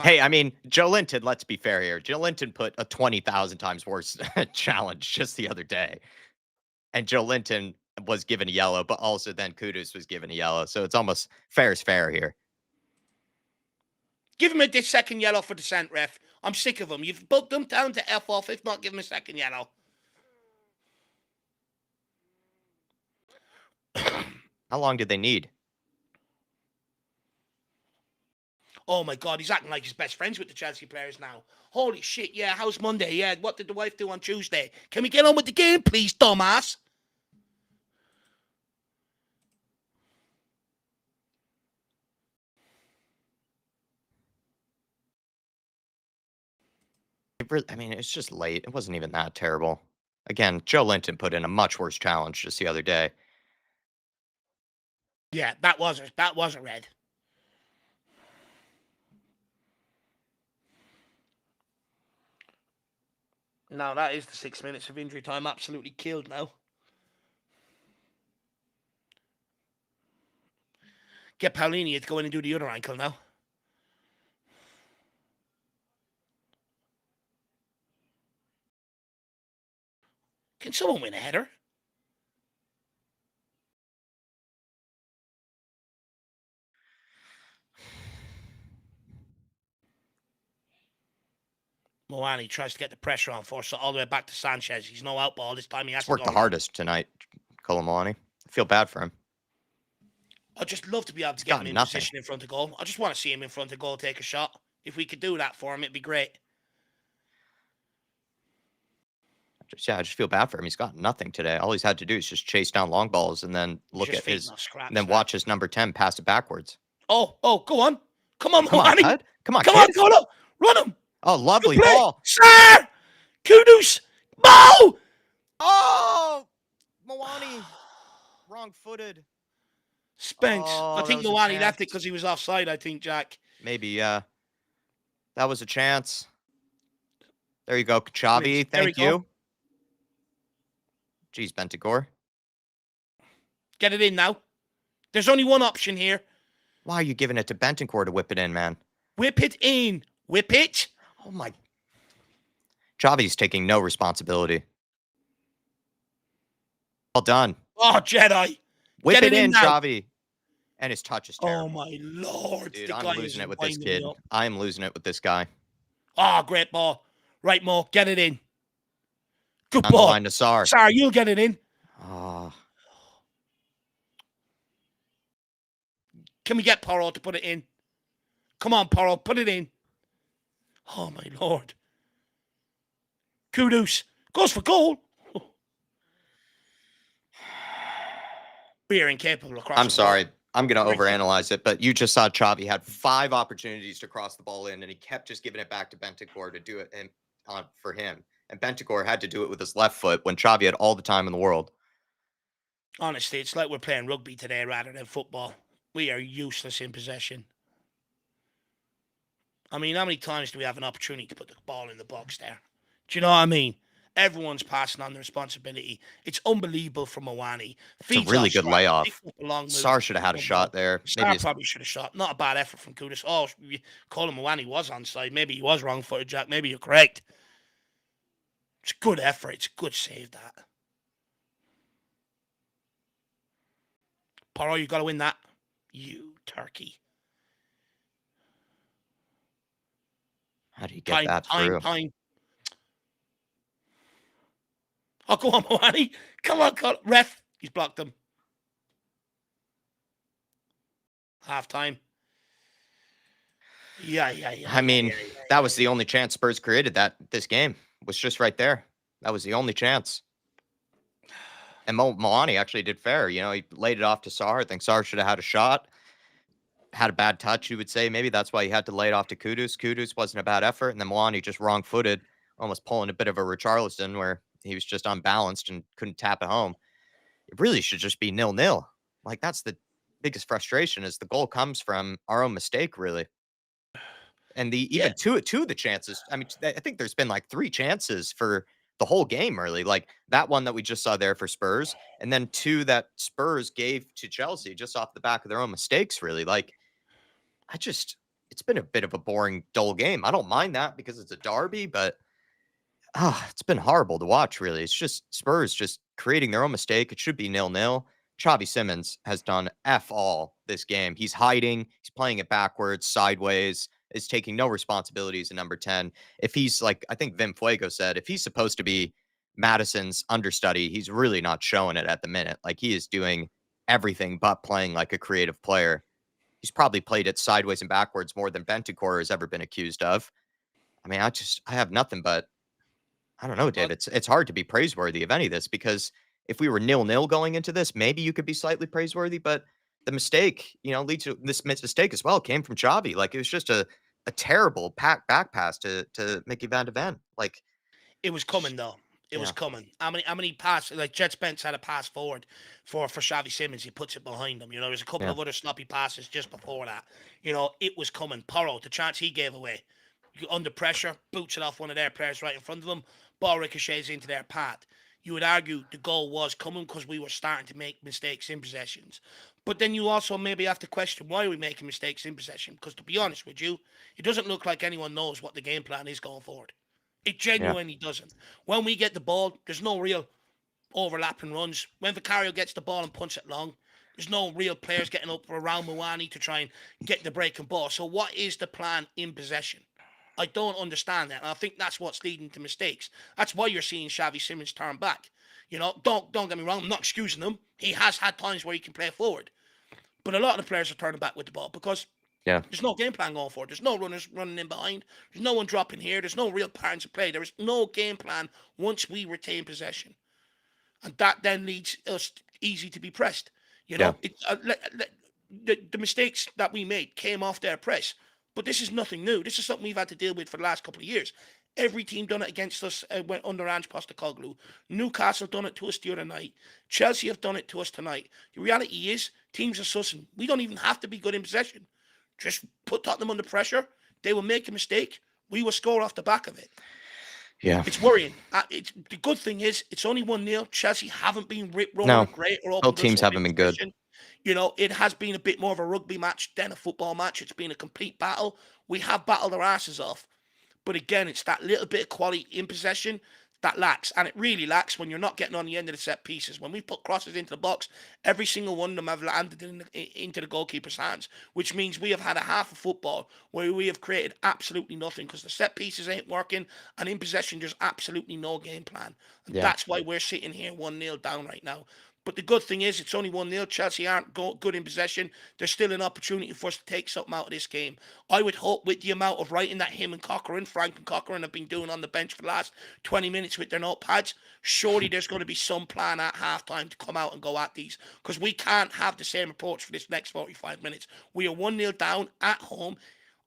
Hey, I mean, Joe Linton, let's be fair here. Joe Linton put a 20,000 times worse challenge just the other day. And Joe Linton was given a yellow, but also then Kudus was given a yellow. So it's almost fair is fair here. Give him a second yellow for dissent, ref. I'm sick of them. You've bugged them down to F off. If not, give him a second yellow. How long did they need? Oh my God, he's acting like he's best friends with the Chelsea players now. Holy shit, yeah, how's Monday? Yeah, what did the wife do on Tuesday? Can we get on with the game, please, dumbass? I mean, it's just late. It wasn't even that terrible. Again, Joe Linton put in a much worse challenge just the other day. Yeah, that was a red. Now that is the 6 minutes of injury time absolutely killed now. Get Paulini to go in and do the other ankle now. Can someone win a header? Moani tries to get the pressure on, force it all the way back to Sanchez. He's no out ball this time. He has He's to worked go the around. hardest tonight, Colomani. I feel bad for him. I'd just love to be able to He's get got him in nothing. position in front of goal. I just want to see him in front of goal, take a shot. If we could do that for him, it'd be great. I just feel bad for him. He's got nothing today. All he's had to do is just chase down long balls and then look at his, and then watch his number 10 pass it backwards. Oh, go on. Come on, Come on, Moani. Ted. Come on, Come kid. on, Colo. Run him. Oh, lovely ball. Sir! Kudus! Mo! Oh! Moani. Wrong-footed. Spence. Oh, I think that was a Moani left it chance. because he was offside, I think, Jack. Maybe, yeah. That was a chance. There you go, Xavi. There we Thank go. you. Jeez, Bentancur. Get it in now. There's only one option here. Why are you giving it to Bentancur to whip it in, man? Whip it in. Whip it. Oh, my. Xavi's taking no responsibility. Well done. Oh, Jedi. Whip it in, now. Xavi. And his touch is terrible. Oh, my Lord. Dude, I'm losing it with this kid. I'm losing it with this guy. Oh, great ball. Right, Mo. Get it in. Good On ball. the line to Sar. Sar, you'll get it in. Oh. Can we get Porro to put it in? Come on, Porro. Put it in. Oh, my Lord. Kudus. Goes for goal. We are incapable of crossing. I'm sorry. I'm going to overanalyze it, but you just saw Xavi had 5 opportunities to cross the ball in, and he kept just giving it back to Bentancur to do it for him. And Bentancur had to do it with his left foot when Xavi had all the time in the world. Honestly, it's like we're playing rugby today rather than football. We are useless in possession. I mean, how many times do we have an opportunity to put the ball in the box there? Do you know what I mean? Everyone's passing on the responsibility. It's unbelievable from Moani. It's a really good layoff. Sar should have had a shot there. Sar probably should have shot. Not a bad effort from Kudus. Oh, Colin Moani was onside. Maybe he was wrong-footed, Jack. Maybe you're correct. It's a good effort. It's a good save, that. Porro, you got to win that. You turkey. How do you get that through? Time. Oh, go on, Moani. Come on, ref. He's blocked them. Half time. Yeah. I mean, that was the only chance Spurs created this game. Was just right there. That was the only chance. And Moani actually did fair. You know, he laid it off to Sar. I think Sar should have had a shot. Had a bad touch, you would say. Maybe that's why he had to lay it off to Kudus. Kudus wasn't a bad effort. And then Moani just wrong-footed, almost pulling a bit of a Richarlison where he was just unbalanced and couldn't tap it home. It really should just be 0-0. Like, that's the biggest frustration, is the goal comes from our own mistake, really. And even two of the chances, I mean, I think there's been like 3 chances for the whole game, really. Like that one that we just saw there for Spurs, and then 2 that Spurs gave to Chelsea just off the back of their own mistakes, really. Like, it's been a bit of a boring, dull game. I don't mind that because it's a derby, but it's been horrible to watch, really. It's just Spurs just creating their own mistake. It should be 0-0. Xavi Simons has done F all this game. He's hiding. He's playing it backwards, sideways, is taking no responsibilities in number 10. If he's like, I think Vim Fuego said, if he's supposed to be Madison's understudy, he's really not showing it at the minute. Like, he is doing everything but playing like a creative player. He's probably played it sideways and backwards more than Bentancur has ever been accused of. I mean, I have nothing but, I don't know, Dave. It's hard to be praiseworthy of any of this, because if we were 0-0 going into this, maybe you could be slightly praiseworthy, but the mistake, leads to this mistake as well, came from Xavi. Like, it was just a terrible back pass to Mickey Van de Ven. Like, it was coming though. It was Yeah. coming. How many pass like Jet Spence had a pass forward for Xavi Simons. He puts it behind him. There's a couple Yeah. of other sloppy passes just before that. It was coming. Porro, the chance he gave away, under pressure, boots it off one of their players right in front of them. Ball ricochets into their path. You would argue the goal was coming because we were starting to make mistakes in possessions. But then you also maybe have to question why are we making mistakes in possession? Because to be honest with you, it doesn't look like anyone knows what the game plan is going forward. It Yeah. genuinely doesn't. When we get the ball, there's no real overlapping runs. When Vicario gets the ball and punts it long, there's no real players getting up around Muani to try and get the breaking ball. So what is the plan in possession? I don't understand that. And I think that's what's leading to mistakes. That's why you're seeing Xavi Simons turn back. Don't get me wrong. I'm not excusing him. He has had times where he can play forward. But a lot of the players are turning back with the ball because Yeah. there's no game plan going forward. There's no runners running in behind. There's no one dropping here. There's no real patterns of play. There is no game plan once we retain possession. And that then leads us easy to be pressed. Yeah. The mistakes that we made came off their press. But this is nothing new. This is something we've had to deal with for the last couple of years. Every team done it against us went under Ange Postecoglou. Newcastle done it to us the other night. Chelsea have done it to us tonight. The reality is, teams are sussing. We don't even have to be good in possession. Just put Tottenham under pressure. They will make a mistake. We will score off the back of it. Yeah. It's worrying. The good thing is, it's only 1-0. Chelsea haven't been rip-roaring No. or great or Both open teams haven't been good. It has been a bit more of a rugby match than a football match. It's been a complete battle. We have battled our asses off. But again, it's that little bit of quality in possession that lacks. And it really lacks when you're not getting on the end of the set pieces. When we put crosses into the box, every single one of them have landed into the goalkeeper's hands, which means we have had a half of football where we have created absolutely nothing because the set pieces ain't working. And in possession, there's absolutely no game plan. And Yeah. that's why we're sitting here 1-0 down right now. But the good thing is, it's only 1-0. Chelsea aren't good in possession. There's still an opportunity for us to take something out of this game. I would hope with the amount of writing that Frank and Cochrane have been doing on the bench for the last 20 minutes with their notepads, surely there's going to be some plan at halftime to come out and go at these. Because we can't have the same approach for this next 45 minutes. We are 1-0 down at home,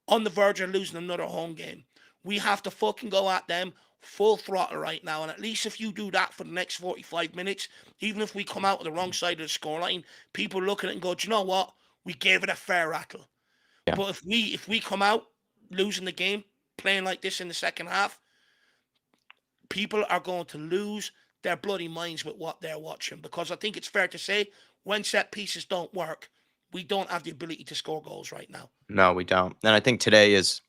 on the verge of losing another home game. We have to fucking go at them full throttle right now. And at least if you do that for the next 45 minutes, even if we come out on the wrong side of the scoreline, people look at it and go, do you know what? We gave it a fair rattle. Yeah. But if we come out losing the game, playing like this in the second half, people are going to lose their bloody minds with what they're watching. Because I think it's fair to say, when set pieces don't work, we don't have the ability to score goals right now. No, we don't. And I think today is,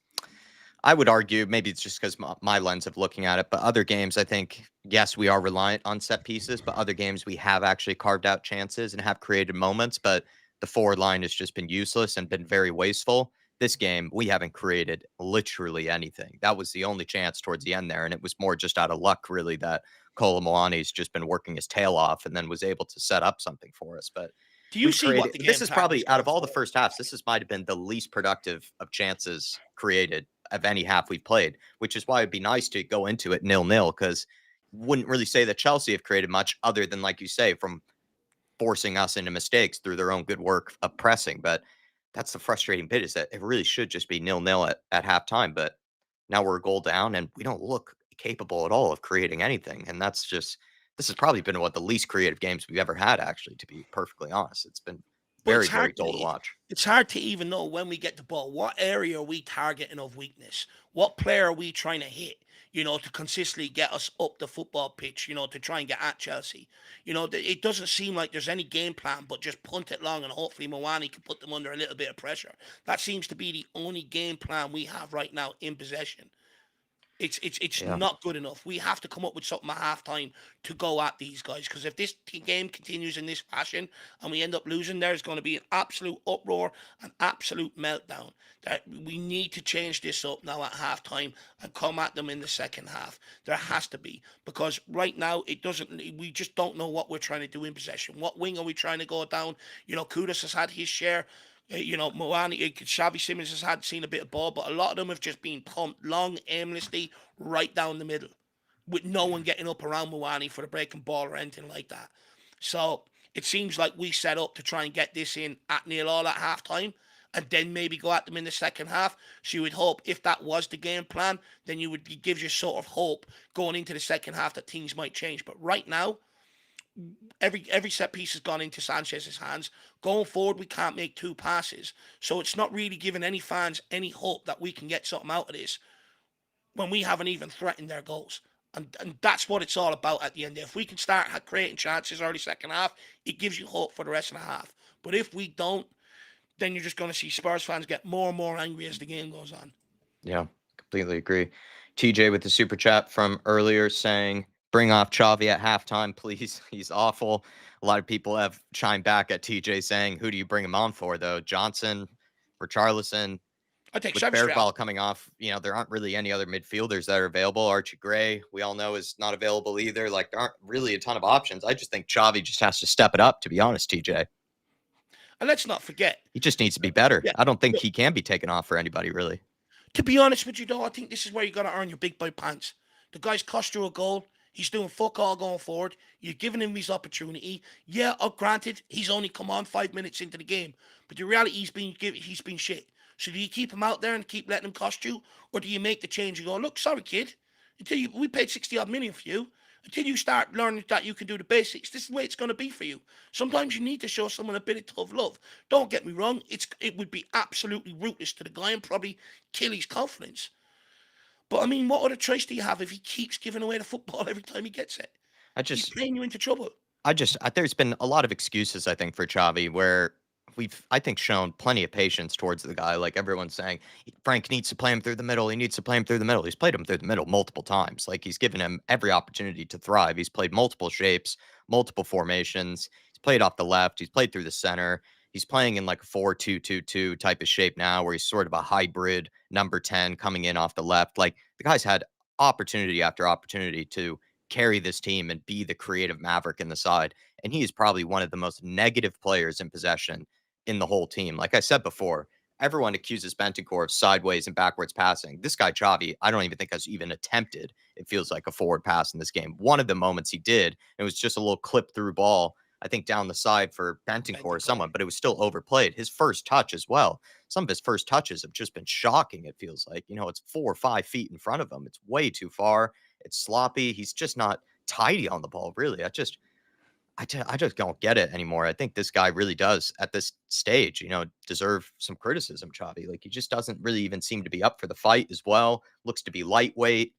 I would argue, maybe it's just because my lens of looking at it, but other games, I think, yes, we are reliant on set pieces, but other games we have actually carved out chances and have created moments, but the forward line has just been useless and been very wasteful. This game, we haven't created literally anything. That was the only chance towards the end there, and it was more just out of luck, really, that Kolo Muani's just been working his tail off and then was able to set up something for us. But Do you we see what created, the game this is plan probably, is out of going all the forward? first halves, might have been the least productive of chances created of any half we've played, which is why it'd be nice to go into it 0-0, because wouldn't really say that Chelsea have created much other than, like you say, from forcing us into mistakes through their own good work of pressing. But that's the frustrating bit, is that it really should just be 0-0 at halftime. But now we're a goal down and we don't look capable at all of creating anything. And that's just, this has probably been the least creative games we've ever had, actually, to be perfectly honest. It's been But very, very dull to watch. it's hard to even know when we get the ball, what area are we targeting of weakness? What player are we trying to hit, to consistently get us up the football pitch, to try and get at Chelsea? It doesn't seem like there's any game plan, but just punt it long and hopefully Muani can put them under a little bit of pressure. That seems to be the only game plan we have right now in possession. It's Yeah. not good enough. We have to come up with something at halftime to go at these guys, because if this game continues in this fashion and we end up losing, there's going to be an absolute uproar, an absolute meltdown. That we need to change this up now at halftime and come at them in the second half. There has to be, because right now it doesn't. We just don't know what we're trying to do in possession. What wing are we trying to go down? Kudus has had his share. Xavi Simons has seen a bit of ball, but a lot of them have just been pumped long, aimlessly, right down the middle, with no one getting up around Muani for the breaking ball or anything like that. So it seems like we set up to try and get this in at 0-0 at halftime, and then maybe go at them in the second half. So you would hope if that was the game plan, then it gives you sort of hope going into the second half that things might change. But right now, every set piece has gone into Sanchez's hands. Going forward, we can't make two passes. So it's not really giving any fans any hope that we can get something out of this when we haven't even threatened their goals. And that's what it's all about at the end. If we can start creating chances early second half, it gives you hope for the rest of the half. But if we don't, then you're just going to see Spurs fans get more and more angry as the game goes on. Yeah, completely agree. TJ with the super chat from earlier saying, bring off Xavi at halftime, please. He's awful. A lot of people have chimed back at TJ saying, who do you bring him on for, though? Johnson, Richarlison? I take With Xavi straight Bergvall out. coming off, there aren't really any other midfielders that are available. Archie Gray, we all know, is not available either. Like, there aren't really a ton of options. I just think Xavi just has to step it up, to be honest, TJ. And let's not forget. He just needs to be better. Yeah, I don't think look, he can be taken off for anybody, really. to be honest with you, though, I think this is where you got to earn your big boy pants. The guy's cost you a goal. He's doing fuck all going forward. You're giving him his opportunity. Yeah, granted, he's only come on 5 minutes into the game, but the reality he's been shit. So do you keep him out there and keep letting him cost you, or do you make the change and go, look, sorry kid, we paid 60 odd million for you. Until you start learning that you can do the basics, this is the way it's going to be for you. Sometimes you need to show someone a bit of tough love. Don't get me wrong; it would be absolutely ruthless to the guy and probably kill his confidence. But I mean, what other choice do you have if he keeps giving away the football every time he gets it? He's playing you into trouble. There's been a lot of excuses, I think, for Xavi where we've, I think, shown plenty of patience towards the guy. Like everyone's saying, Frank needs to play him through the middle. He needs to play him through the middle. He's played him through the middle multiple times. Like he's given him every opportunity to thrive. He's played multiple shapes, multiple formations. He's played off the left. He's played through the center. He's playing in like a 4-2-2-2 type of shape now where he's sort of a hybrid number 10 coming in off the left. Like the guy's had opportunity after opportunity to carry this team and be the creative maverick in the side. And he is probably one of the most negative players in possession in the whole team. Like I said before, everyone accuses Bentancur of sideways and backwards passing. This guy, Xavi, I don't even think has even attempted, it feels like, a forward pass in this game. One of the moments he did, it was just a little clip through ball, I think down the side for Bentancur or someone, but it was still overplayed. His first touch as well. Some of his first touches have just been shocking, it feels like. It's 4 or 5 feet in front of him. It's way too far. It's sloppy. He's just not tidy on the ball, really. I just don't get it anymore. I think this guy really does, at this stage, deserve some criticism, Xavi. Like, he just doesn't really even seem to be up for the fight as well. Looks to be lightweight.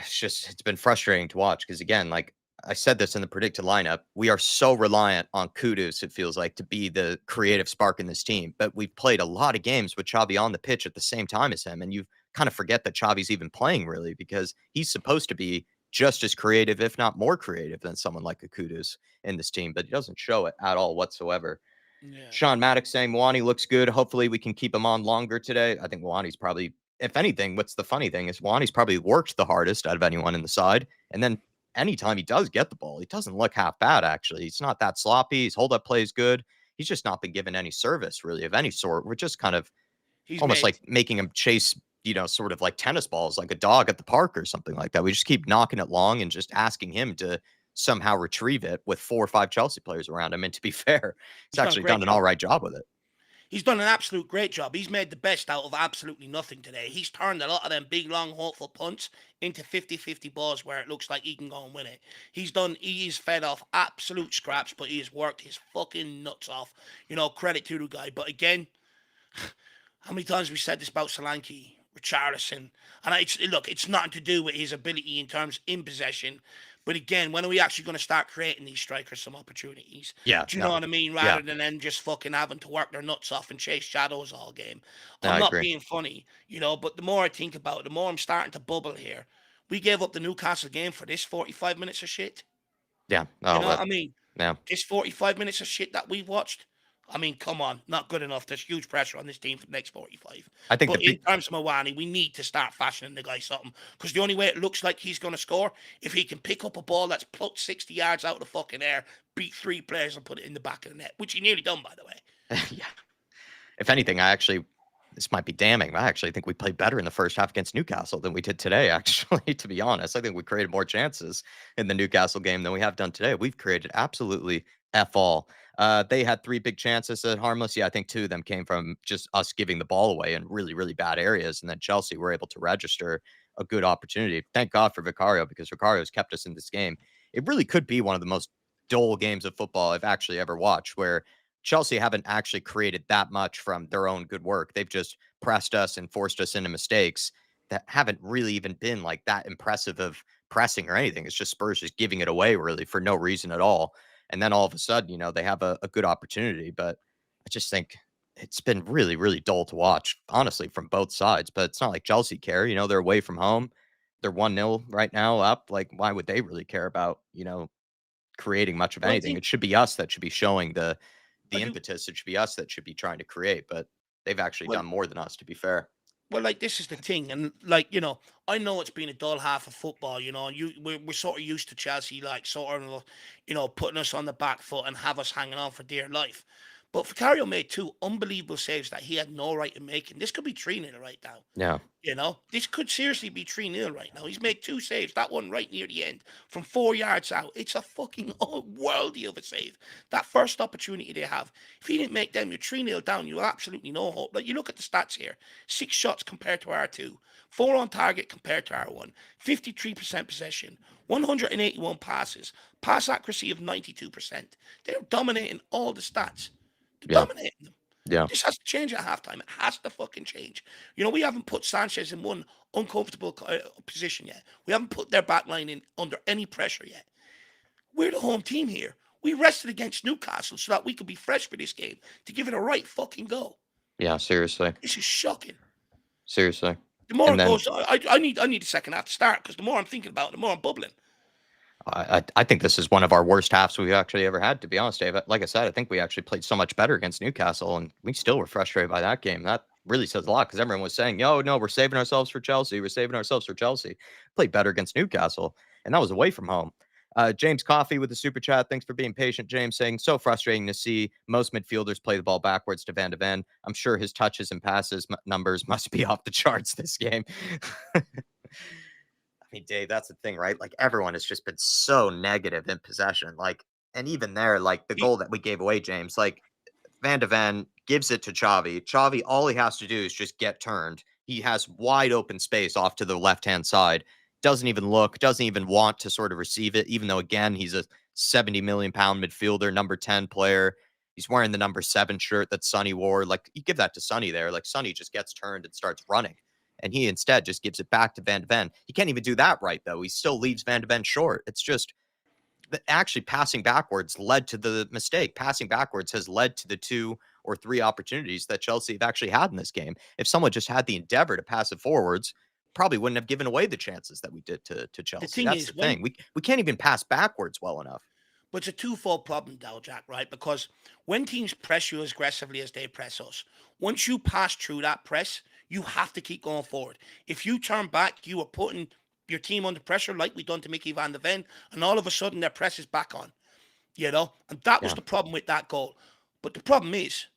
It's been frustrating to watch because, again, like I said this in the predicted lineup, we are so reliant on Kudus, it feels like, to be the creative spark in this team. But we've played a lot of games with Xavi on the pitch at the same time as him. And you kind of forget that Xavi's even playing, really, because he's supposed to be just as creative, if not more creative, than someone like a Kudus in this team. But he doesn't show it at all whatsoever. Yeah. Sean Maddox saying Mwani looks good. Hopefully we can keep him on longer today. I think Mwani's probably, if anything, what's the funny thing is Mwani's probably worked the hardest out of anyone in the side. And then anytime he does get the ball, he doesn't look half bad, actually. He's not that sloppy. His hold-up play is good. He's just not been given any service, really, of any sort. We're just kind of almost like making him chase, sort of like tennis balls, like a dog at the park or something like that. We just keep knocking it long and just asking him to somehow retrieve it with 4 or 5 Chelsea players around him. And to be fair, he's actually done an all right job with it. He's done an absolute great job. He's made the best out of absolutely nothing today. He's turned a lot of them big, long, hopeful punts into 50-50 balls where it looks like he can go and win it. He's fed off absolute scraps, but he has worked his fucking nuts off. Credit to the guy. But again, how many times we said this about Solanke, Richarlison? And it's nothing to do with his ability in terms in possession. But again, when are we actually going to start creating these strikers some opportunities? Yeah. Do you know what I mean? Rather than them just fucking having to work their nuts off and chase shadows all game. I'm not being funny, but the more I think about it, the more I'm starting to bubble here. We gave up the Newcastle game for this 45 minutes of shit. Yeah. You know what I mean? Yeah. This 45 minutes of shit that we've watched, I mean, come on, not good enough. There's huge pressure on this team for the next 45. I think but in terms of Mwani, we need to start fashioning the guy something, because the only way it looks like he's going to score, if he can pick up a ball that's plucked 60 yards out of the fucking air, beat 3 players and put it in the back of the net, which he nearly done, by the way. Yeah. If anything, this might be damning. I actually think we played better in the first half against Newcastle than we did today, actually, to be honest. I think we created more chances in the Newcastle game than we have done today. We've created absolutely F all. They had 3 big chances at harmless. Yeah, I think 2 of them came from just us giving the ball away in really, really bad areas, and then Chelsea were able to register a good opportunity. Thank God for Vicario because Vicario's kept us in this game. It really could be one of the most dull games of football I've actually ever watched, where Chelsea haven't actually created that much from their own good work. They've just pressed us and forced us into mistakes that haven't really even been like that impressive of pressing or anything. It's just Spurs just giving it away really for no reason at all. And then all of a sudden, they have a good opportunity. But I just think it's been really, really dull to watch, honestly, from both sides. But it's not like Chelsea care. They're away from home. They're 1-0 right now up. Like, why would they really care about, creating much of Well, I anything? think It should be us that should be showing I the do. impetus. It should be us that should be trying to create. But they've actually Well, done more than us, to be fair. Well, like this is the thing, and I know it's been a dull half of football. We're sort of used to Chelsea, like sort of, putting us on the back foot and have us hanging on for dear life. But Vicario made 2 unbelievable saves that he had no right in making. This could be 3-0 right now. Yeah. This could seriously be 3-0 right now. He's made 2 saves. That one right near the end from 4 yards out. It's a fucking worldy of a save. That first opportunity they have. If he didn't make them, you're 3-0 down. You have absolutely no hope. Like, you look at the stats here: 6 shots compared to R2, 4 on target compared to R1, 53% possession, 181 passes, pass accuracy of 92%. They're dominating all the stats. They're Yeah. dominating them. Yeah. This has to change at halftime. It has to fucking change. We haven't put Sanchez in one uncomfortable position yet. We haven't put their back line in under any pressure yet. We're the home team here. We rested against Newcastle so that we could be fresh for this game to give it a right fucking go. Yeah. Seriously. This is shocking. Seriously. The more And it then goes, I need a second half to start, because the more I'm thinking about it, the more I'm bubbling. I think this is one of our worst halves we've actually ever had, to be honest, Dave. Like I said, I think we actually played so much better against Newcastle, and we still were frustrated by that game. That really says a lot because everyone was saying, "Yo, no, we're saving ourselves for Chelsea. We're saving ourselves for Chelsea." Played better against Newcastle, and that was away from home. James Coffey with the super chat. Thanks for being patient, James. Saying so frustrating to see most midfielders play the ball backwards to Van de Ven. I'm sure his touches and passes numbers must be off the charts this game. I mean, Dave, that's the thing, right? Like everyone has just been so negative in possession. Like, and even there, like the He, goal that we gave away, James, like Van de Ven gives it to Xavi. Xavi, all he has to do is just get turned. He has wide open space off to the left hand side. Doesn't even look, doesn't even want to sort of receive it, even though, again, he's a 70 million pound midfielder, number 10 player. He's wearing the number 7 shirt that Sonny wore. Like, you give that to Sonny there. Like, Sonny just gets turned and starts running. And he instead just gives it back to Van de Ven. He can't even do that right, though. He still leaves Van de Ven short. It's just actually passing backwards led to the mistake. Passing backwards has led to the 2 or 3 opportunities that Chelsea have actually had in this game. If someone just had the endeavor to pass it forwards, probably wouldn't have given away the chances that we did to the Chelsea. thing That's is, the thing. We can't even pass backwards well enough. but it's a twofold problem, though, Jack, right? Because when teams press you as aggressively as they press us, once you pass through that press, you have to keep going forward. If you turn back, you are putting your team under pressure, like we done to Mickey Van de Ven, and all of a sudden their press is back on, And that was Yeah. the problem with that goal. But the problem is,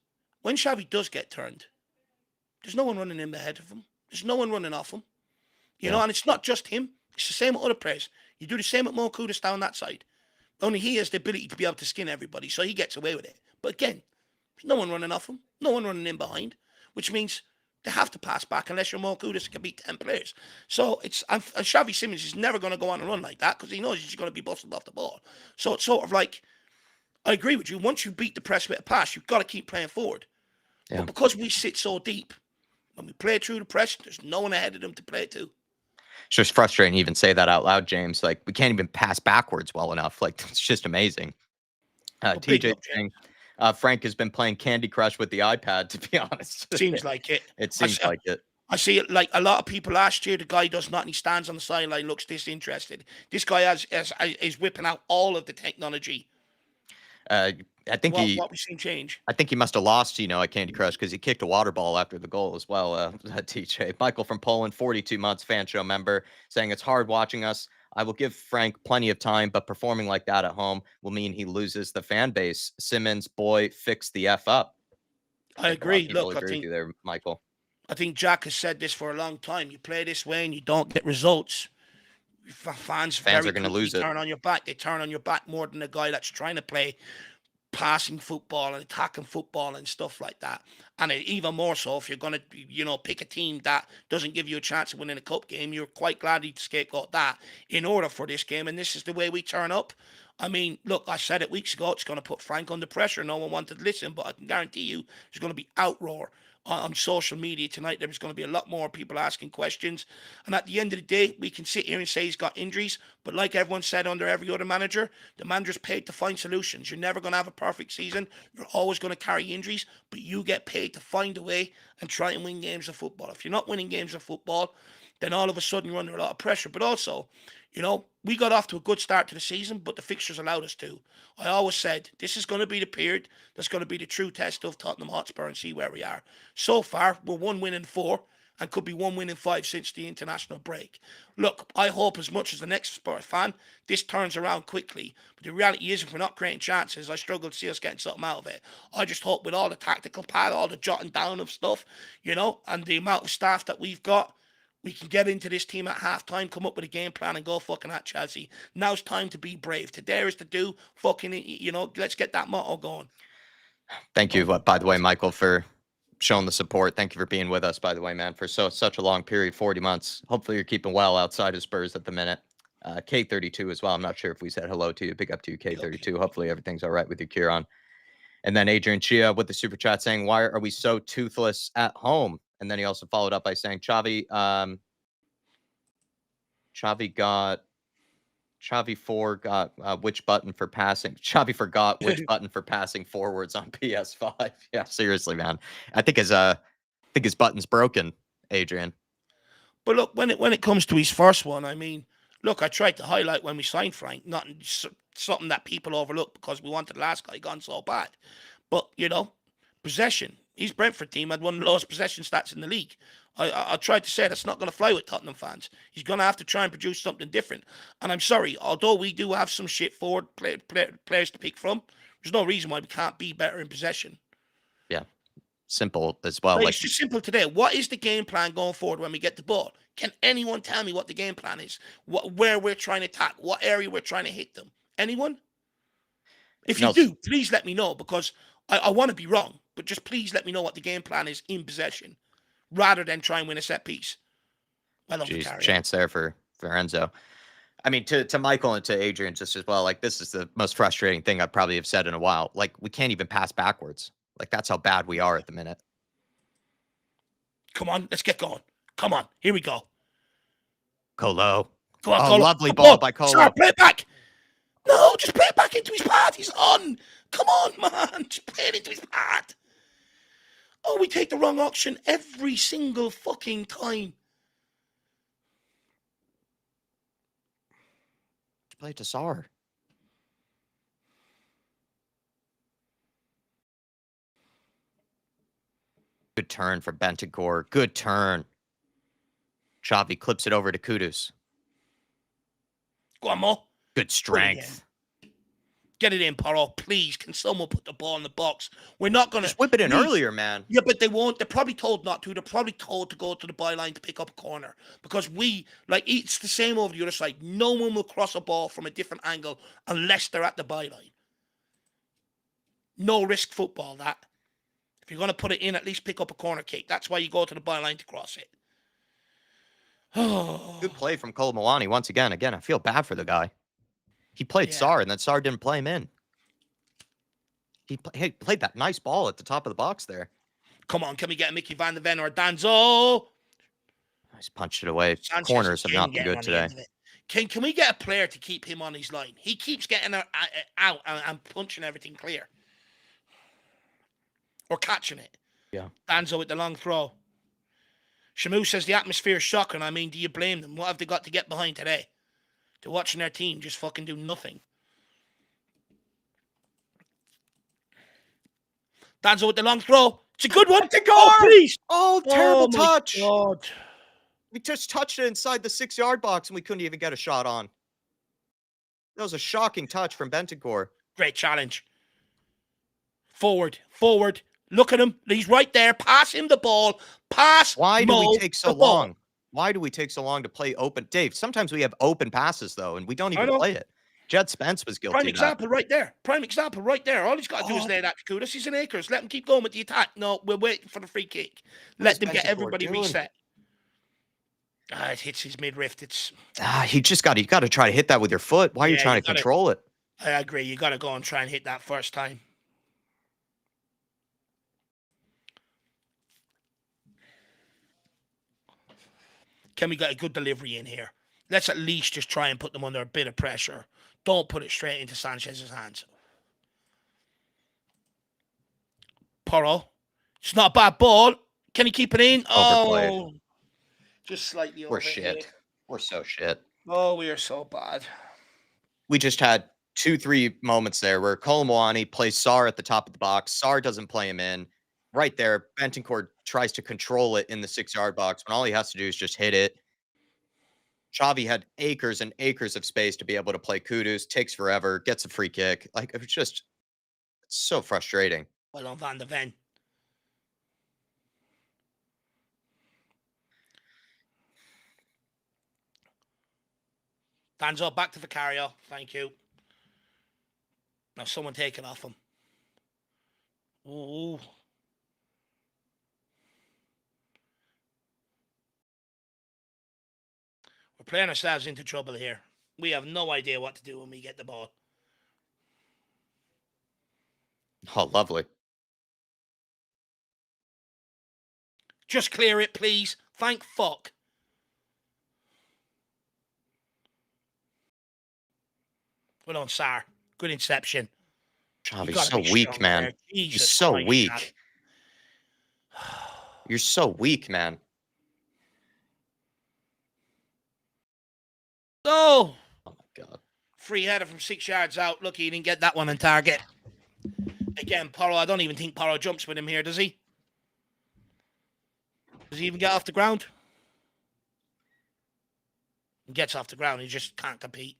when Xavi does get turned, there's no one running in ahead of him. There's no one running off him, Yeah. and it's not just him. It's the same with other players. You do the same at Mo Kudus down that side. Only he has the ability to be able to skin everybody, so he gets away with it. But again, there's no one running off him, no one running in behind, which means they have to pass back unless you're more Kudus can beat 10 players. So and Xavi Simons is never going to go on and run like that because he knows he's going to be busted off the ball. So it's sort of like, I agree with you. Once you beat the press with a pass, you've got to keep playing forward. Yeah. But because we sit so deep, when we play through the press, there's no one ahead of them to play to. It's just frustrating to even say that out loud, James. Like, we can't even pass backwards well enough. Like, it's just amazing. But big TJ up, James. saying, Frank has been playing Candy Crush with the iPad, to be honest. Seems like it. It I, seems like it. I see it like a lot of people last year. The guy does not, and he stands on the sideline, looks disinterested. This guy is whipping out all of the technology. I think What we've seen change. I think he must have lost, at Candy Crush because he kicked a water ball after the goal as well. TJ Michael from Poland, 42 months fan show member, saying it's hard watching us. I will give Frank plenty of time, but performing like that at home will mean he loses the fan base. Simmons, boy, fix the F up. I think a lot of agree. people Look, agree with you there, Michael. I think Jack has said this for a long time. You play this way and you don't get results. Fans Fans very are going to quickly lose it. turn on your back. They turn on your back more than the guy that's trying to play passing football and attacking football and stuff like that. And even more so, if you're going to, pick a team that doesn't give you a chance of winning a cup game, you're quite glad you scapegoat that in order for this game. And this is the way we turn up. I mean, look, I said it weeks ago, it's going to put Frank under pressure. No one wanted to listen, but I can guarantee you there's going to be outroar on social media tonight. There's going to be a lot more people asking questions. And at the end of the day, we can sit here and say he's got injuries. But like everyone said under every other manager, the manager's paid to find solutions. You're never going to have a perfect season. You're always going to carry injuries, but you get paid to find a way and try and win games of football. If you're not winning games of football, then all of a sudden you're under a lot of pressure. But also, we got off to a good start to the season, but the fixtures allowed us to. I always said this is going to be the period that's going to be the true test of Tottenham Hotspur and see where we are. So far, we're 1 win in 4 and could be 1 win in 5 since the international break. Look, I hope as much as the next Spurs fan, this turns around quickly. But the reality is, if we're not creating chances, I struggle to see us getting something out of it. I just hope with all the tactical pad, all the jotting down of stuff, and the amount of staff that we've got, we can get into this team at halftime, come up with a game plan, and go fucking at Chelsea. Now's time to be brave. To dare is to do. Let's get that motto going. Thank you, by the way, Michael, for showing the support. Thank you for being with us, by the way, man, for such a long period, 40 months. Hopefully you're keeping well outside of Spurs at the minute. K32 as well. I'm not sure if we said hello to you. Big up to you, K32. Hopefully everything's all right with you, Kieran. And then Adrian Chia with the super chat saying, why are we so toothless at home? And then he also followed up by saying, Xavi got which button for passing. Xavi forgot which button for passing forwards on PS5. Yeah, seriously, man. I think his button's broken, Adrian. But look, when it comes to his first one, I mean, look, I tried to highlight when we signed Frank, not something that people overlook because we wanted the last guy gone so bad. But, possession. His Brentford team had one of the lowest possession stats in the league. I tried to say that's not going to fly with Tottenham fans. He's going to have to try and produce something different. And I'm sorry, although we do have some shit forward players to pick from, there's no reason why we can't be better in possession. Yeah, simple as well. It's just simple today. What is the game plan going forward when we get the ball? Can anyone tell me what the game plan is? Where we're trying to attack? What area we're trying to hit them? Anyone? If you do, please let me know because I want to be wrong. But just please let me know what the game plan is in possession rather than try and win a set piece. Chance there for Enzo. I mean, to Michael and to Adrian just as well, this is the most frustrating thing I probably have said in a while. We can't even pass backwards. That's how bad we are at the minute. Come on, let's get going. Come on, here we go. Colo. Go on, Colo. Lovely ball by Colo. Sorry, play it back. No, just play it back into his pad. He's on. Come on, man. Just play it into his pad. Oh, we take the wrong option every single fucking time. Play to Sar. Good turn for Bentancur. Good turn. Xavi clips it over to Kudus. Go on, Mo. Good strength. Get it in, Porro. Please, can someone put the ball in the box? We're not going to... Just whip it in earlier, man. Yeah, but they won't. They're probably told not to. They're probably told to go to the byline to pick up a corner. Because it's the same over the other side. No one will cross a ball from a different angle unless they're at the byline. No risk football, that. If you're going to put it in, at least pick up a corner kick. That's why you go to the byline to cross it. Good play from Kolo Muani once again. Again, I feel bad for the guy. He played Sar, and then Sar didn't play him in. He played that nice ball at the top of the box there. Come on, can we get a Mickey Van de Ven or a Danzo? He's punched it away. Corners have not been good today. Can we get a player to keep him on his line? He keeps getting out and punching everything clear. Or catching it. Yeah. Danzo with the long throw. Shamu says the atmosphere is shocking. I mean, do you blame them? What have they got to get behind today? They're watching their team just fucking do nothing. Danzo with the long throw. It's a good one. Oh, please. Oh, terrible touch. God. We just touched it inside the 6-yard box and we couldn't even get a shot on. That was a shocking touch from Bentancur. Great challenge. Forward. Look at him. He's right there. Pass him the ball. Why do we take so long? Why do we take so long to play open? Dave, sometimes we have open passes, though, and we don't even play it. Jed Spence was guilty Prime of that. example right there. Prime example right there. All he's got to do is lay that to Kudus. He's in Akers. Let him keep going with the attack. No, we're waiting for the free kick. Let them get everybody reset. It hits his midriff. It's you got to try to hit that with your foot. Why are you trying to control it? I agree. You got to go and try and hit that first time. Can we get a good delivery in here? Let's at least just try and put them under a bit of pressure. Don't put it straight into Sanchez's hands. Porro. It's not a bad ball. Can he keep it in? Overplayed. Oh, just slightly over. We're shit. We're so shit. Oh, we are so bad. We just had 2-3 moments there where Kolomwani plays Sarr at the top of the box. Sarr doesn't play him in. Right there, Bentancur tries to control it in the 6-yard box when all he has to do is just hit it. Xavi had acres and acres of space to be able to play Kudus. Takes forever. Gets a free kick. Like, it's so frustrating. Well on Van de Ven. Danzo back to Vicario. Thank you. Now someone take it off him. Ooh. We're playing ourselves into trouble here. We have no idea what to do when we get the ball. Oh, lovely. Just clear it, please. Thank fuck. Well on, Sarr. Good inception. Xavi's so weak, man. He's so weak. You're so weak, man. Oh! Oh, my God. Free header from 6 yards out. Lucky he didn't get that one on target. Again, Porro, I don't even think Porro jumps with him here, does he? Does he even get off the ground? He gets off the ground. He just can't compete.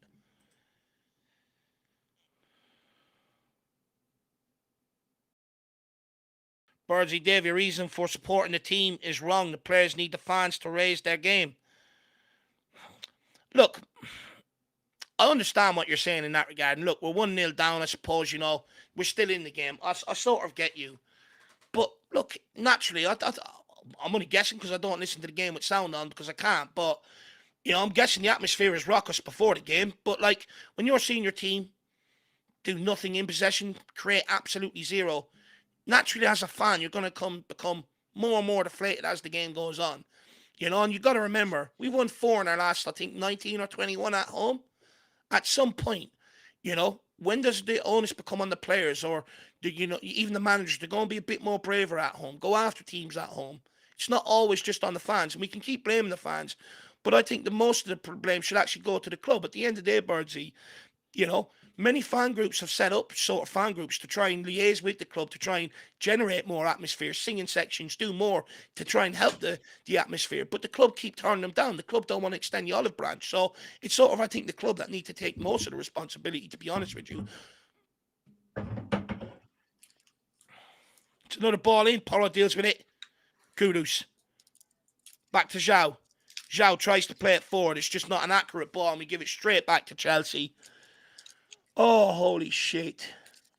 Birdsy Dave, your reason for supporting the team is wrong. The players need the fans to raise their game. Look, I understand what you're saying in that regard. And look, we're 1-0 down, I suppose, you know. We're still in the game. I sort of get you. But look, naturally, I'm only guessing because I don't listen to the game with sound on because I can't. But, you know, I'm guessing the atmosphere is raucous before the game. But, like, when you're seeing your team do nothing in possession, create absolutely zero, naturally, as a fan, you're going to become more and more deflated as the game goes on. You know, and you got to remember, we won 4 in our last, I think, 19 or 21 at home. At some point, you know, when does the onus become on the players or, even the managers? They're going to be a bit more braver at home, go after teams at home. It's not always just on the fans, and we can keep blaming the fans. But I think the most of the blame should actually go to the club. At the end of the day, Birdsy, you know, many fan groups have set up sort of fan groups to try and liaise with the club, to try and generate more atmosphere, singing sections, do more to try and help the atmosphere. But the club keep turning them down. The club don't want to extend the olive branch. So it's sort of, I think, the club that need to take most of the responsibility, to be honest with you. It's another ball in. Porro deals with it. Kudus. Back to Zhao. Zhao tries to play it forward. It's just not an accurate ball, and we give it straight back to Chelsea. Oh, holy shit.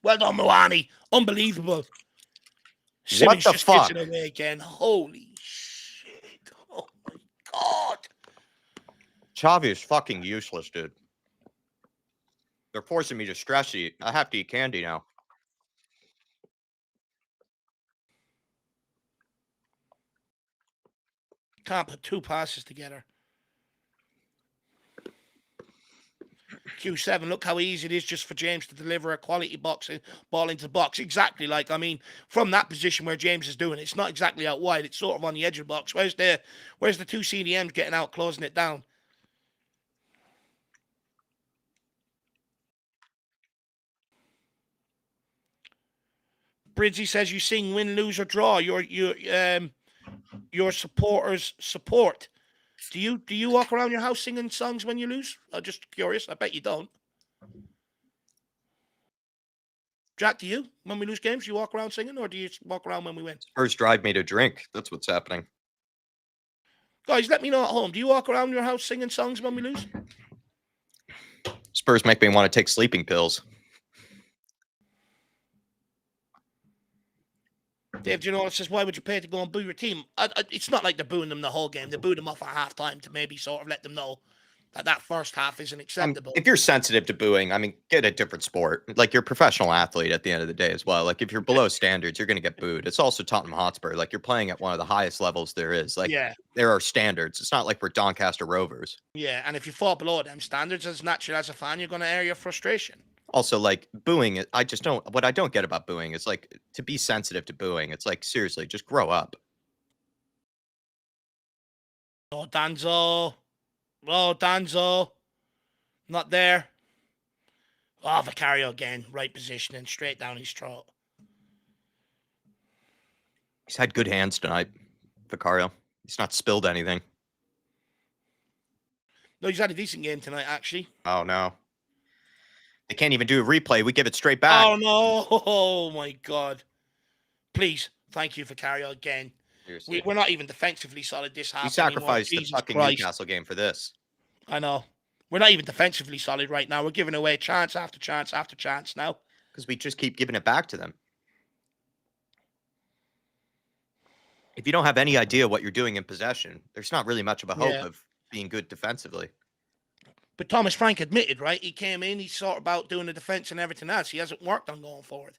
Well done, Moani. Unbelievable. Simmons What the fuck? Gets it away again. Holy shit. Oh, my God. Xavi is fucking useless, dude. They're forcing me to stress eat. I have to eat candy now. Can't put 2 passes together. Q7, look how easy it is just for James to deliver a quality ball into the box. Exactly. Like, I mean, from that position where James is doing it, it's not exactly out wide. It's sort of on the edge of the box. Where's the 2 CDMs getting out, closing it down? Bridgie says you sing win, lose, or draw. Your supporters support. Do you walk around your house singing songs when you lose? I'm just curious. I bet you don't. Jack, do you? When we lose games, you walk around singing, or do you walk around when we win? Spurs drive me to drink. That's what's happening. Guys, let me know at home. Do you walk around your house singing songs when we lose? Spurs make me want to take sleeping pills. Dave, do you know what it says? Why would you pay to go and boo your team? It's not like they're booing them the whole game. They booed them off at half time to maybe sort of let them know that first half isn't acceptable. If you're sensitive to booing, I mean, get a different sport. Like, you're a professional athlete at the end of the day as well. Like, if you're below standards, you're going to get booed. It's also Tottenham Hotspur. Like, you're playing at one of the highest levels there is. Like, there are standards. It's not like we're Doncaster Rovers. Yeah, and if you fall below them standards, as natural as a fan, you're going to air your frustration. Also, like, booing, what I don't get about booing is, like, to be sensitive to booing. It's like, seriously, just grow up. Oh, Danzo. Oh, Danzo. Not there. Oh, Vicario again. Right positioning. Straight down his throat. He's had good hands tonight, Vicario. He's not spilled anything. No, he's had a decent game tonight, actually. Oh, no. They can't even do a replay. We give it straight back. Oh, no. Oh, my God. Please. Thank you, Vicario, again. We're not even defensively solid this half. We sacrificed the fucking Christ. Newcastle game for this. I know. We're not even defensively solid right now. We're giving away chance after chance after chance now. Because we just keep giving it back to them. If you don't have any idea what you're doing in possession, there's not really much of a hope of being good defensively. But Thomas Frank admitted, right? He came in, he's thought about doing the defense and everything else. He hasn't worked on going forward.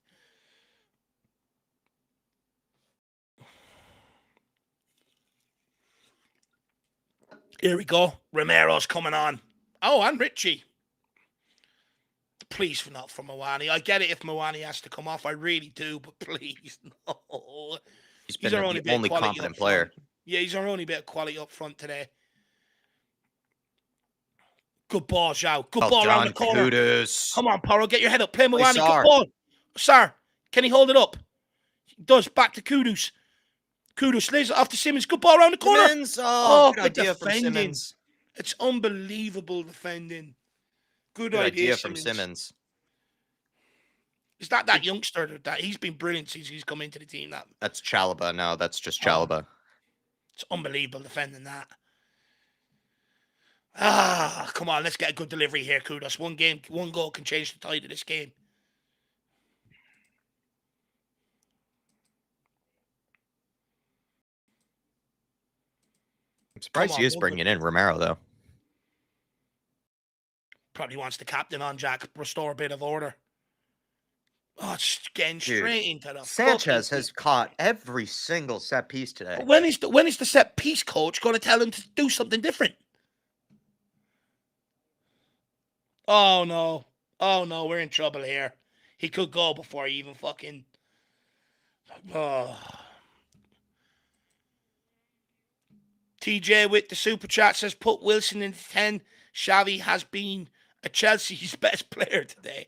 Here we go. Romero's coming on. Oh, and Richie. Please not from Mawani. I get it if Mawani has to come off. I really do, but please, no. He's been the only competent player. Yeah, he's our only bit of quality up front today. Good ball, Zhao. Good ball around the corner. Kudos. Come on, Paro, get your head up. Play Mawani. Good ball. Sir, can he hold it up? He does. Back to Kudus. Kudus lays it off to Simmons. Good ball around the corner. Simmons. Oh, good idea defending. from Simmons. It's unbelievable defending. Good idea from Simmons. Is that youngster that he's been brilliant since he's come into the team? That's Chalobah. No, that's just Chalobah. It's unbelievable defending that. Ah, come on, let's get a good delivery here, Kudos. One goal can change the tide of this game. I'm surprised he is bringing in Romero, though. Probably wants the captain on, Jack. Restore a bit of order. Oh, it's getting straight into the... Sanchez has caught every single set piece today. But when is the set piece coach going to tell him to do something different? Oh, no. Oh, no, we're in trouble here. He could go before he even fucking... Oh. TJ with the super chat says, put Wilson in 10. Xavi has been Chelsea's best player today.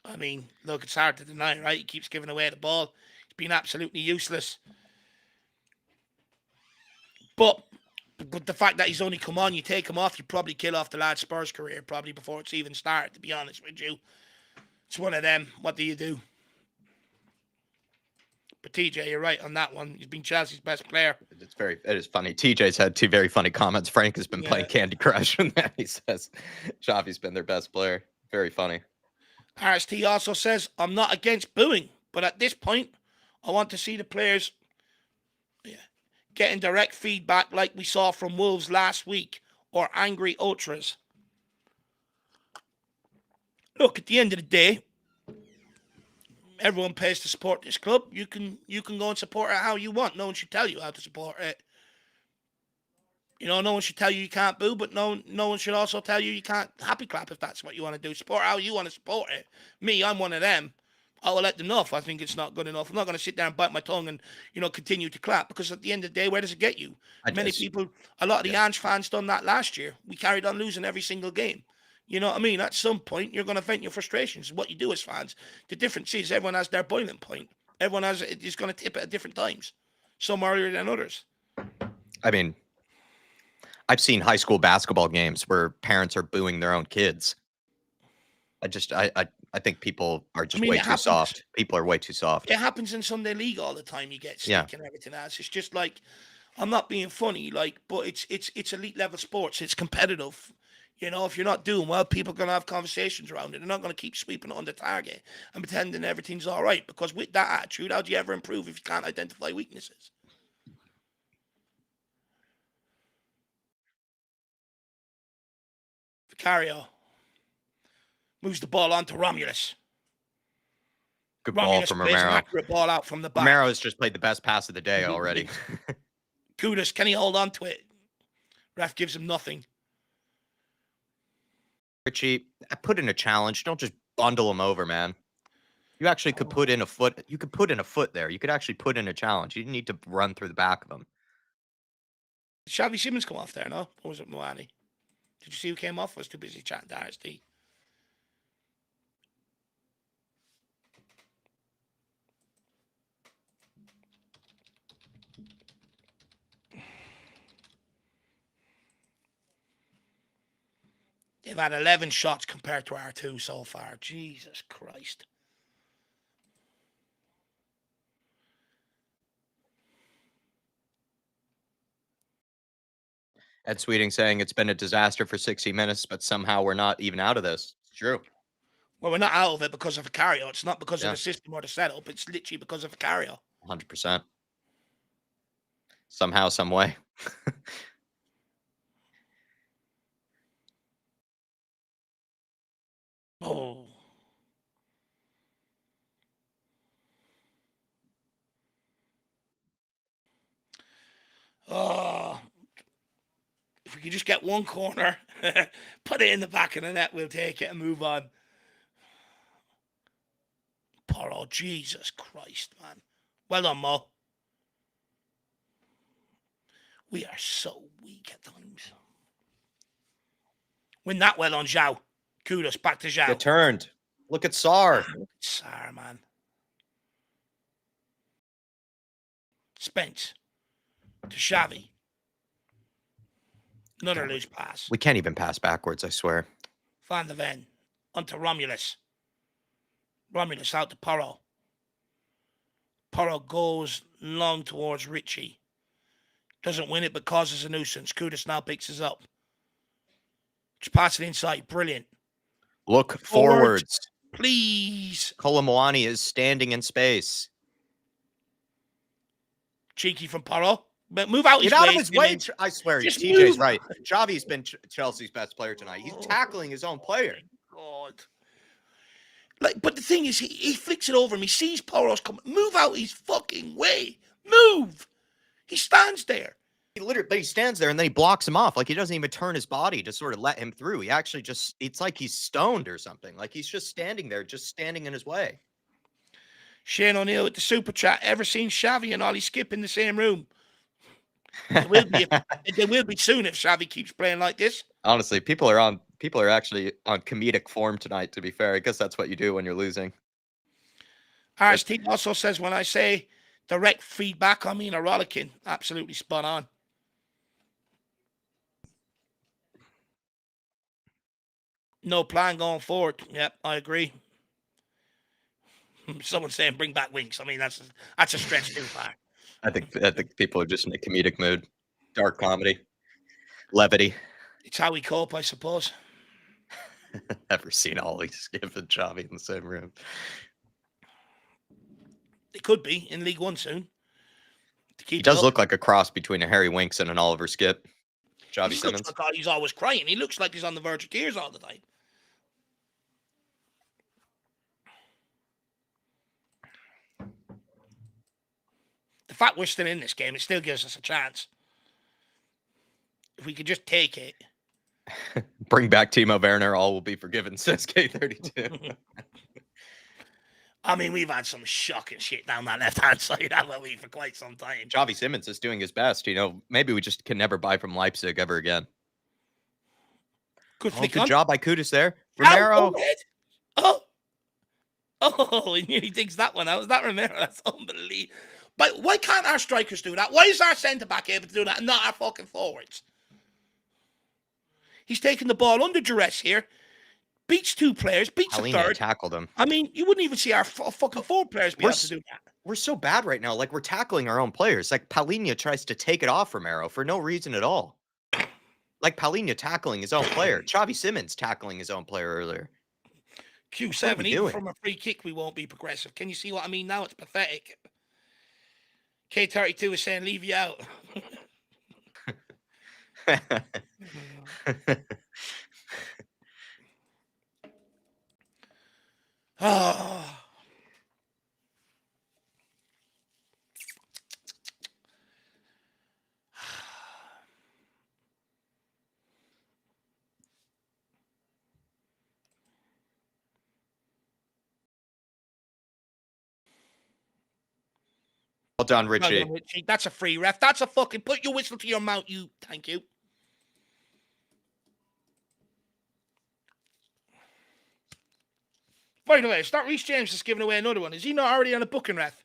I mean, look, it's hard to deny, right? He keeps giving away the ball. He's been absolutely useless. But the fact that he's only come on, you take him off, you probably kill off the lad's Spurs career probably before it's even started, to be honest with you. It's one of them. What do you do? But TJ, you're right on that one. He's been Chelsea's best player. It is funny. TJ's had two very funny comments. Frank has been playing Candy Crush, and then he says Xavi's been their best player. Very funny. RST also says, I'm not against booing, but at this point, I want to see the players getting direct feedback like we saw from Wolves last week, or angry ultras. Look, at the end of the day, everyone pays to support this club. You can go and support it how you want. No one should tell you how to support it. You know, no one should tell you can't boo, but no one should also tell you can't happy clap if that's what you want to do. Support how you want to support it. Me, I'm one of them. I will let them know if I think it's not good enough. I'm not going to sit there and bite my tongue and, continue to clap, because at the end of the day, where does it get you? A lot of the Ange fans done that last year. We carried on losing every single game. You know what I mean? At some point, you're going to vent your frustrations. What you do as fans. The difference is everyone has their boiling point. Everyone is going to tip at different times. Some earlier than others. I mean, I've seen high school basketball games where parents are booing their own kids. I think people are just way too soft. People are way too soft. It happens in Sunday League all the time. You get stick and everything else. It's just like, I'm not being funny, but it's elite level sports. It's competitive. You know, if you're not doing well, people are going to have conversations around it. They're not going to keep sweeping it on the target and pretending everything's all right. Because with that attitude, how do you ever improve if you can't identify weaknesses? Vicario moves the ball on to Romulus. Good ball from plays an Romero. accurate ball out from the back. Romero has just played the best pass of the day already. Kudus, can he hold on to it? Ref gives him nothing. Richie, put in a challenge. Don't just bundle him over, man. You actually could put in a foot. You could put in a foot there. You could actually put in a challenge. You didn't need to run through the back of him. Did Xavi Simons come off there, no? Or was it Moani? Did you see who came off? I was too busy chatting to RSD. They've had 11 shots compared to our 2 so far. Jesus Christ. Ed Sweeting saying it's been a disaster for 60 minutes, but somehow we're not even out of this. It's true. Well, we're not out of it because of Vicario. It's not because of the system or the setup. It's literally because of Vicario. 100%. Somehow, some way. Oh. Oh. If we could just get one corner, put it in the back of the net, we'll take it and move on. Porro, Jesus Christ, man. Well done, Mo. We are so weak at times. Win that well on Zhao. Kudos, back to Zhao. Get turned. Look at Sar. Look at Sar, man. Spence to Xavi. Another loose pass. We can't even pass backwards, I swear. Van der Ven onto Romulus. Romulus out to Porro. Porro goes long towards Richie. Doesn't win it, but causes a nuisance. Kudus now picks us up. Just pass it inside. Brilliant. Look forwards. Please. Kolomoani is standing in space. Cheeky from Porro. But move out. Get out of his way. I swear, TJ's right. Xavi's been Chelsea's best player tonight. He's tackling his own player. God. Like, but the thing is, he flicks it over him. He sees Porro's coming. Move out his fucking way. Move. He stands there. But he stands there and then he blocks him off. Like, he doesn't even turn his body to sort of let him through. He actually just, it's like he's stoned or something. Like, he's just standing there, just standing in his way. Shane O'Neill with the super chat. Ever seen Xavi and Ollie Skip in the same room? There will be soon if Xavi keeps playing like this. Honestly, people are actually on comedic form tonight, to be fair. I guess that's what you do when you're losing. RST also says, when I say direct feedback, I mean a rollicking. Absolutely spot on. No plan going forward. Yep, I agree. Someone's saying bring back Winks. I mean, that's a stretch too far. I think people are just in a comedic mood. Dark comedy. Levity. It's how we cope, I suppose. Never seen Ollie Skip and Xavi in the same room. It could be in League One soon. He does look like a cross between a Harry Winks and an Oliver Skip. Xavi Simons. Looks like he's always crying. He looks like he's on the verge of tears all the time. The fact we're still in this game, it still gives us a chance. If we could just take it. Bring back Timo Werner, all will be forgiven, says K32. I mean, we've had some shocking shit down that left-hand side, haven't we, for quite some time. Xavi Simons is doing his best. You know, maybe we just can never buy from Leipzig ever again. Good job by Kudus there. Romero. Oh, he nearly digs that one out. Was that Romero? That's unbelievable. But why can't our strikers do that? Why is our centre-back able to do that and not our fucking forwards? He's taking the ball under duress here. Beats 2 players, beats a third. Tackled him. I mean, you wouldn't even see our fucking 4 players be able to do that. We're so bad right now. Like, we're tackling our own players. Like, Palhinha tries to take it off Romero for no reason at all. like Paulinho tackling his own player. Xavi Simons tackling his own player earlier. Like, what are we Q7, even doing? from a free kick, we won't be progressive. Can you see what I mean now? It's pathetic. K32 is saying, leave you out. Oh. Well done, Well Richie. done, Richie. That's a free ref. That's a fucking put your whistle to your mouth, you. Thank you. By the way, it's not Reece James that's giving away another one. Is he not already on a booking ref?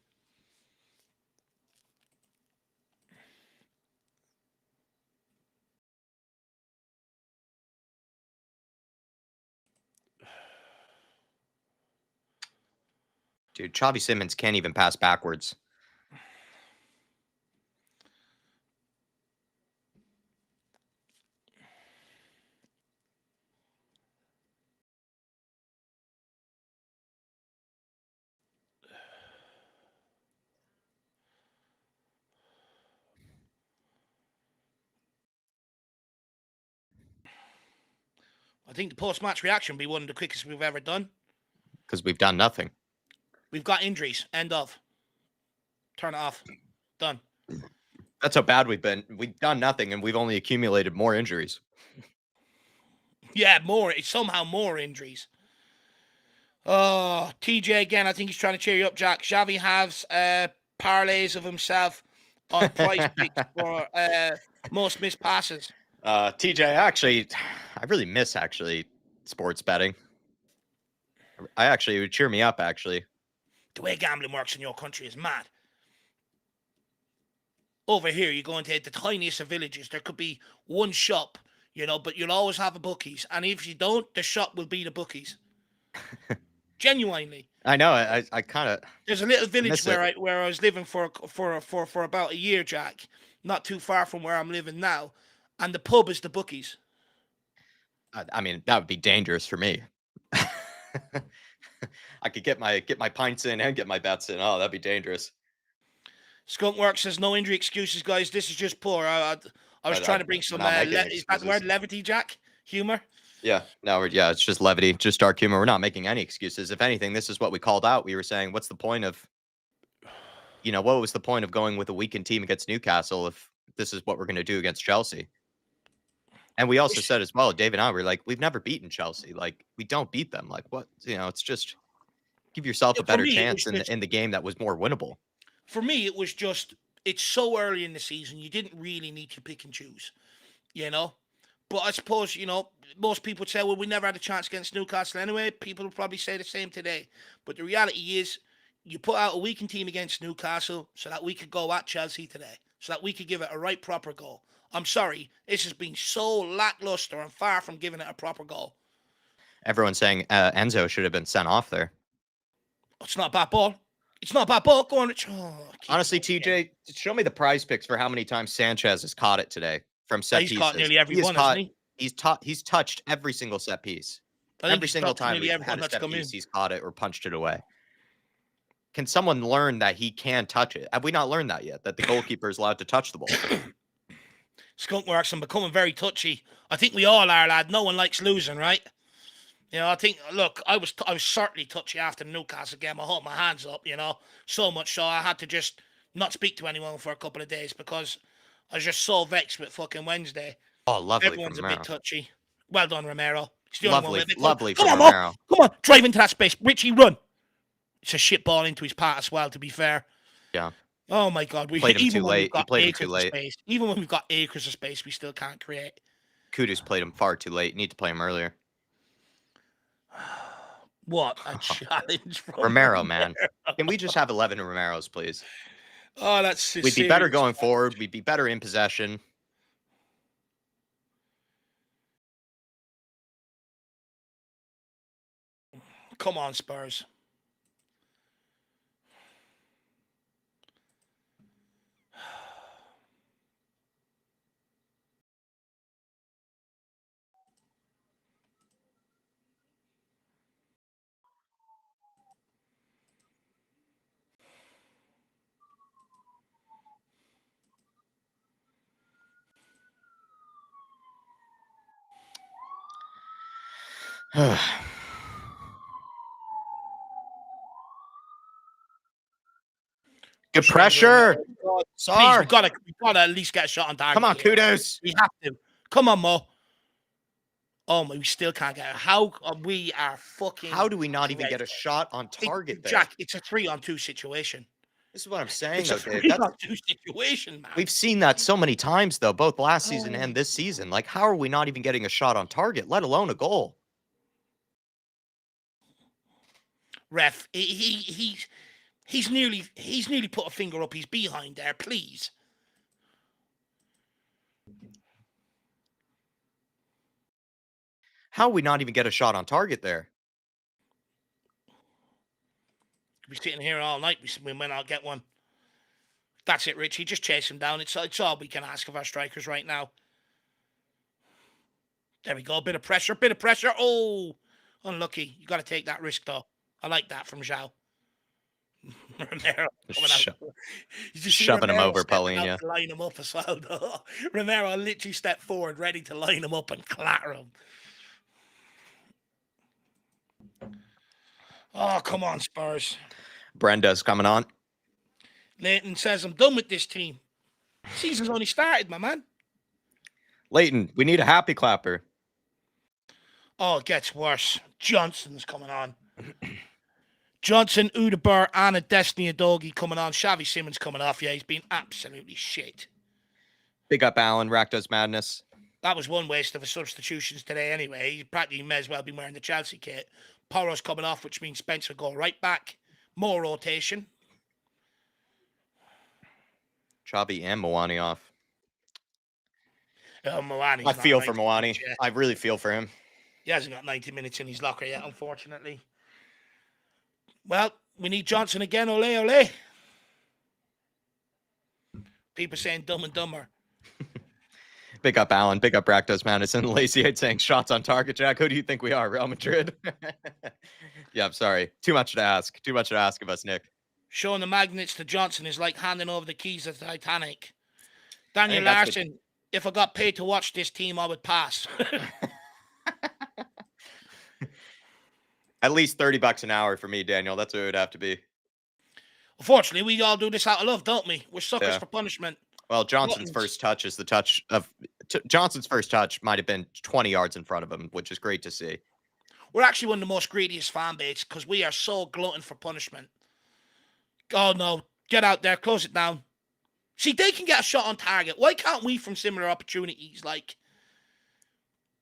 Dude, Xavi Simons can't even pass backwards. I think the post-match reaction will be one of the quickest we've ever done. Because we've done nothing. We've got injuries. End of. Turn it off. Done. That's how bad we've been. We've done nothing, and we've only accumulated more injuries. Yeah, more. It's somehow more injuries. Oh, TJ again. I think he's trying to cheer you up, Jack. Xavi has parlays of himself on price picks for most missed passes. TJ, actually, I really miss sports betting. It would cheer me up, actually. The way gambling works in your country is mad. Over here, you go into the tiniest of villages. There could be one shop, but you'll always have a bookies. And if you don't, the shop will be the bookies. Genuinely. I know. I kind of. There's a little village miss where I was living for about a year, Jack. Not too far from where I'm living now, and the pub is the bookies. I mean, that would be dangerous for me. I could get my pints in and get my bets in. Oh, that'd be dangerous. Skunkwork says no injury excuses, guys. This is just poor. I was trying to bring some. Is that the word levity, Jack? Humor. Yeah, no, it's just levity, just dark humor. We're not making any excuses. If anything, this is what we called out. We were saying, what's the point of, what was the point of going with a weakened team against Newcastle if this is what we're going to do against Chelsea? And we also said as well, Dave and I were like, we've never beaten Chelsea. Like, we don't beat them. Like, what? It's just give yourself a better chance in the game that was more winnable. For me, it was just, it's so early in the season. You didn't really need to pick and choose, But I suppose, most people would say, well, we never had a chance against Newcastle anyway. People will probably say the same today. But the reality is, you put out a weakened team against Newcastle so that we could go at Chelsea today, so that we could give it a right proper goal. I'm sorry, this has been so lackluster and far from giving it a proper goal. Everyone's saying Enzo should have been sent off there. It's not a bad ball. It's not a bad ball. Go on. Honestly, TJ, show me the prize picks for how many times Sanchez has caught it today from set pieces. He's caught nearly every one, hasn't he? He's touched every single set piece. Every single time we've had a set piece, he's caught it or punched it away. Can someone learn that he can touch it? Have we not learned that yet? That the goalkeeper is allowed to touch the ball? Skunkworks and becoming very touchy. I think we all are, lad. No one likes losing, right? I think, look, I was certainly touchy after the Newcastle game. I hold my hands up, so much so I had to just not speak to anyone for a couple of days because I was just so vexed with fucking Wednesday. Oh, lovely. Everyone's a bit touchy. Well done, Romero. It's the only one with it. Lovely from Romero. Romero. Come on, drive into that space. Richie, run. It's a shit ball into his part as well, to be fair. Yeah. Oh my God, we played him too late. He played him too late. Even when we've got acres of space, we still can't create. Kudus played him far too late. You need to play him earlier. What a challenge from Romero, man. Can we just have 11 Romeros, please? Oh, that's we'd be better going forward. We'd be better in possession. Come on, Spurs. Good pressure. God, please, Sar. we gotta at least get a shot on target. Come on, here. kudos. We have to. Come on, Mo. Oh my, we still can't get it. How we are fucking. How do we not even get a shot on target there? Jack, it's a 3-on-2 situation. This is what I'm saying, It's though, a Dave. 3-on-2 situation, man. We've seen that so many times, though, both last season and this season. Like, how are we not even getting a shot on target, let alone a goal? Ref, he's nearly put a finger up his behind there. Please. How we not even get a shot on target there? We're sitting here all night. We might not get one. That's it, Richie. Just chase him down. It's all we can ask of our strikers right now. There we go. Bit of pressure. Oh, unlucky. You got to take that risk, though. I like that from Zhao. Romero coming out. Shoving him over, Paulina. Line him up as well, though. Romero literally stepped forward, ready to line him up and clatter him. Oh, come on, Spurs. Brenda's coming on. Leighton says, I'm done with this team. Season's only started, my man. Leighton, we need a happy clapper. Oh, it gets worse. Johnson's coming on. Johnson, Udabur, Anna, Destiny, Adogi coming on. Xavi Simons coming off. Yeah, he's been absolutely shit. Big up, Alan. Rakdos Madness. That was one waste of a substitutions today anyway. He practically may as well be wearing the Chelsea kit. Porro's coming off, which means Spencer go right back. More rotation. Xavi and Moani off. Moani. I feel for Moani. I really feel for him. He hasn't got 90 minutes in his locker yet, unfortunately. Well, we need Johnson again. Ole, ole. People saying dumb and dumber. Big up, Alan. Big up, Rakdos Madison. Lazy Head saying shots on target, Jack. Who do you think we are? Real Madrid? Yeah, I'm sorry. Too much to ask. Too much to ask of us, Nick. Showing the magnets to Johnson is like handing over the keys of the Titanic. Daniel Larson, if I got paid to watch this team, I would pass. At least $30 an hour for me, Daniel. That's what it would have to be. Unfortunately, we all do this out of love, don't we? We're suckers for punishment. Well, Johnson's first touch is the touch of Johnson's first touch might have been 20 yards in front of him, which is great to see. We're actually one of the most greediest fan bases because we are so glutton for punishment. Oh no, get out there, close it down. See, they can get a shot on target. Why can't we from similar opportunities? Like,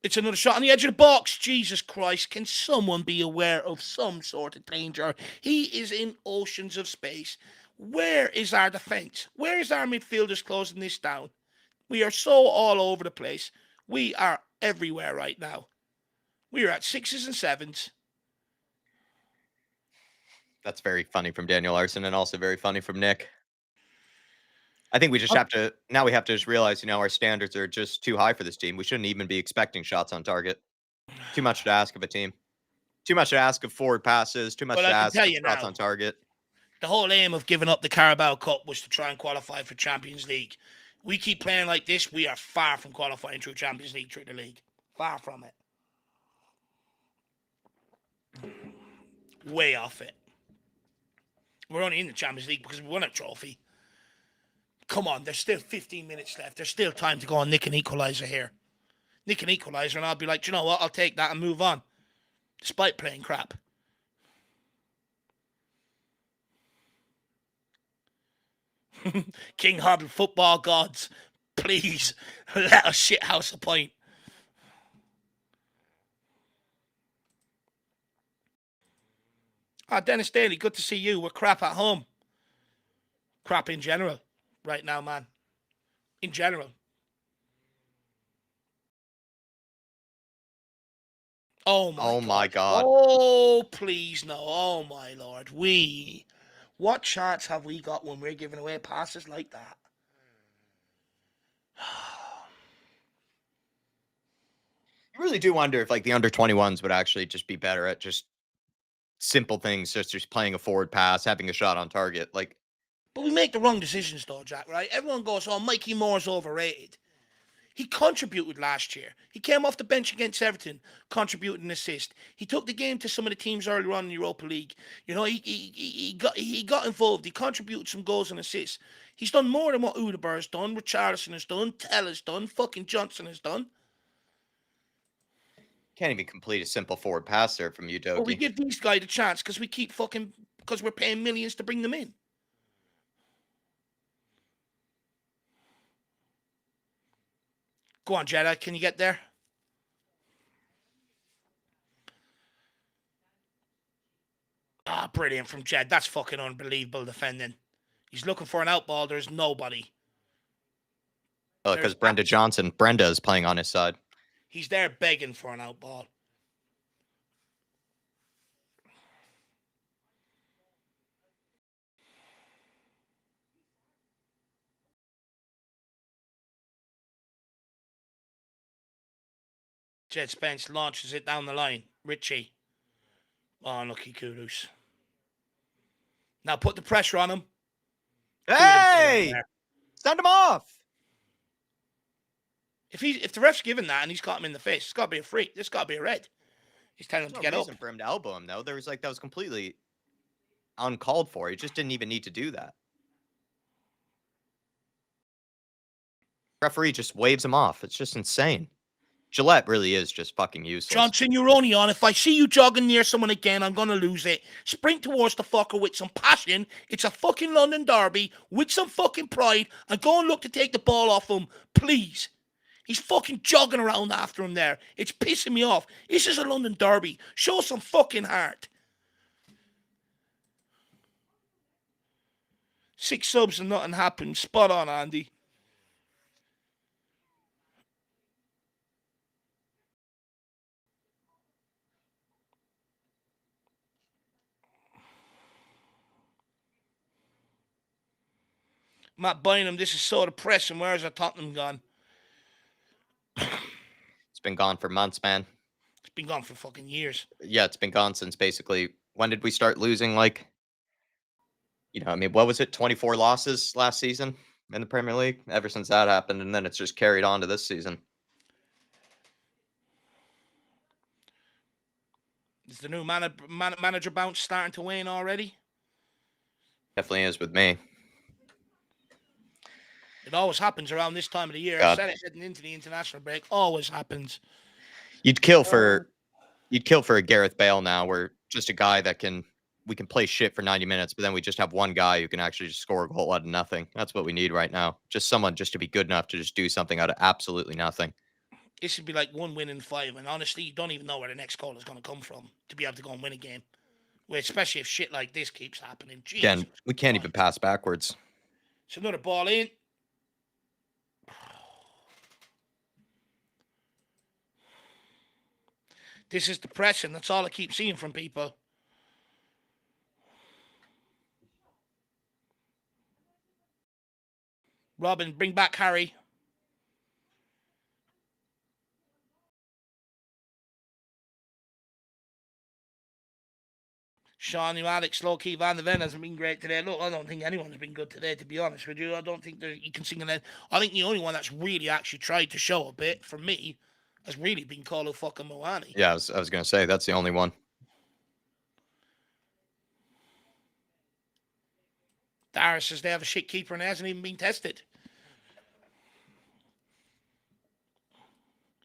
it's another shot on the edge of the box. Jesus Christ, can someone be aware of some sort of danger? He is in oceans of space. Where is our defense? Where is our midfielders closing this down? We are so all over the place. We are everywhere right now. We are at 6s and 7s. That's very funny from Daniel Larson and also very funny from Nick. I think we just have to, now we have to just realize, our standards are just too high for this team. We shouldn't even be expecting shots on target. Too much to ask of a team. Too much to ask of forward passes. Too much to ask of shots on target. The whole aim of giving up the Carabao Cup was to try and qualify for Champions League. We keep playing like this, we are far from qualifying through Champions League, through the league. Far from it. Way off it. We're only in the Champions League because we won a trophy. Come on, there's still 15 minutes left. There's still time to go and nick an equaliser here. Nick an equaliser, and I'll be like, you know what? I'll take that and move on. Despite playing crap. King Harbin football gods, please let us shithouse a point. Dennis Daly, good to see you. We're crap at home. Crap in general right now, man. In general. Oh my God. Oh, please no. Oh my Lord. What chance have we got when we're giving away passes like that? You really do wonder if the under 21s would actually just be better at just simple things, just playing a forward pass, having a shot on target. But we make the wrong decisions though, Jack, right? Everyone goes, oh, Mikey Moore's overrated. He contributed last year. He came off the bench against Everton, contributed an assist. He took the game to some of the teams earlier on in the Europa League. You know, he got involved. He contributed some goals and assists. He's done more than what Udeberg has done, Richarlison has done, Tell has done, fucking Johnson has done. Can't even complete a simple forward pass there from you, But we Doki. give these guys a chance because we keep fucking, because we're paying millions to bring them in. Go on, Jedi, can you get there? Ah, brilliant from Jed. That's fucking unbelievable defending. He's looking for an outball. There's nobody. Oh, because Brenda is playing on his side. He's there begging for an outball. Jed Spence launches it down the line. Richie. Oh, lucky Kudus. Now put the pressure on him. Hey! Send him off! If the ref's given that and he's caught him in the face, it's got to be a free. This got to be a red. He's telling him to get up. There's no reason for him to elbow him, though. There was that was completely uncalled for. He just didn't even need to do that. Referee just waves him off. It's just insane. Gillette really is just fucking useless. Johnson, you're only on. If I see you jogging near someone again, I'm going to lose it. Sprint towards the fucker with some passion. It's a fucking London derby with some fucking pride. And go and look to take the ball off him, please. He's fucking jogging around after him there. It's pissing me off. This is a London derby. Show some fucking heart. 6 subs and nothing happened. Spot on, Andy. Matt Bynum, this is so depressing. Where's our Tottenham gone? It's been gone for months, man. It's been gone for fucking years. Yeah, it's been gone since basically, when did we start losing, what was it, 24 losses last season in the Premier League? Ever since that happened, and then it's just carried on to this season. Is the new manager bounce starting to wane already? Definitely is with me. It always happens around this time of the year. I said it heading into the international break. Always happens. You'd kill for a Gareth Bale now, where just a guy that we can play shit for 90 minutes, but then we just have one guy who can actually just score a goal out of nothing. That's what we need right now. Just someone just to be good enough to just do something out of absolutely nothing. It should be like 1 win in 5, and honestly, you don't even know where the next goal is going to come from to be able to go and win a game. Especially if shit like this keeps happening. Jesus Again, we can't even pass backwards. It's another ball in. This is depressing. That's all I keep seeing from people. Robin, bring back Harry. Sean, Alex, low-key, Van der Ven hasn't been great today. Look, I don't think anyone's been good today, to be honest with you. I don't think you can sing it. I think the only one that's really actually tried to show a bit, for me, has really been Kolo fucking Moani. Yeah, I was going to say, that's the only one. Dara says they have a shit keeper and it hasn't even been tested.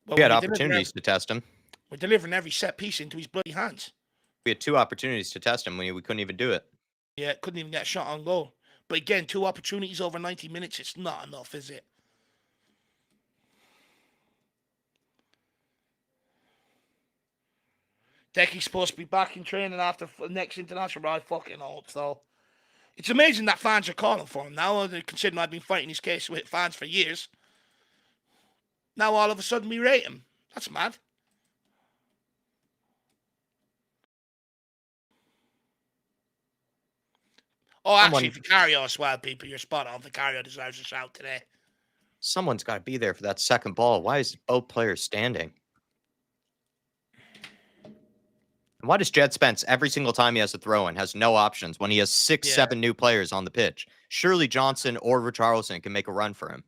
Well, we had opportunities to test him. We're delivering every set piece into his bloody hands. We had 2 opportunities to test him. We couldn't even do it. Yeah, couldn't even get a shot on goal. But again, 2 opportunities over 90 minutes, it's not enough, is it? Decky's supposed to be back in training after next international, but I fucking hope so. It's amazing that fans are calling for him now, considering I've been fighting his case with fans for years. Now all of a sudden we rate him. That's mad. Oh, actually, Vicario as well, people. You're spot on. Vicario deserves a shout today. Someone's got to be there for that second ball. Why is both players standing? And why does Jed Spence, every single time he has a throw-in, has no options when he has 6-7 new players on the pitch? Surely Johnson or Richarlison can make a run for him.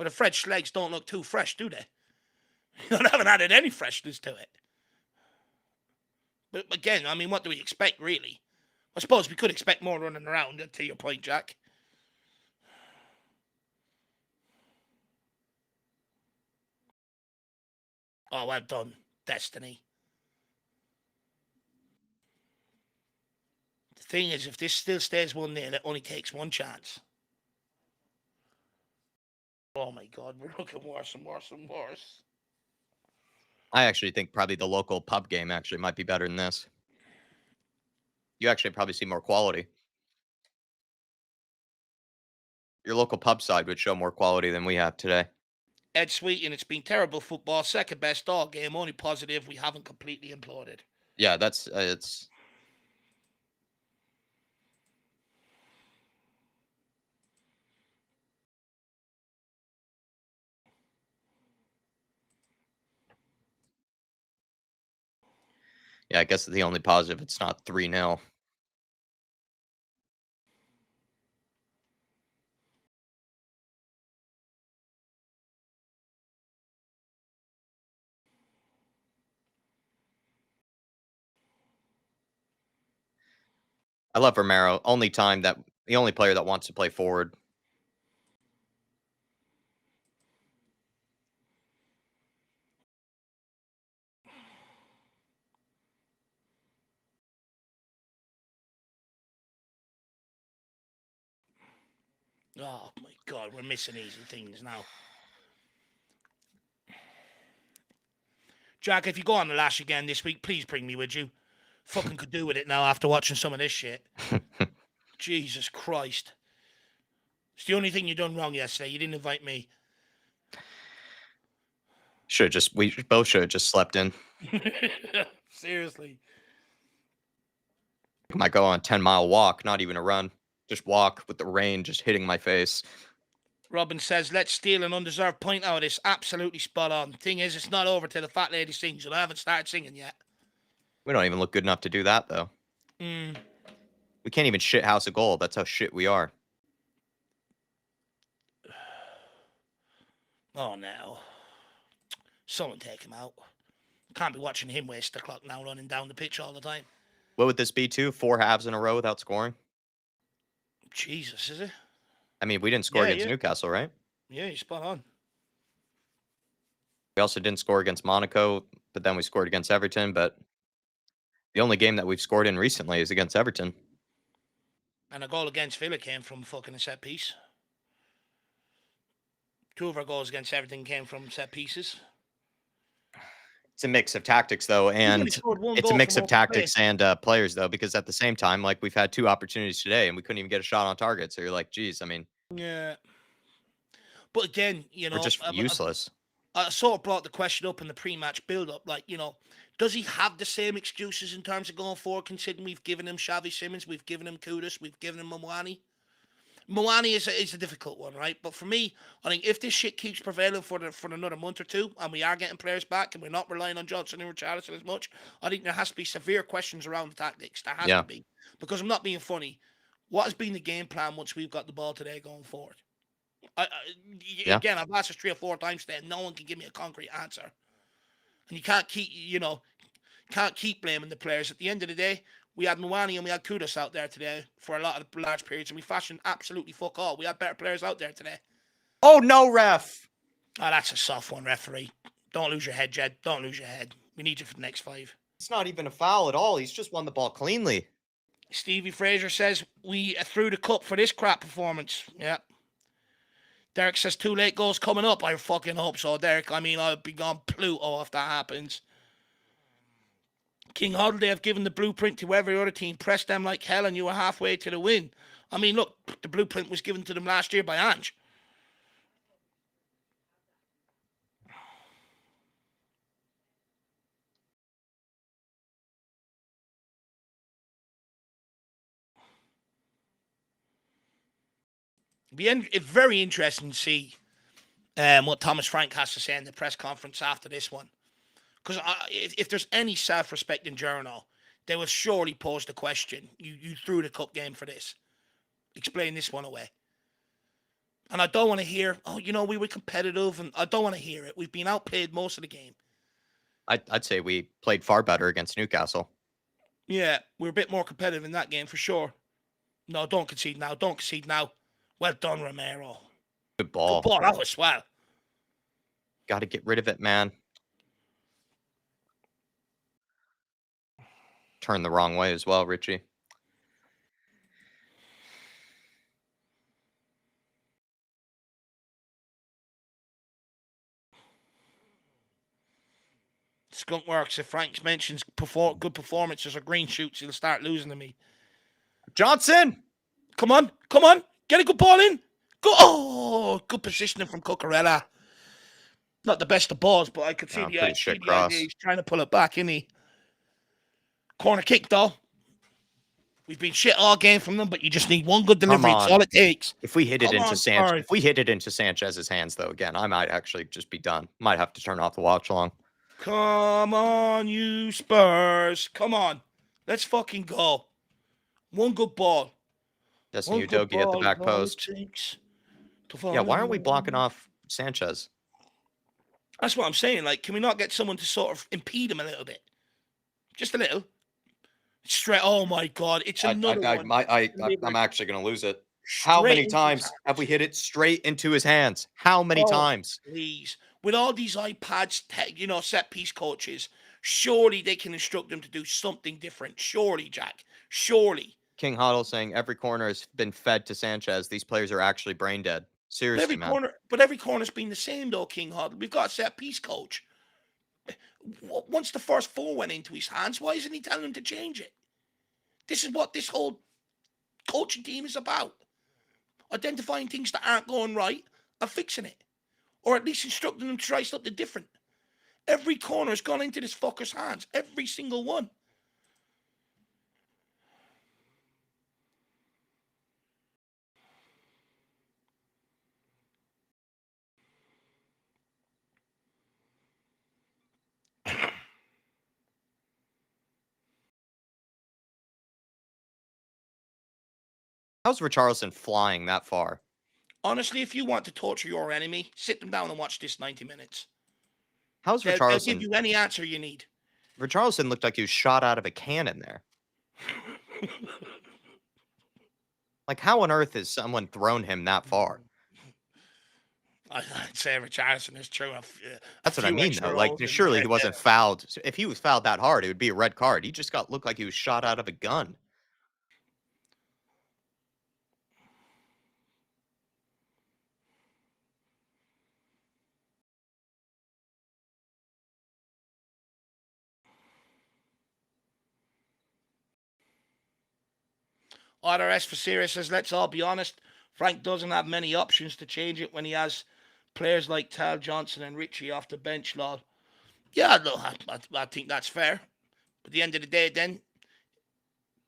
Well, the fresh legs don't look too fresh, do they? You haven't added any freshness to it. But again, I mean, what do we expect, really? I suppose we could expect more running around, to your point, Jack. Oh, well done, Destiny. The thing is, if this still stays 1-0, it only takes one chance. Oh my God, we're looking worse and worse and worse. I actually think probably the local pub game actually might be better than this. You actually probably see more quality. Your local pub side would show more quality than we have today. Ed Sweeten, it's been terrible football. Second best all game. Only positive, we haven't completely imploded. Yeah, that's it's. Yeah, I guess the only positive, it's not 3-0. I love Romero. The only player that wants to play forward. Oh my God, we're missing easy things now. Jack, if you go on the lash again this week, please bring me with you. Fucking could do with it now after watching some of this shit. Jesus Christ. It's the only thing you done wrong yesterday. You didn't invite me. We both should have just slept in. Seriously. I might go on a 10-mile walk, not even a run. Just walk with the rain just hitting my face. Robin says, let's steal an undeserved point out of this. Absolutely spot on. Thing is, it's not over till the fat lady sings, and I haven't started singing yet. We don't even look good enough to do that, though. We can't even shit house a goal. That's how shit we are. Oh, no. Someone take him out. Can't be watching him waste the clock now running down the pitch all the time. What would this be, 4 halves in a row without scoring? Jesus, is it? I mean, we didn't score against Newcastle, right? Yeah, you're spot on. We also didn't score against Monaco, but then we scored against Everton. But the only game that we've scored in recently is against Everton. And a goal against Villa came from fucking a set piece. 2 of our goals against Everton came from set pieces. It's a pix of tactics, though, and it's a mix of tactics and players, though, because at the same time, like, we've had 2 opportunities today, and we couldn't even get a shot on target. So you're like, geez, I mean, yeah. But again, you know, we're just useless. I sort of brought the question up in the pre-match build-up, like, you know, does he have the same excuses in terms of going forward, considering we've given him Xavi Simons, we've given him Kudus, we've given him Mwani? Mwani is a difficult one, right? But for me, I think if this shit keeps prevailing for another month or two, and we are getting players back, and we're not relying on Johnson and Richarlison as much, I think there has to be severe questions around the tactics. There has to be, because I'm not being funny. What has been the game plan once we've got the ball today going forward? Again, I've asked this 3 or 4 times today, and no one can give me a concrete answer. And you can't keep blaming the players. At the end of the day, we had Mwani and we had Kudus out there today for a lot of the large periods, and we fashioned absolutely fuck all. We had better players out there today. Oh, no, ref. Oh, that's a soft one, referee. Don't lose your head, Jed. Don't lose your head. We need you for the next 5. It's not even a foul at all. He's just won the ball cleanly. Stevie Fraser says, we threw the cup for this crap performance. Yeah. Derek says 2 late goals coming up. I fucking hope so, Derek. I mean, I'll be gone Pluto if that happens. King Huddle, they have given the blueprint to every other team. Press them like hell and you were halfway to the win. I mean, look, the blueprint was given to them last year by Ange. It's very interesting to see what Thomas Frank has to say in the press conference after this one. Because if there's any self-respecting journal, they will surely pose the question, you threw the cup game for this. Explain this one away. And I don't want to hear, oh, we were competitive, and I don't want to hear it. We've been outplayed most of the game. I'd say we played far better against Newcastle. Yeah, we're a bit more competitive in that game for sure. No, don't concede now. Don't concede now. Well done, Romero. Good ball. Good ball. That was swell. Got to get rid of it, man. Turn the wrong way as well, Richie. Skunk works. If Frank mentions good performances or green shoots, he'll start losing to me. Johnson! Come on. Come on. Get a good ball in. Go. Oh, good positioning from Cucurella. Not the best of balls, but I could see the idea. He's trying to pull it back, isn't he? Corner kick, though. We've been shit all game from them, but you just need one good delivery. That's all it takes. If we hit it into Sanchez, if we hit it into Sanchez's hands, though, again, I might actually just be done. Might have to turn off the Watchalong. Come on, you Spurs. Come on. Let's fucking go. One good ball. Destiny Udogie at the back post. Yeah, why aren't we blocking off Sanchez? That's what I'm saying. Like, can we not get someone to sort of impede him a little bit? Just a little. Straight. Oh my God! It's another one. I'm actually going to lose it. How many times have we hit it straight into his hands? How many times? Please, with all these iPads, set piece coaches, surely they can instruct them to do something different. Surely, Jack. Surely. King Huddle saying every corner has been fed to Sanchez. These players are actually brain dead. Seriously, man. Every corner's been the same though, King Huddle. We've got a set piece coach. Once the first four went into his hands, why isn't he telling them to change it? This is what this whole coaching team is about. Identifying things that aren't going right and fixing it. Or at least instructing them to try something different. Every corner has gone into this fucker's hands. Every single one. How's Richarlison flying that far? Honestly, if you want to torture your enemy, sit them down and watch this 90 minutes. How's Richarlison? They'll give you any answer you need. Richarlison looked like he was shot out of a cannon there. Like, how on earth has someone thrown him that far? I'd say Richarlison is true. That's what I mean, though. Like, surely he wasn't fouled. If he was fouled that looked it would be a red card. He just looked like he was shot out of a gun. RS for Sirius says, let's all be honest. Frank doesn't have many options to change it when he has players like Tal Johnson and Richie off the bench, lol. Yeah, look, I think that's fair. But at the end of the day,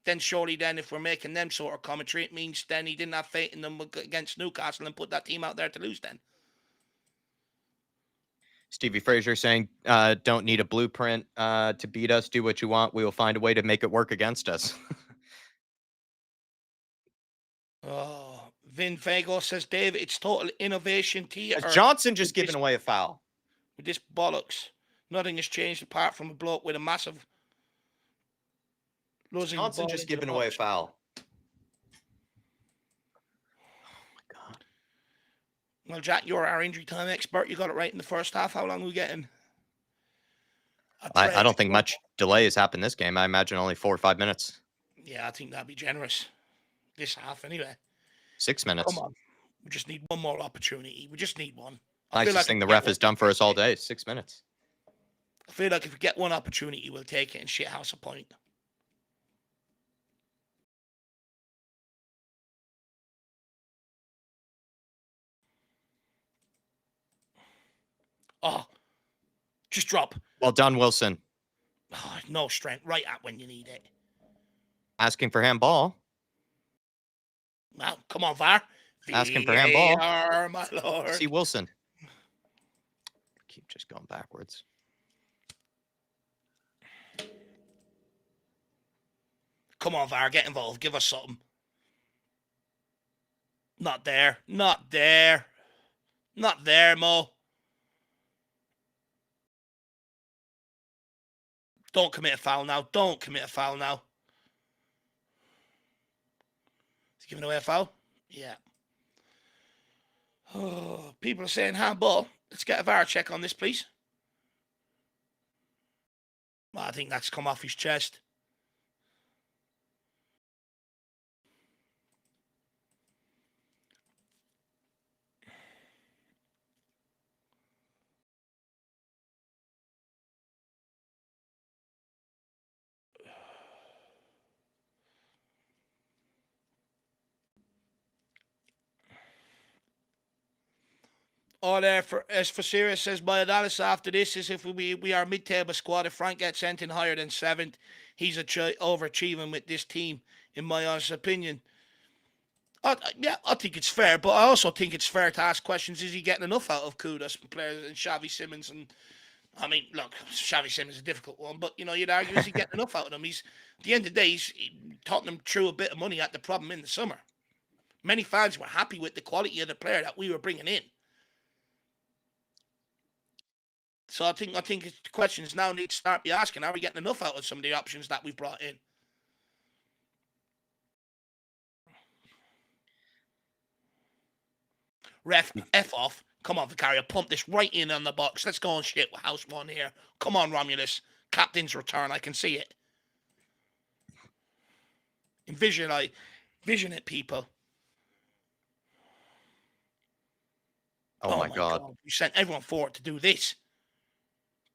then surely if we're making them sort of commentary, it means then he didn't have faith in them against Newcastle and put that team out there to lose then. Stevie Frazier saying, don't need a blueprint to beat us. Do what you want. We will find a way to make it work against us. Oh, Vin Fago says, Dave, it's total innovation. Has Johnson just given away a foul? With this bollocks. Nothing has changed apart from a bloke with a massive... Johnson just giving away a foul. Oh, my God. Well, Jack, you're our injury time expert. You got it right in the first half. How long are we getting? I don't think much delay has happened this game. I imagine only 4 or 5 minutes. Yeah, I think that'd be generous. This half, anyway. 6 minutes. Come on. We just need one more opportunity. We just need one. Nicest thing the ref has done for us all day. 6 minutes. I feel like if we get one opportunity, we'll take it and shithouse a point. Oh, just drop. Well done, Wilson. Oh, no strength. Right at when you need it. Asking for handball. Well, come on, VAR. Asking for handball. VAR, my lord. See Wilson. Keep just going backwards. Come on, VAR. Get involved. Give us something. Not there. Not there. Not there, Mo. Don't commit a foul now. Don't commit a foul now. Is he giving away a foul? Yeah. Oh, people are saying handball. Let's get a VAR check on this, please. Well, I think that's come off his chest. All there for as for serious says my analysis after this is if we are mid-table squad. If Frank gets anything higher than 7th, he's overachieving with this team, in my honest opinion. Yeah, I think it's fair, but I also think it's fair to ask questions. Is he getting enough out of Kudos and players and Xavi Simons? And I mean, look, Xavi Simons is a difficult one, but you'd argue is he getting enough out of them? He's at the end of the day, Tottenham threw a bit of money at the problem in the summer. Many fans were happy with the quality of the player that we were bringing in. So I think the questions now need to start be asking: are we getting enough out of some of the options that we've brought in? Ref, F off. Come on, Vicario, pump this right in on the box. Let's go and shit with house one here. Come on, Romulus. Captain's return. I can see it. Vision it, people. Oh my God. You sent everyone forward to do this.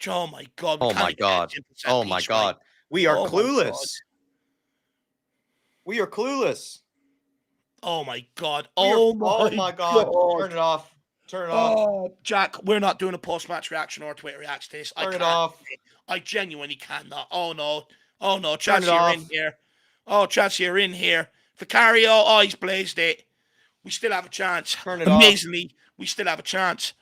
Oh my God. Oh my God. Oh my God. We are clueless. We are clueless. Oh my God. Oh my God. Turn it off. Turn it off. Jack, we're not doing a post-match reaction or Twitter reaction to this. Turn it off. I genuinely cannot. Oh no. Oh no. Chance you're in here. Oh, Chance you're in here. Vicario, oh, he's blazed it. We still have a chance. Turn it Amazingly, we still have a chance.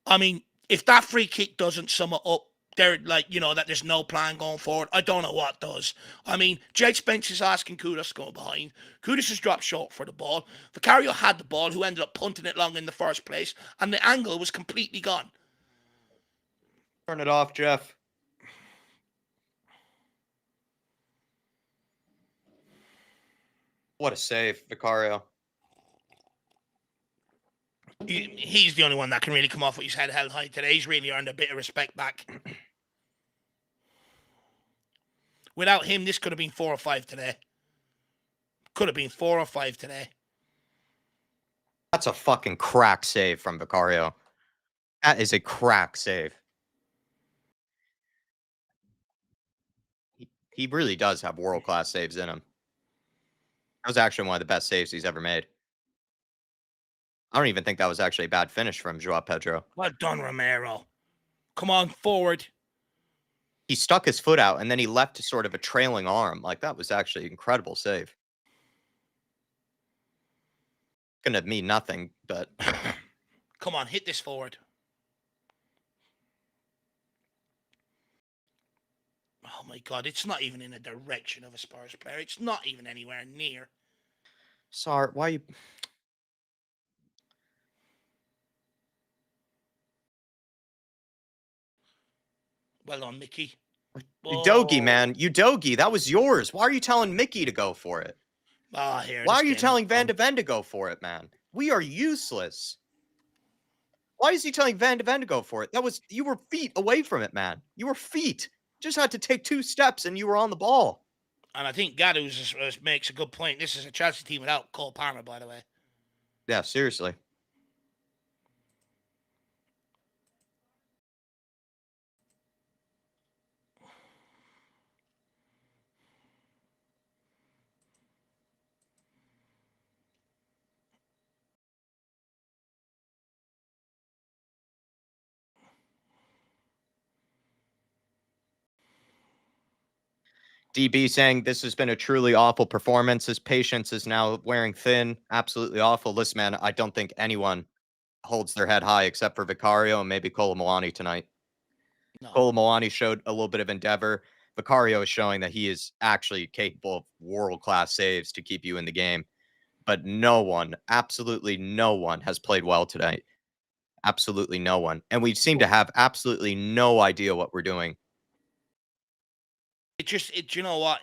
I mean, if that free kick doesn't sum it up, they're like, that there's no plan going forward. I don't know what does. I mean, Jake Spence is asking Kudus to go behind. Kudus has dropped short for the ball. Vicario had the ball, who ended up punting it long in the first place, and the angle was completely gone. Turn it off, Jeff. What a save, Vicario. He's the only one that can really come off with his head held high today. He's really earned a bit of respect back. Without him, this could have been 4 or 5 today. Could have been 4 or 5 today. That's a fucking crack save from Vicario. That is a crack save. He really does have world-class saves in him. That was actually one of the best saves he's ever made. I don't even think that was actually a bad finish from Joao Pedro. Well done, Romero. Come on, forward. He stuck his foot out, and then he left sort of a trailing arm. Like, that was actually an incredible save. Gonna mean nothing, but... Come on, hit this forward. Oh my God, it's not even in the direction of a Spurs player. It's not even anywhere near. Sorry, why you... Well done, Mickey. Udogie, man. Udogie, that was yours. Why are you telling Mickey to go for it? Why are you telling Van de Ven to go for it, man? We are useless. Why is he telling Van de Ven to go for it? You were feet away from it, man. You were feet. Just had to take 2 steps and you were on the ball. And I think Gadus makes a good point. This is a Chelsea team without Cole Palmer, by the way. Yeah, seriously. DB saying this has been a truly awful performance. His patience is now wearing thin. Absolutely awful. Listen, man, I don't think anyone holds their head high except for Vicario and maybe Kolo Muani tonight. No. Kolo Muani showed a little bit of endeavor. Vicario is showing that he is actually capable of world-class saves to keep you in the game. But no one, absolutely no one has played well today. Absolutely no one. And we seem to have absolutely no idea what we're doing. You know what?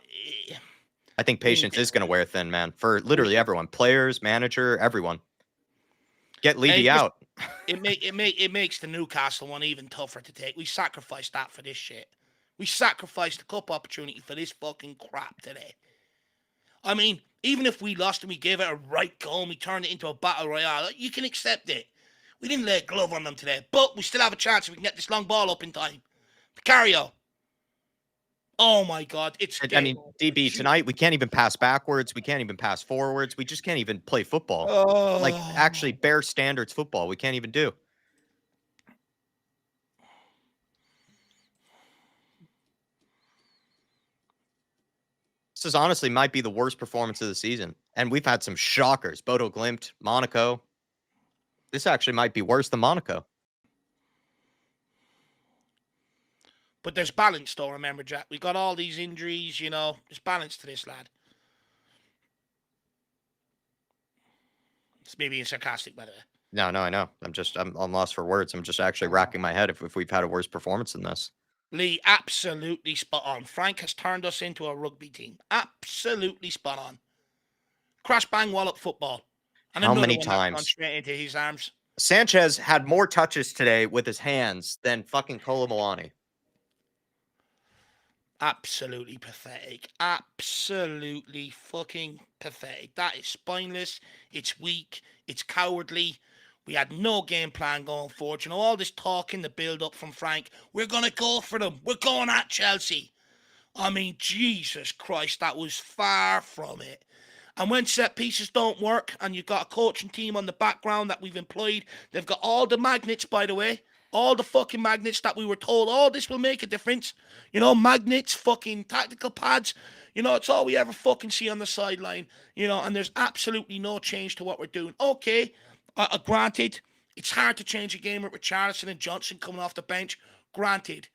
I think patience is going to wear thin, man, for literally everyone. Players, manager, everyone. Get Levy out. It makes the Newcastle one even tougher to take. We sacrificed that for this shit. We sacrificed the cup opportunity for this fucking crap today. I mean, even if we lost and we gave it a right go and we turned it into a battle royale, you can accept it. We didn't lay a glove on them today, but we still have a chance if we can get this long ball up in time. Vicario. Oh my God, it's. I mean, DB, tonight we can't even pass backwards. We can't even pass forwards. We just can't even play football. Like, actually, bare standards football. We can't even do. This is honestly might be the worst performance of the season. And we've had some shockers. Bodo Glimt, Monaco. This actually might be worse than Monaco. But there's balance, though, remember, Jack. We got all these injuries, you know. There's balance to this, lad. It's me being sarcastic, by the way. No, I know. I'm lost for words. I'm just actually racking my head if we've had a worse performance than this. Lee, absolutely spot on. Frank has turned us into a rugby team. Absolutely spot on. Crash bang wallop football. And how many times? Straight into his arms. Sanchez had more touches today with his hands than fucking Kolomolani. Absolutely pathetic. Absolutely fucking pathetic. That is spineless. It's weak. It's cowardly. We had no game plan going forward. You know, all this talk in the build-up from Frank. We're going to go for them. We're going at Chelsea. I mean, Jesus Christ, that was far from it. And when set pieces don't work and you've got a coaching team on the background that we've employed, they've got all the magnets, by the way. All the fucking magnets that we were told, oh, this will make a difference. You know, magnets, fucking tactical pads. You know, it's all we ever fucking see on the sideline. You know, and there's absolutely no change to what we're doing. Okay, granted, it's hard to change a game with Richarlison and Johnson coming off the bench. Granted.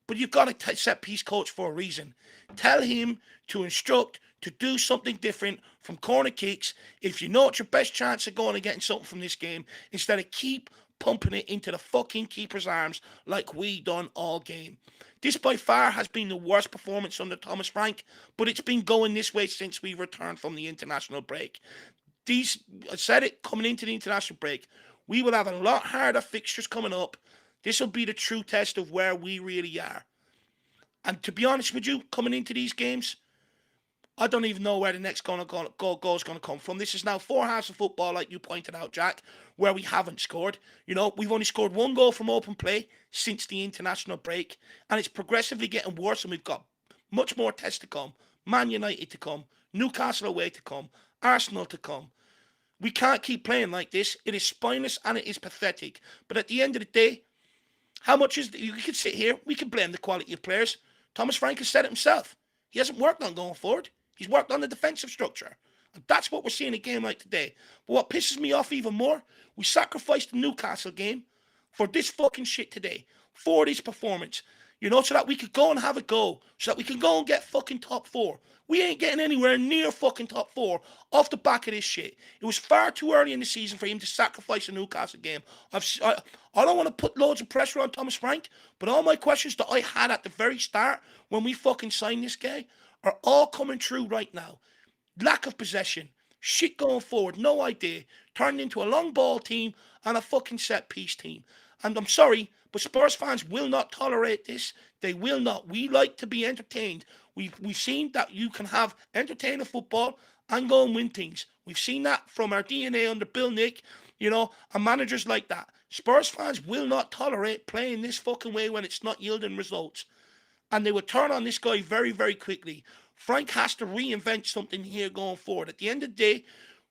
But you've got a set piece coach for a reason. Tell him to instruct, to do something different from corner kicks if you know it's your best chance of going and getting something from this game, instead of keep pumping it into the fucking keeper's arms like we done all game. This by far has been the worst performance under Thomas Frank, but it's been going this way since we returned from the international break. I said it coming into the international break, we will have a lot harder fixtures coming up. This will be the true test of where we really are. And to be honest with you, coming into these games, I don't even know where the next goal is going to come from. This is now 4 halves of football, like you pointed out, Jack, where we haven't scored. You know, we've only scored 1 goal from open play since the international break, and it's progressively getting worse, and we've got much more tests to come. Man United to come, Newcastle away to come, Arsenal to come. We can't keep playing like this. It is spineless and it is pathetic. But at the end of the day, how much is you can sit here, we can blame the quality of players. Thomas Frank has said it himself. He hasn't worked on going forward. He's worked on the defensive structure. And that's what we're seeing in a game like today. But what pisses me off even more, we sacrificed the Newcastle game for this fucking shit today. For this performance. You know, so that we could go and have a go. So that we can go and get fucking top 4. We ain't getting anywhere near fucking top 4 off the back of this shit. It was far too early in the season for him to sacrifice a Newcastle game. I don't want to put loads of pressure on Thomas Frank, but all my questions that I had at the very start when we fucking signed this guy are all coming true right now. Lack of possession, shit going forward, no idea, turned into a long ball team and a fucking set piece team. And I'm sorry, but Spurs fans will not tolerate this. They will not. We like to be entertained. We've seen that you can have entertaining football and go and win things. We've seen that from our DNA under Bill Nick, you know, and managers like that. Spurs fans will not tolerate playing this fucking way when it's not yielding results. And they will turn on this guy very, very quickly. Frank has to reinvent something here going forward. At the end of the day,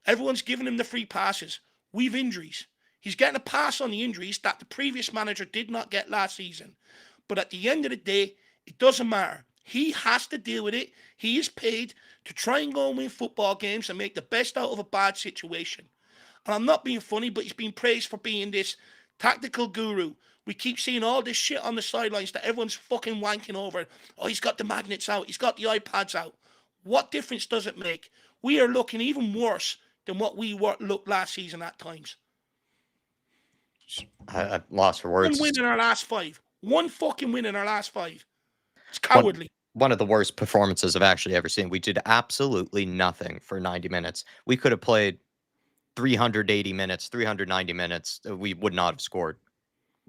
everyone's giving him the free passes. We've injuries. He's getting a pass on the injuries that the previous manager did not get last season. But at the end of the day, it doesn't matter. He has to deal with it. He is paid to try and go and win football games and make the best out of a bad situation. And I'm not being funny, but he's been praised for being this tactical guru. We keep seeing all this shit on the sidelines that everyone's fucking wanking over. Oh, he's got the magnets out. He's got the iPads out. What difference does it make? We are looking even worse than what we looked last season at times. I'm lost for One words. win in our last 5. One fucking win in our last 5. It's cowardly. One of the worst performances I've actually ever seen. We did absolutely nothing for 90 minutes. We could have played 380 minutes, 390 minutes. We would not have scored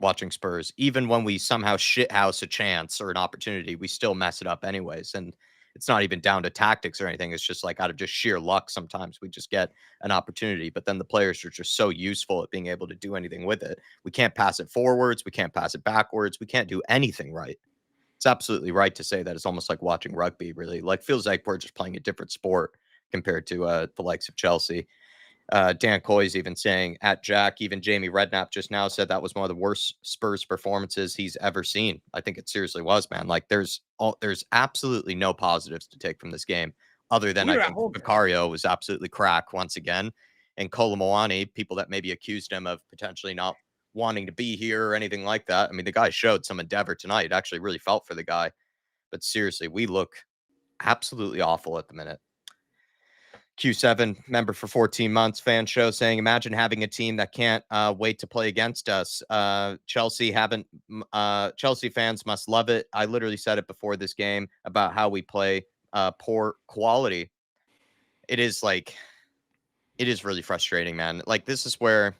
watching Spurs. Even when we somehow shithouse a chance or an opportunity, we still mess it up anyways. And it's not even down to tactics or anything. It's just like out of just sheer luck. Sometimes we just get an opportunity, but then the players are just so useful at being able to do anything with it. We can't pass it forwards. We can't pass it backwards. We can't do anything right. It's absolutely right to say that it's almost like watching rugby, really. Like, feels like we're just playing a different sport compared to the likes of Chelsea. Dan Coy's even saying at Jack, even Jamie Redknapp just now said that was one of the worst Spurs performances he's ever seen. I think it seriously was, man. Like, there's absolutely no positives to take from this game other than We I were at think home. Vicario was absolutely crack once again. And Kolomoani, people that maybe accused him of potentially not wanting to be here or anything like that. I mean, the guy showed some endeavor tonight. It actually really felt for the guy. But seriously, we look absolutely awful at the minute. Q7 member for 14 months fan show saying, imagine having a team that can't wait to play against us. Chelsea fans must love it. I literally said it before this game about how we play poor quality. It is really frustrating, man. Like, this is where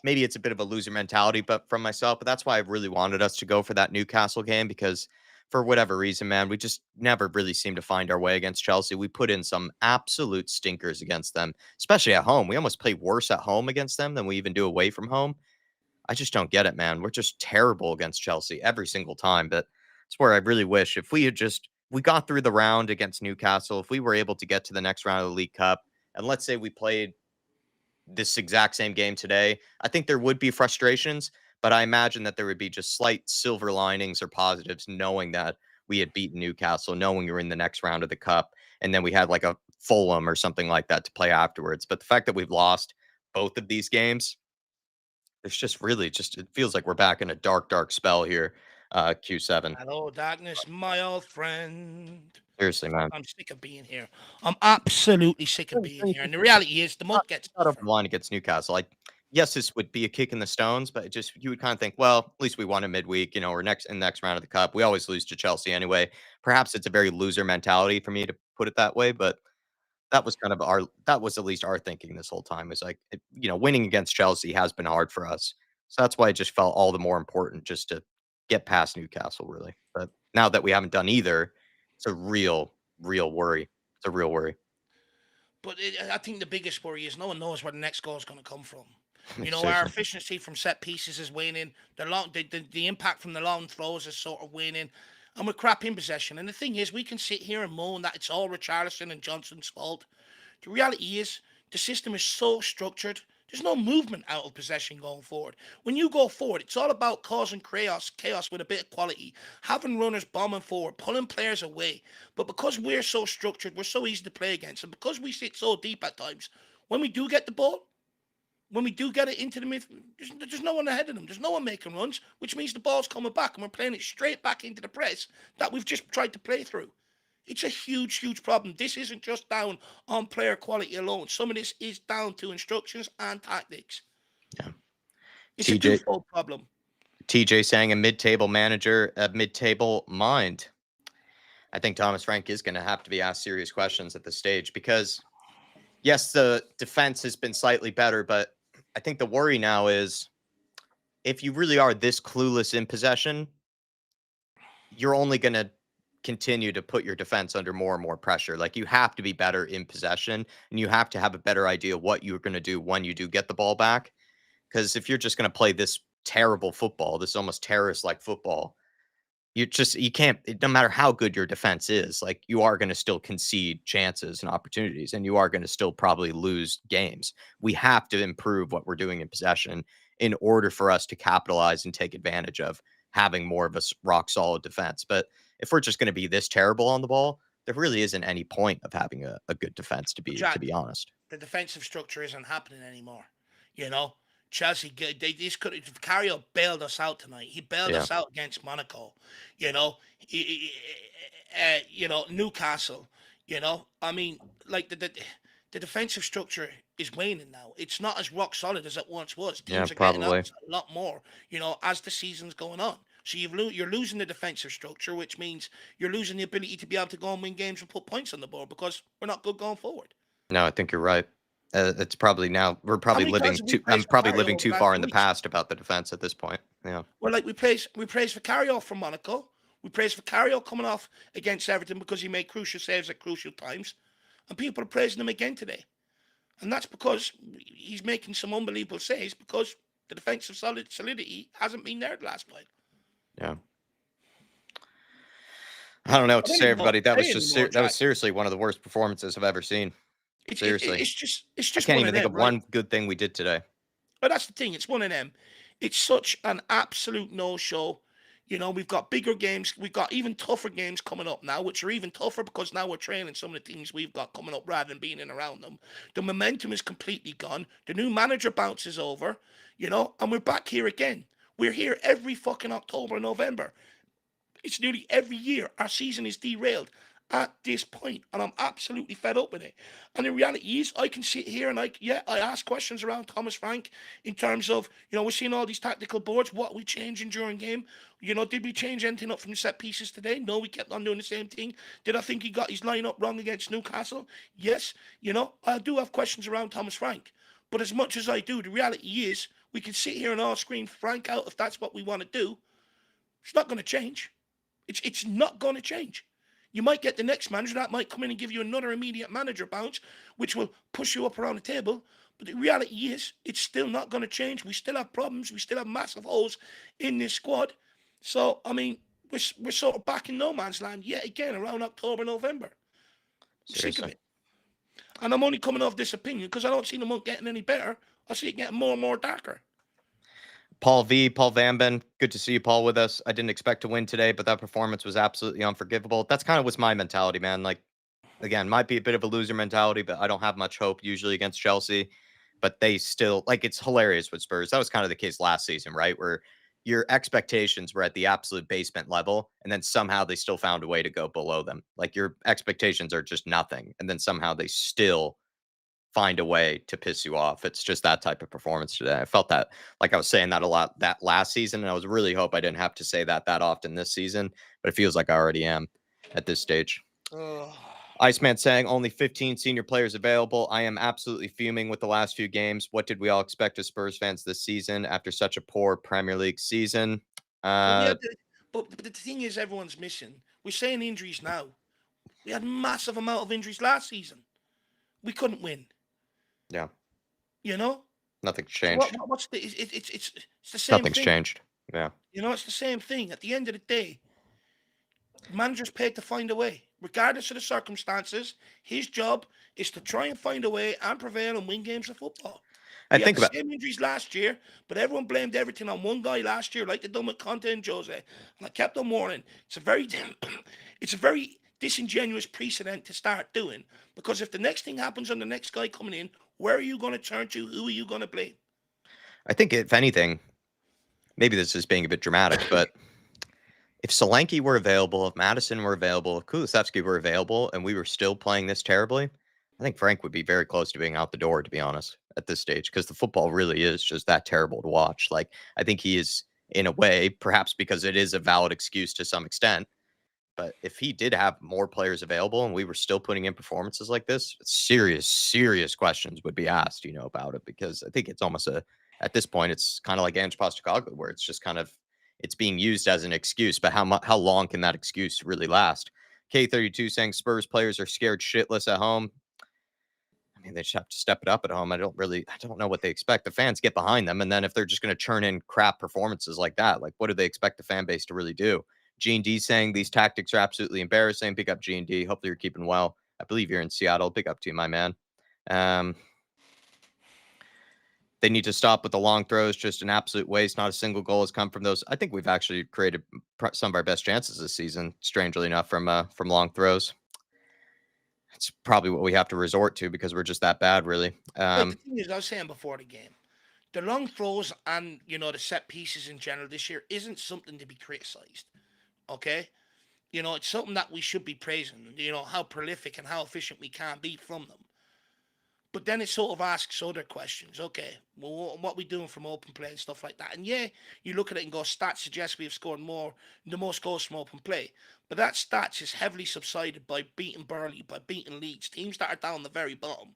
maybe it's a bit of a loser mentality, but from myself, but that's why I really wanted us to go for that Newcastle game, because for whatever reason, man, we just never really seem to find our way against Chelsea. We put in some absolute stinkers against them, especially at home. We almost play worse at home against them than we even do away from home. I just don't get it, man. We're just terrible against Chelsea every single time. But it's where I really wish if we got through the round against Newcastle, if we were able to get to the next round of the League Cup, and let's say we played this exact same game today, I think there would be frustrations, but I imagine that there would be just slight silver linings or positives knowing that we had beaten Newcastle, knowing we were in the next round of the cup, and then we had like a Fulham or something like that to play afterwards. But the fact that we've lost both of these games, it's just really just, it feels like we're back in a dark, dark spell here, Q7. Hello, darkness, my old friend. Seriously, man. I'm sick of being here. I'm absolutely sick of being here. And the reality is, the Not month gets not over tougher. the line against Newcastle. Like, yes, this would be a kick in the stones, but it just, you would kind of think, well, at least we won in midweek, or next in the next round of the cup. We always lose to Chelsea anyway. Perhaps it's a very loser mentality for me to put it that way, but that was at least our thinking this whole time. Is like, winning against Chelsea has been hard for us. So that's why it just felt all the more important just to get past Newcastle, really. But now that we haven't done either, it's a real, real worry. It's a real worry. But I think the biggest worry is no one knows where the next goal is going to come from. Our Seriously. efficiency from set pieces is waning. The impact from the long throws is sort of waning. And we're crap in possession. And the thing is, we can sit here and moan that it's all Richarlison and Johnson's fault. The reality is, the system is so structured. There's no movement out of possession going forward. When you go forward, it's all about causing chaos with a bit of quality, having runners bombing forward, pulling players away. But because we're so structured, we're so easy to play against, and because we sit so deep at times, when we do get the ball, when we do get it into the midfield, there's no one ahead of them. There's no one making runs, which means the ball's coming back, and we're playing it straight back into the press that we've just tried to play through. It's a huge, huge problem. This isn't just down on player quality alone. Some of this is down to instructions and tactics. Yeah. It's a TJ twofold problem. TJ saying a mid-table manager, a mid-table mind. I think Thomas Frank is going to have to be asked serious questions at this stage because, yes, the defense has been slightly better, but I think the worry now is if you really are this clueless in possession, you're only going to continue to put your defense under more and more pressure. Like, you have to be better in possession, and you have to have a better idea what you're going to do when you do get the ball back. Because if you're just going to play this terrible football, this almost terrorist-like football, you can't, no matter how good your defense is, like, you are going to still concede chances and opportunities, and you are going to still probably lose games. We have to improve what we're doing in possession in order for us to capitalize and take advantage of having more of a rock solid defense. But if we're just going to be this terrible on the ball, there really isn't any point of having a good defense, to But be Jack, honest. the defensive structure isn't happening anymore. You know, Chelsea, they just could. Carrier bailed us out tonight. He bailed Yeah. us out against Monaco. You know, Newcastle. I mean, like the defensive structure is waning now. It's not as rock solid as it once was. Yeah, Teams are getting out probably. a lot more. As the season's going on. So you're losing the defensive structure, which means you're losing the ability to be able to go and win games and put points on the board because we're not good going forward. No, I think you're right. It's probably now we're How probably many times living have we too. I'm praised probably Vicario living over the too last far few in the weeks? past about the defense at this point. Yeah. Well, like we praise Vicario from Monaco. We praise Vicario coming off against Everton because he made crucial saves at crucial times, and people are praising him again today. And that's because he's making some unbelievable saves because the defensive solidity hasn't been there the last while. Yeah. I don't know what to say, everybody. That was just that was Jack. seriously one of the worst performances I've ever seen. Seriously, It's I just can't one even of think them, of right? one good thing we did today. But that's the thing. It's one of them. It's such an absolute no-show. We've got bigger games. We've got even tougher games coming up now, which are even tougher because now we're training some of the teams we've got coming up rather than being in around them. The momentum is completely gone. The new manager bounces over, and we're back here again. We're here every fucking October and November. It's nearly every year our season is derailed at this point, and I'm absolutely fed up with it. And the reality is, I can sit here and I ask questions around Thomas Frank in terms of, we're seeing all these tactical boards. What are we changing during game? Did we change anything up from the set pieces today? No, we kept on doing the same thing. Did I think he got his line up wrong against Newcastle? Yes. I do have questions around Thomas Frank. But as much as I do, the reality is we can sit here and all scream Frank out if that's what we want to do. It's not going to change. It's not going to change. You might get the next manager that might come in and give you another immediate manager bounce, which will push you up around the table. But the reality is, it's still not going to change. We still have problems. We still have massive holes in this squad. So, I mean, we're sort of back in no man's land yet again around October, November. I'm sick of Seriously. it. And I'm only coming off this opinion because I don't see them getting any better. I see it getting more and more darker. Paul Vamben, good to see you, Paul, with us. I didn't expect to win today, but that performance was absolutely unforgivable. That's kind of what's my mentality, man. Like, again, might be a bit of a loser mentality, but I don't have much hope usually against Chelsea. But they still, like, it's hilarious with Spurs. That was kind of the case last season, right? Where your expectations were at the absolute basement level, and then somehow they still found a way to go below them. Like, your expectations are just nothing, and then somehow they still find a way to piss you off. It's just that type of performance today. I felt that, like I was saying that a lot that last season, and I was really hope I didn't have to say that often this season, but it feels like I already am at this stage. Ugh. Iceman saying only 15 senior players available. I am absolutely fuming with the last few games. What did we all expect as Spurs fans this season after such a poor Premier League season? Well, but the thing is, everyone's missing. We're saying injuries now. We had massive amount of injuries last season. We couldn't win. Yeah, You know. nothing's So changed. what's the? It's the same Nothing's thing. changed. Yeah. It's the same thing. At the end of the day, managers paid to find a way, regardless of the circumstances. His job is to try and find a way and prevail and win games of football. I We had think the about same injuries last year, but everyone blamed everything on one guy last year, like they done with Conte and Jose. And I kept on warning. It's a very disingenuous precedent to start doing, because if the next thing happens on the next guy coming in, where are you going to turn to? Who are you going to blame? I think if anything, maybe this is being a bit dramatic, but if Solanke were available, if Madison were available, if Kulusevski were available, and we were still playing this terribly, I think Frank would be very close to being out the door, to be honest, at this stage, because the football really is just that terrible to watch. Like, I think he is, in a way, perhaps because it is a valid excuse to some extent. But if he did have more players available and we were still putting in performances like this, serious questions would be asked, about it, because I think it's almost at this point, it's kind of like Ange Postecoglou, where it's just kind of, it's being used as an excuse, but how long can that excuse really last? K32 saying Spurs players are scared shitless at home. I mean, they just have to step it up at home. I don't know what they expect. The fans get behind them. And then if they're just going to churn in crap performances like that, like, what do they expect the fan base to really do? G&D saying these tactics are absolutely embarrassing. Big up, G&D. Hopefully you're keeping well. I believe you're in Seattle. Big up to you, my man. They need to stop with the long throws. Just an absolute waste. Not a single goal has come from those. I think we've actually created some of our best chances this season, strangely enough, from long throws. It's probably what we have to resort to because we're just that bad, really. Like the thing is, I was saying before the game, The long throws and the set pieces in general this year isn't something to be criticised. Okay, it's something that we should be praising. How prolific and how efficient we can be from them. But then it sort of asks other questions. Okay, well, what are we doing from open play and stuff like that? And yeah, you look at it and go, stats suggest we have scored the most goals from open play. But that stats is heavily subsided by beating Burnley, by beating Leeds, teams that are down the very bottom.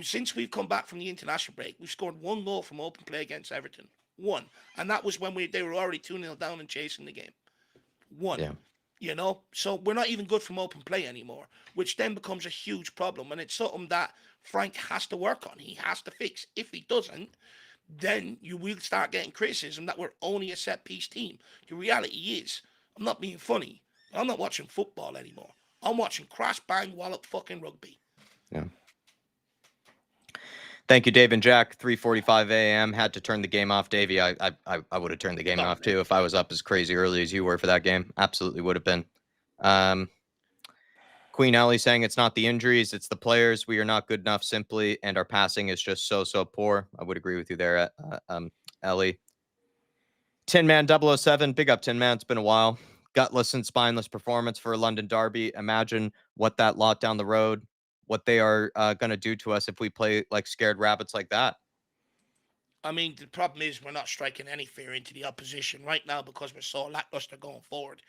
Since we've come back from the international break, we've scored one goal from open play against Everton. One. And that was when they were already 2-0 down and chasing the game. One. Yeah. So we're not even good from open play anymore, which then becomes a huge problem. And it's something that Frank has to work on. He has to fix. If he doesn't, then you will start getting criticism that we're only a set piece team. The reality is, I'm not being funny, but I'm not watching football anymore. I'm watching crash bang wallop fucking rugby. Yeah. Thank you, Dave and Jack. 3:45 a.m. Had to turn the game off, Davey. I would have turned the game off too if I was up as crazy early as you were for that game. Absolutely would have been. Queen Ellie saying it's not the injuries, it's the players. We are not good enough simply, and our passing is just so poor. I would agree with you there, Ellie. Tin Man 007, big up Tin Man. It's been a while. Gutless and spineless performance for a London derby. Imagine what that lot down the road, what they are going to do to us if we play like scared rabbits like that. I mean, the problem is we're not striking any fear into the opposition right now because we're so lackluster going forward.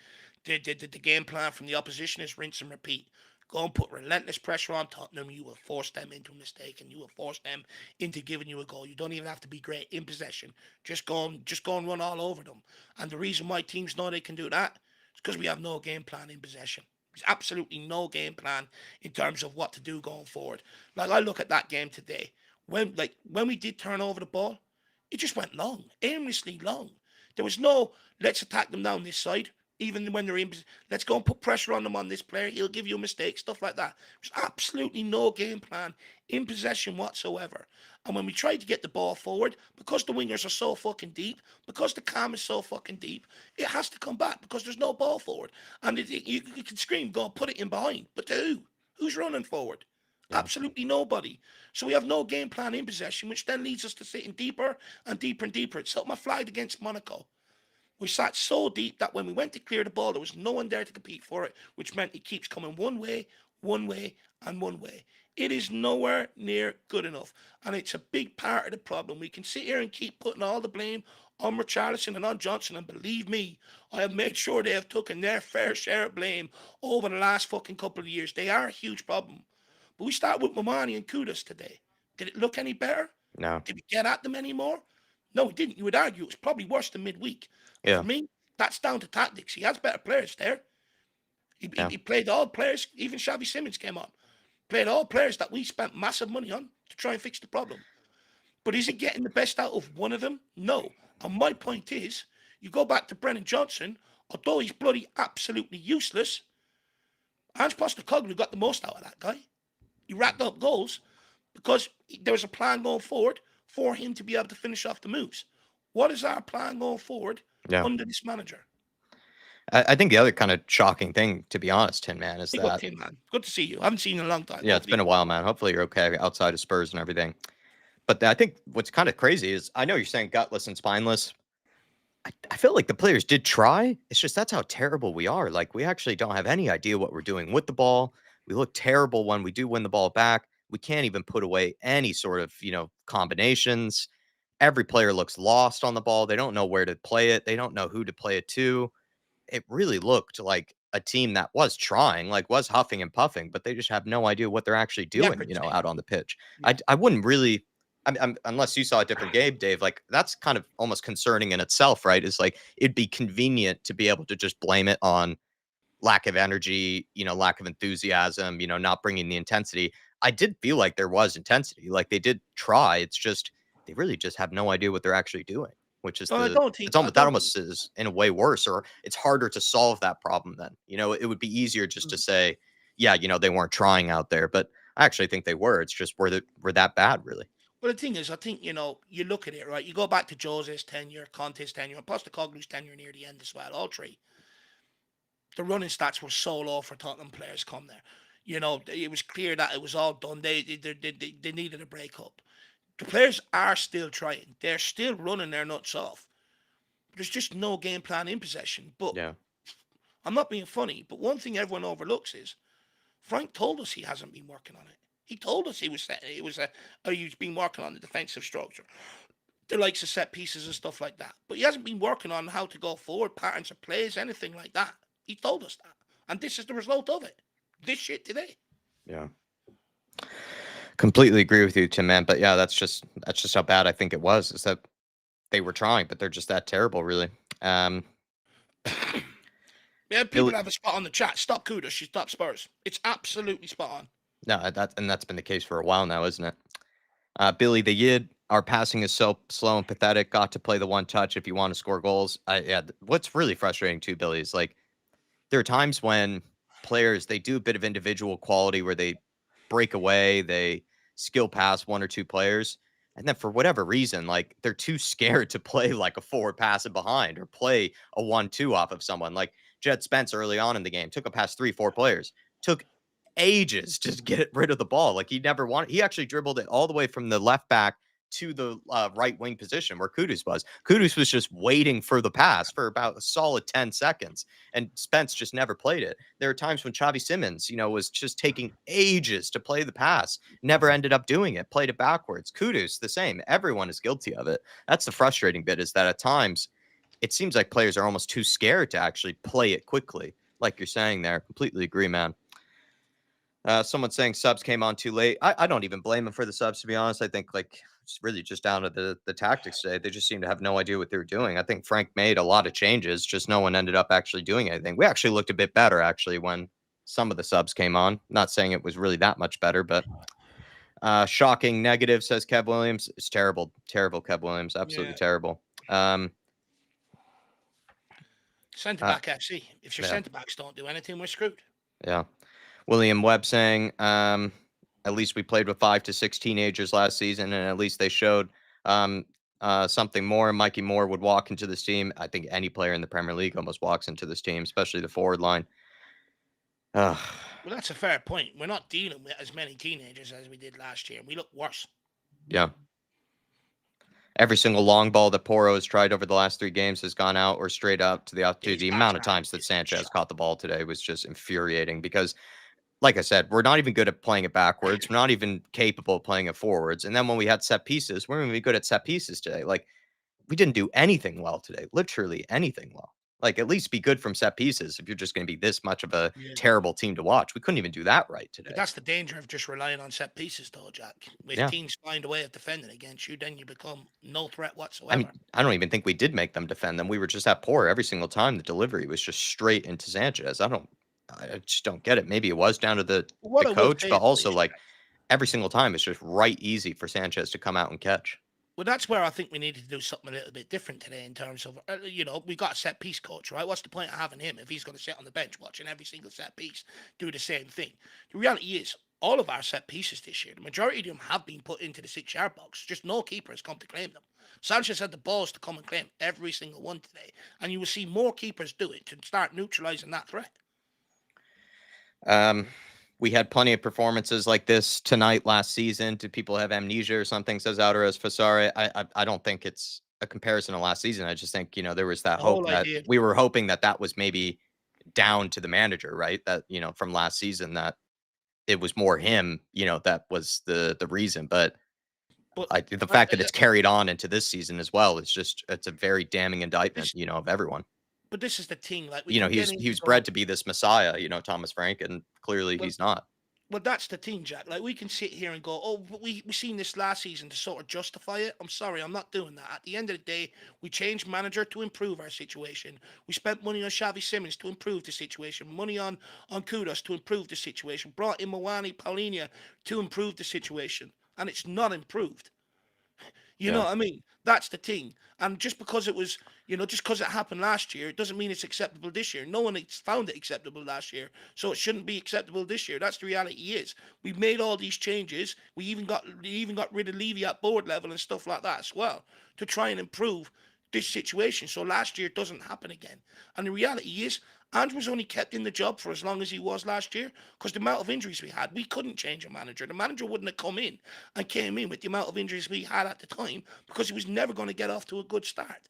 The game plan from the opposition is rinse and repeat. Go and put relentless pressure on Tottenham. You will force them into a mistake, and you will force them into giving you a goal. You don't even have to be great in possession. Just go and run all over them. And the reason why teams know they can do that is because we have no game plan in possession. There's absolutely no game plan in terms of what to do going forward. Like I look at that game today. When we did turn over the ball, it just went long, aimlessly long. There was no let's attack them down this side, even when they're in. Let's go and put pressure on them on this player. He'll give you a mistake, stuff like that. There's absolutely no game plan in possession whatsoever. And when we tried to get the ball forward, because the wingers are so fucking deep, because the cam is so fucking deep, it has to come back because there's no ball forward. And you can scream, go put it in behind. But to who? Who's running forward? Yeah. Absolutely nobody. So we have no game plan in possession, which then leads us to sitting deeper and deeper and deeper. It's something I flagged against Monaco. We sat so deep that when we went to clear the ball, there was no one there to compete for it, which meant it keeps coming one way, and one way. It is nowhere near good enough. And it's a big part of the problem. We can sit here and keep putting all the blame on Richarlison and on Johnson. And believe me, I have made sure they have taken their fair share of blame over the last fucking couple of years. They are a huge problem. But we start with Mamani and Kudos today. Did it look any better? No. Did we get at them anymore? No, we didn't. You would argue it was probably worse than midweek. Yeah. For me, that's down to tactics. He has better players there. He Yeah. played all players. Even Xavi Simons came on. Played all players that we spent massive money on to try and fix the problem. But is he getting the best out of one of them? No. And my point is, you go back to Brennan Johnson, although he's bloody absolutely useless, Ange Postecoglou got the most out of that guy. He racked up goals because there was a plan going forward for him to be able to finish off the moves. What is our plan going forward under this manager? I think the other kind of shocking thing, to be honest, Tin Man, is that... Tin Man. Good to see you. I haven't seen you in a long time. Yeah, it's been a while, man. Hopefully you're okay outside of Spurs and everything. But I think what's kind of crazy is, I know you're saying gutless and spineless. I feel like the players did try. It's just that's how terrible we are. Like, we actually don't have any idea what we're doing with the ball. We look terrible when we do win the ball back. We can't even put away any sort of, combinations. Every player looks lost on the ball. They don't know where to play it. They don't know who to play it to. It really looked like a team that was trying, like was huffing and puffing, but they just have no idea what they're actually doing, out on the pitch. Yeah. I wouldn't really, unless you saw a different game, Dave, like that's kind of almost concerning in itself, right? Is like, it'd be convenient to be able to just blame it on lack of energy, lack of enthusiasm, not bringing the intensity. I did feel like there was intensity, like they did try. It's just, they really just have no idea what they're actually doing, which is that almost is in a way worse, or it's harder to solve that problem then. It would be easier just to say, yeah, they weren't trying out there, but I actually think they were. It's just we're that bad, really. Well, the thing is, I think, you look at it, right? You go back to Jose's tenure, Conte's tenure, and Postecoglou's tenure near the end as well, all three. The running stats were so low for Tottenham players come there. It was clear that it was all done. They needed a break up. The players are still trying. They're still running their nuts off. There's just no game plan in possession. But Yeah. I'm not being funny, but one thing everyone overlooks is Frank told us he hasn't been working on it. He told us he's been working on the defensive structure, the likes of set pieces and stuff like that. But he hasn't been working on how to go forward, patterns of plays, anything like that. He told us that. And this is the result of it. This shit today. Yeah. Completely agree with you, Tim, man. But yeah, that's just how bad I think it was. Is that they were trying, but they're just that terrible, really. Yeah, people have a spot on the chat. Stop Kudos, she stopped Spurs. It's absolutely spot on. No, that's been the case for a while now, isn't it? Billy the Yid, our passing is so slow and pathetic. Got to play the one touch if you want to score goals. What's really frustrating too, Billy, is like there are times when players they do a bit of individual quality where they break away, they skill pass one or two players, and then for whatever reason, like they're too scared to play like a forward pass and behind or play a 1-2 off of someone. Like Jed Spence early on in the game took a past 3-4 players, took ages to get rid of the ball. Like he never wanted. He actually dribbled it all the way from the left back to the right wing position where Kudus was. Kudus was just waiting for the pass for about a solid 10 seconds, and Spence just never played it. There are times when Xavi Simons, was just taking ages to play the pass, never ended up doing it, played it backwards. Kudus, the same. Everyone is guilty of it. That's the frustrating bit, is that at times it seems like players are almost too scared to actually play it quickly. Like you're saying there. Completely agree, man. Someone saying subs came on too late. I don't even blame them for the subs, to be honest. I think like it's really just down to the tactics today. They just seem to have no idea what they were doing. I think Frank made a lot of changes, just no one ended up actually doing anything. We actually looked a bit better actually when some of the subs came on. Not saying it was really that much better, but shocking negative, says Kev Williams. It's terrible, terrible Kev Williams. Absolutely terrible. Centre back FC. If your centre backs don't do anything, we're screwed. Yeah. William Webb saying, at least we played with 5 to 6 teenagers last season, and at least they showed something more. Mikey Moore would walk into this team. I think any player in the Premier League almost walks into this team, especially the forward line. Well, that's a fair point. We're not dealing with as many teenagers as we did last year. We look worse. Yeah. Every single long ball that Porro has tried over the last 3 games has gone out or straight up to the opportunity. The amount of times that Sanchez caught the ball today was just infuriating because, like I said, we're not even good at playing it backwards. We're not even capable of playing it forwards. And then when we had set pieces, we're going to be good at set pieces today. Like, we didn't do anything well today. Literally anything well. Like, at least be good from set pieces if you're just going to be this much of a terrible team to watch. We couldn't even do that right today. But that's the danger of just relying on set pieces, though, Jack. If teams find a way of defending against you, then you become no threat whatsoever. I mean, I don't even think we did make them defend them. We were just that poor every single time. The delivery was just straight into Sanchez. I just don't get it. Maybe it was down to the coach, but also like every single time it's just right easy for Sanchez to come out and catch. Well, that's where I think we needed to do something a little bit different today in terms of, we got a set piece coach, right? What's the point of having him if he's going to sit on the bench watching every single set piece do the same thing? The reality is, all of our set pieces this year, the majority of them have been put into the 6-yard box. Just no keeper has come to claim them. Sanchez had the balls to come and claim every single one today. And you will see more keepers do it to start neutralizing that threat. We had plenty of performances like this tonight last season. Do people have amnesia or something, says Alvarez Fasare? I don't think it's a comparison to last season. I just think, there was that hope that we were hoping that was maybe down to the manager, right? That, from last season, that it was more him, that was the reason. But the fact that it's carried on into this season as well, it's a very damning indictment, of everyone. But this is the thing, like he was bred to be this messiah, Thomas Frank, and clearly he's not. Well, that's the thing, Jack. Like, we can sit here and go, oh, but we seen this last season to sort of justify it. I'm sorry, I'm not doing that. At the end of the day, we changed manager to improve our situation. We spent money on Xavi Simons to improve the situation, money on Kudos to improve the situation, brought in Mawani, Paulinho to improve the situation, and it's not improved. You know what I mean? That's the thing. And just because it was, just because it happened last year, it doesn't mean it's acceptable this year. No one found it acceptable last year, so it shouldn't be acceptable this year. That's the reality is. We've made all these changes. We even got rid of Levy at board level and stuff like that as well to try and improve this situation so last year doesn't happen again. And the reality is, Ange was only kept in the job for as long as he was last year because the amount of injuries we had, we couldn't change a manager. The manager wouldn't have come in and came in with the amount of injuries we had at the time because he was never going to get off to a good start.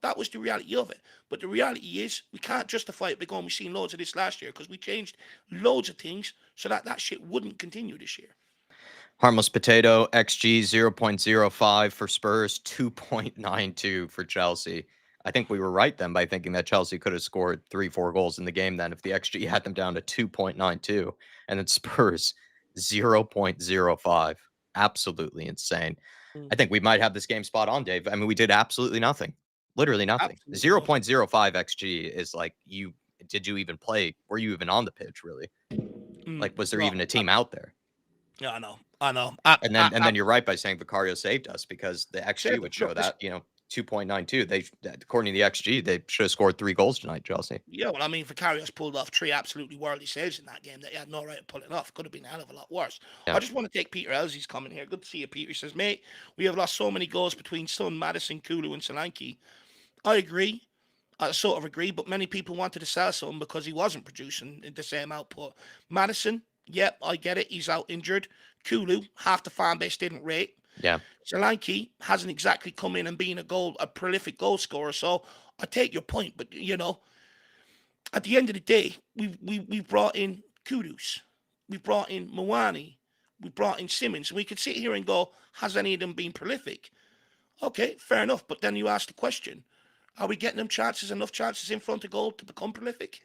That was the reality of it. But the reality is, we can't justify it by going, we've seen loads of this last year because we changed loads of things so that shit wouldn't continue this year. Harmless Potato, XG 0.05 for Spurs, 2.92 for Chelsea. I think we were right then by thinking that Chelsea could have scored 3-4 goals in the game then if the XG had them down to 2.92. And then Spurs, 0.05. Absolutely insane. I think we might have this game spot on, Dave. I mean, we did absolutely nothing. Literally nothing. Absolutely 0.05 XG is like, did you even play? Were you even on the pitch, really? Like, was there even a team out there? Yeah, I know. And then you're right by saying Vicario saved us because the XG would show Look, that, 2.92. They, according to the XG, they should have scored 3 goals tonight, Chelsea. Yeah, well, I mean, Vicarious pulled off 3 absolutely worldly saves in that game that he had no right to pull it off. Could have been a hell of a lot worse. Yeah. I just want to take Peter Elsie's comment here. Good to see you, Peter. He says, mate, we have lost so many goals between Son, Madison, Kulu, and Solanke. I agree. I sort of agree, but many people wanted to sell Son because he wasn't producing the same output. Madison, yep, I get it. He's out injured. Kulu, half the fan base didn't rate. Yeah. Solanke hasn't exactly come in and been a prolific goal scorer. So I take your point, but at the end of the day, we brought in Kudus, we brought in Mwani, we brought in Simmons. We could sit here and go, has any of them been prolific? Okay, fair enough. But then you ask the question, are we getting them enough chances in front of goal to become prolific?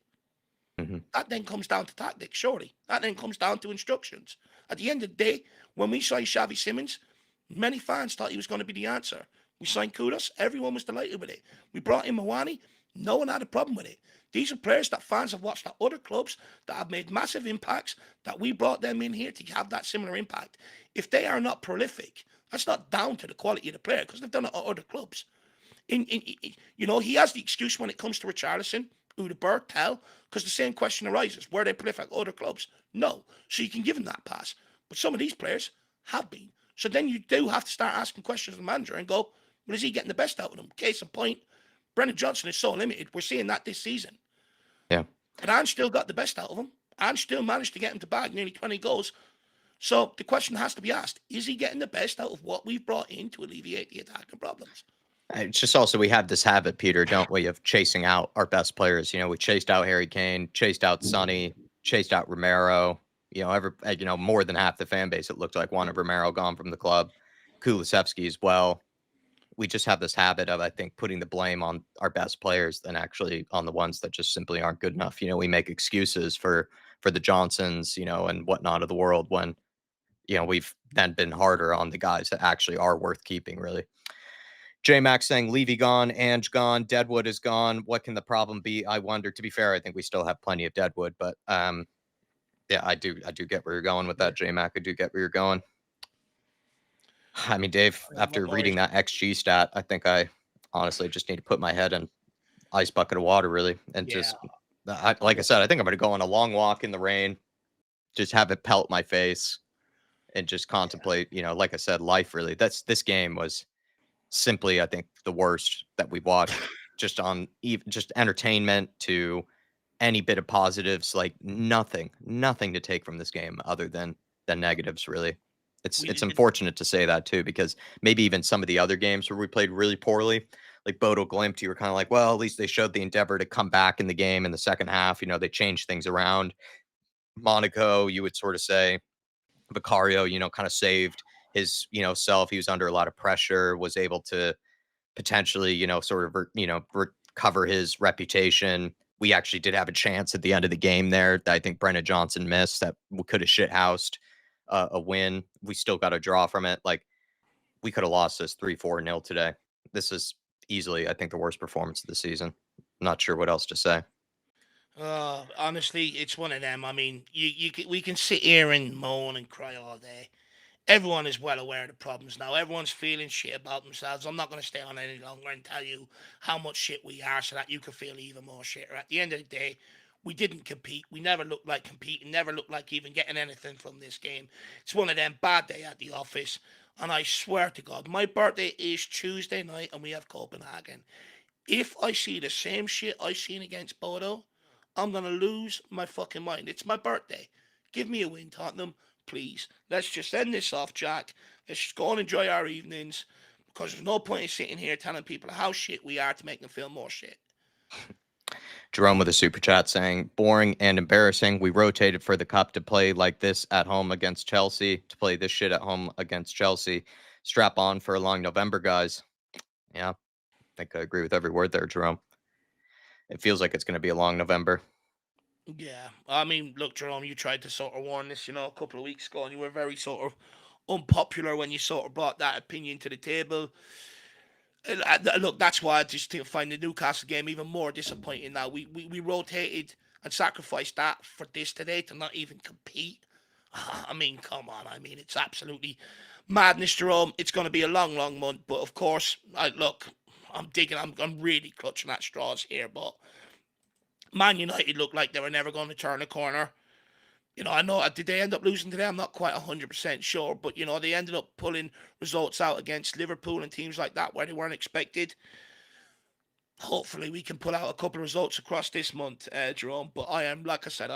Mm-hmm. That then comes down to tactics, surely. That then comes down to instructions. At the end of the day, when we signed Xavi Simmons, many fans thought he was going to be the answer. We signed Kudos, everyone was delighted with it. We brought in Mwani, no one had a problem with it. These are players that fans have watched at other clubs that have made massive impacts, that we brought them in here to have that similar impact. If they are not prolific, that's not down to the quality of the player because they've done it at other clubs. He has the excuse when it comes to Richarlison, Udebert, Tell, because the same question arises. Were they prolific at other clubs? No. So you can give him that pass. But some of these players have been. So then you do have to start asking questions of the manager and go, well, is he getting the best out of them? Case in point, Brendan Johnson is so limited. We're seeing that this season. Yeah. But Ange still got the best out of him. Ange still managed to get him to bag nearly 20 goals. So the question has to be asked, is he getting the best out of what we've brought in to alleviate the attacking problems? It's just also we have this habit, Peter, don't we, of chasing out our best players. We chased out Harry Kane, chased out Sonny, chased out Romero. More than half the fan base, it looked like, wanted Romero gone from the club. Kulusevski as well. We just have this habit of, I think, putting the blame on our best players than actually on the ones that just simply aren't good enough. We make excuses for the Johnsons, and whatnot of the world when, we've then been harder on the guys that actually are worth keeping, really. J-Max saying Levy gone, Ange gone, Deadwood is gone. What can the problem be? I wonder. To be fair, I think we still have plenty of Deadwood, but yeah, I do get where you're going with that, J-Mac. I do get where you're going. I mean, Dave, after reading that XG stat, I think I honestly just need to put my head in ice bucket of water, really, and just, like I said, I think I'm going to go on a long walk in the rain, just have it pelt my face, and just contemplate, like I said, life, really. This game was simply, I think, the worst that we've watched, just on just entertainment to any bit of positives, like nothing to take from this game other than negatives, really. It's unfortunate to say that too, because maybe even some of the other games where we played really poorly, like Bodo Glimt, you were kind of like, well, at least they showed the endeavor to come back in the game in the second half. They changed things around. Monaco, you would sort of say, Vicario, kind of saved his, self. He was under a lot of pressure, was able to potentially, sort of, recover his reputation. We actually did have a chance at the end of the game there that I think Brendan Johnson missed that we could have shithoused a win. We still got a draw from it. Like, we could have lost this 3-4-0 today. This is easily, I think, the worst performance of the season. Not sure what else to say. Honestly, it's one of them. I mean, we can sit here and moan and cry all day. Everyone is well aware of the problems now. Everyone's feeling shit about themselves. I'm not going to stay on any longer and tell you how much shit we are so that you can feel even more shit. At the end of the day, We didn't compete. We never looked like competing, never looked like even getting anything from this game. It's one of them bad day at the office. And I swear to God, my birthday is Tuesday night and we have Copenhagen. If I see the same shit I seen against Bodo, I'm going to lose my fucking mind. It's my birthday. Give me a win, Tottenham, please. Let's just end this off, Jack. Let's just go and enjoy our evenings because there's no point in sitting here telling people how shit we are to make them feel more shit. Jerome with a super chat saying, boring and embarrassing. We rotated for the cup to play like this at home against Chelsea, to play this shit at home against Chelsea. Strap on for a long November, guys. Yeah, I think I agree with every word there, Jerome. It feels like it's going to be a long November. Yeah, I mean, look, Jerome, you tried to sort of warn this, a couple of weeks ago, and you were very sort of unpopular when you sort of brought that opinion to the table. Look, that's why I just find the Newcastle game even more disappointing now. We rotated and sacrificed that for this today to not even compete. I mean, come on. I mean, it's absolutely madness, Jerome. It's going to be a long, long month. But of course, I'm digging. I'm really clutching at straws here. But Man United looked like they were never going to turn a corner. I know, did they end up losing today? I'm not quite 100% sure, but, they ended up pulling results out against Liverpool and teams like that where they weren't expected. Hopefully we can pull out a couple of results across this month, Jerome, but I am, like I said,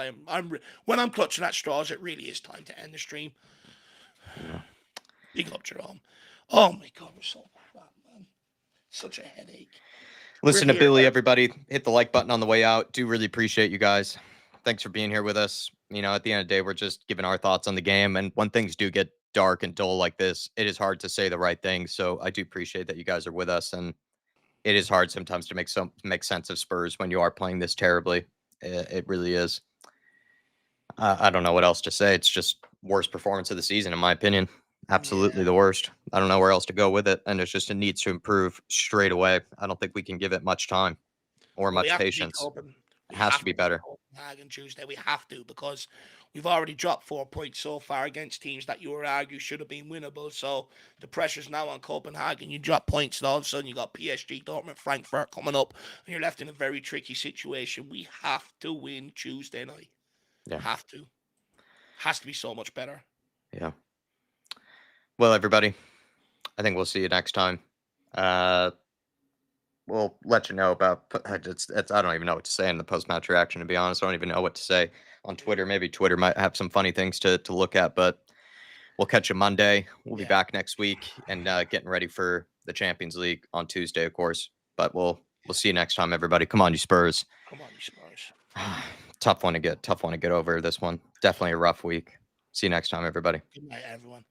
when I'm clutching at straws, it really is time to end the stream. Yeah. Big up, Jerome. Oh my God, we're so crap, man. Such a headache. Listen to Billy, everybody. Hit the like button on the way out. Do really appreciate you guys. Thanks for being here with us. At the end of the day, we're just giving our thoughts on the game. And when things do get dark and dull like this, it is hard to say the right thing. So I do appreciate that you guys are with us. And it is hard sometimes to make sense of Spurs when you are playing this terribly. It really is. I don't know what else to say. It's just worst performance of the season, in my opinion. Absolutely the worst. I don't know where else to go with it. And it needs to improve straight away. I don't think we can give it much time or much patience. It has to be better. Copenhagen Tuesday. We have to, because we've already dropped 4 points so far against teams that you would argue should have been winnable. So the pressure's now on Copenhagen. You drop points, and all of a sudden you got PSG, Dortmund, Frankfurt coming up, and you're left in a very tricky situation. We have to win Tuesday night. Yeah. Have to. Has to be so much better. Yeah. Well, everybody, I think we'll see you next time. We'll let you know about. I don't even know what to say in the post-match reaction, to be honest. I don't even know what to say on Twitter. Maybe Twitter might have some funny things to look at, but we'll catch you Monday. We'll be back next week and getting ready for the Champions League on Tuesday, of course. But we'll see you next time, everybody. Come on, you Spurs. Come on, you Spurs. Tough one to get over, this one. Definitely a rough week. See you next time, everybody. Good night, everyone.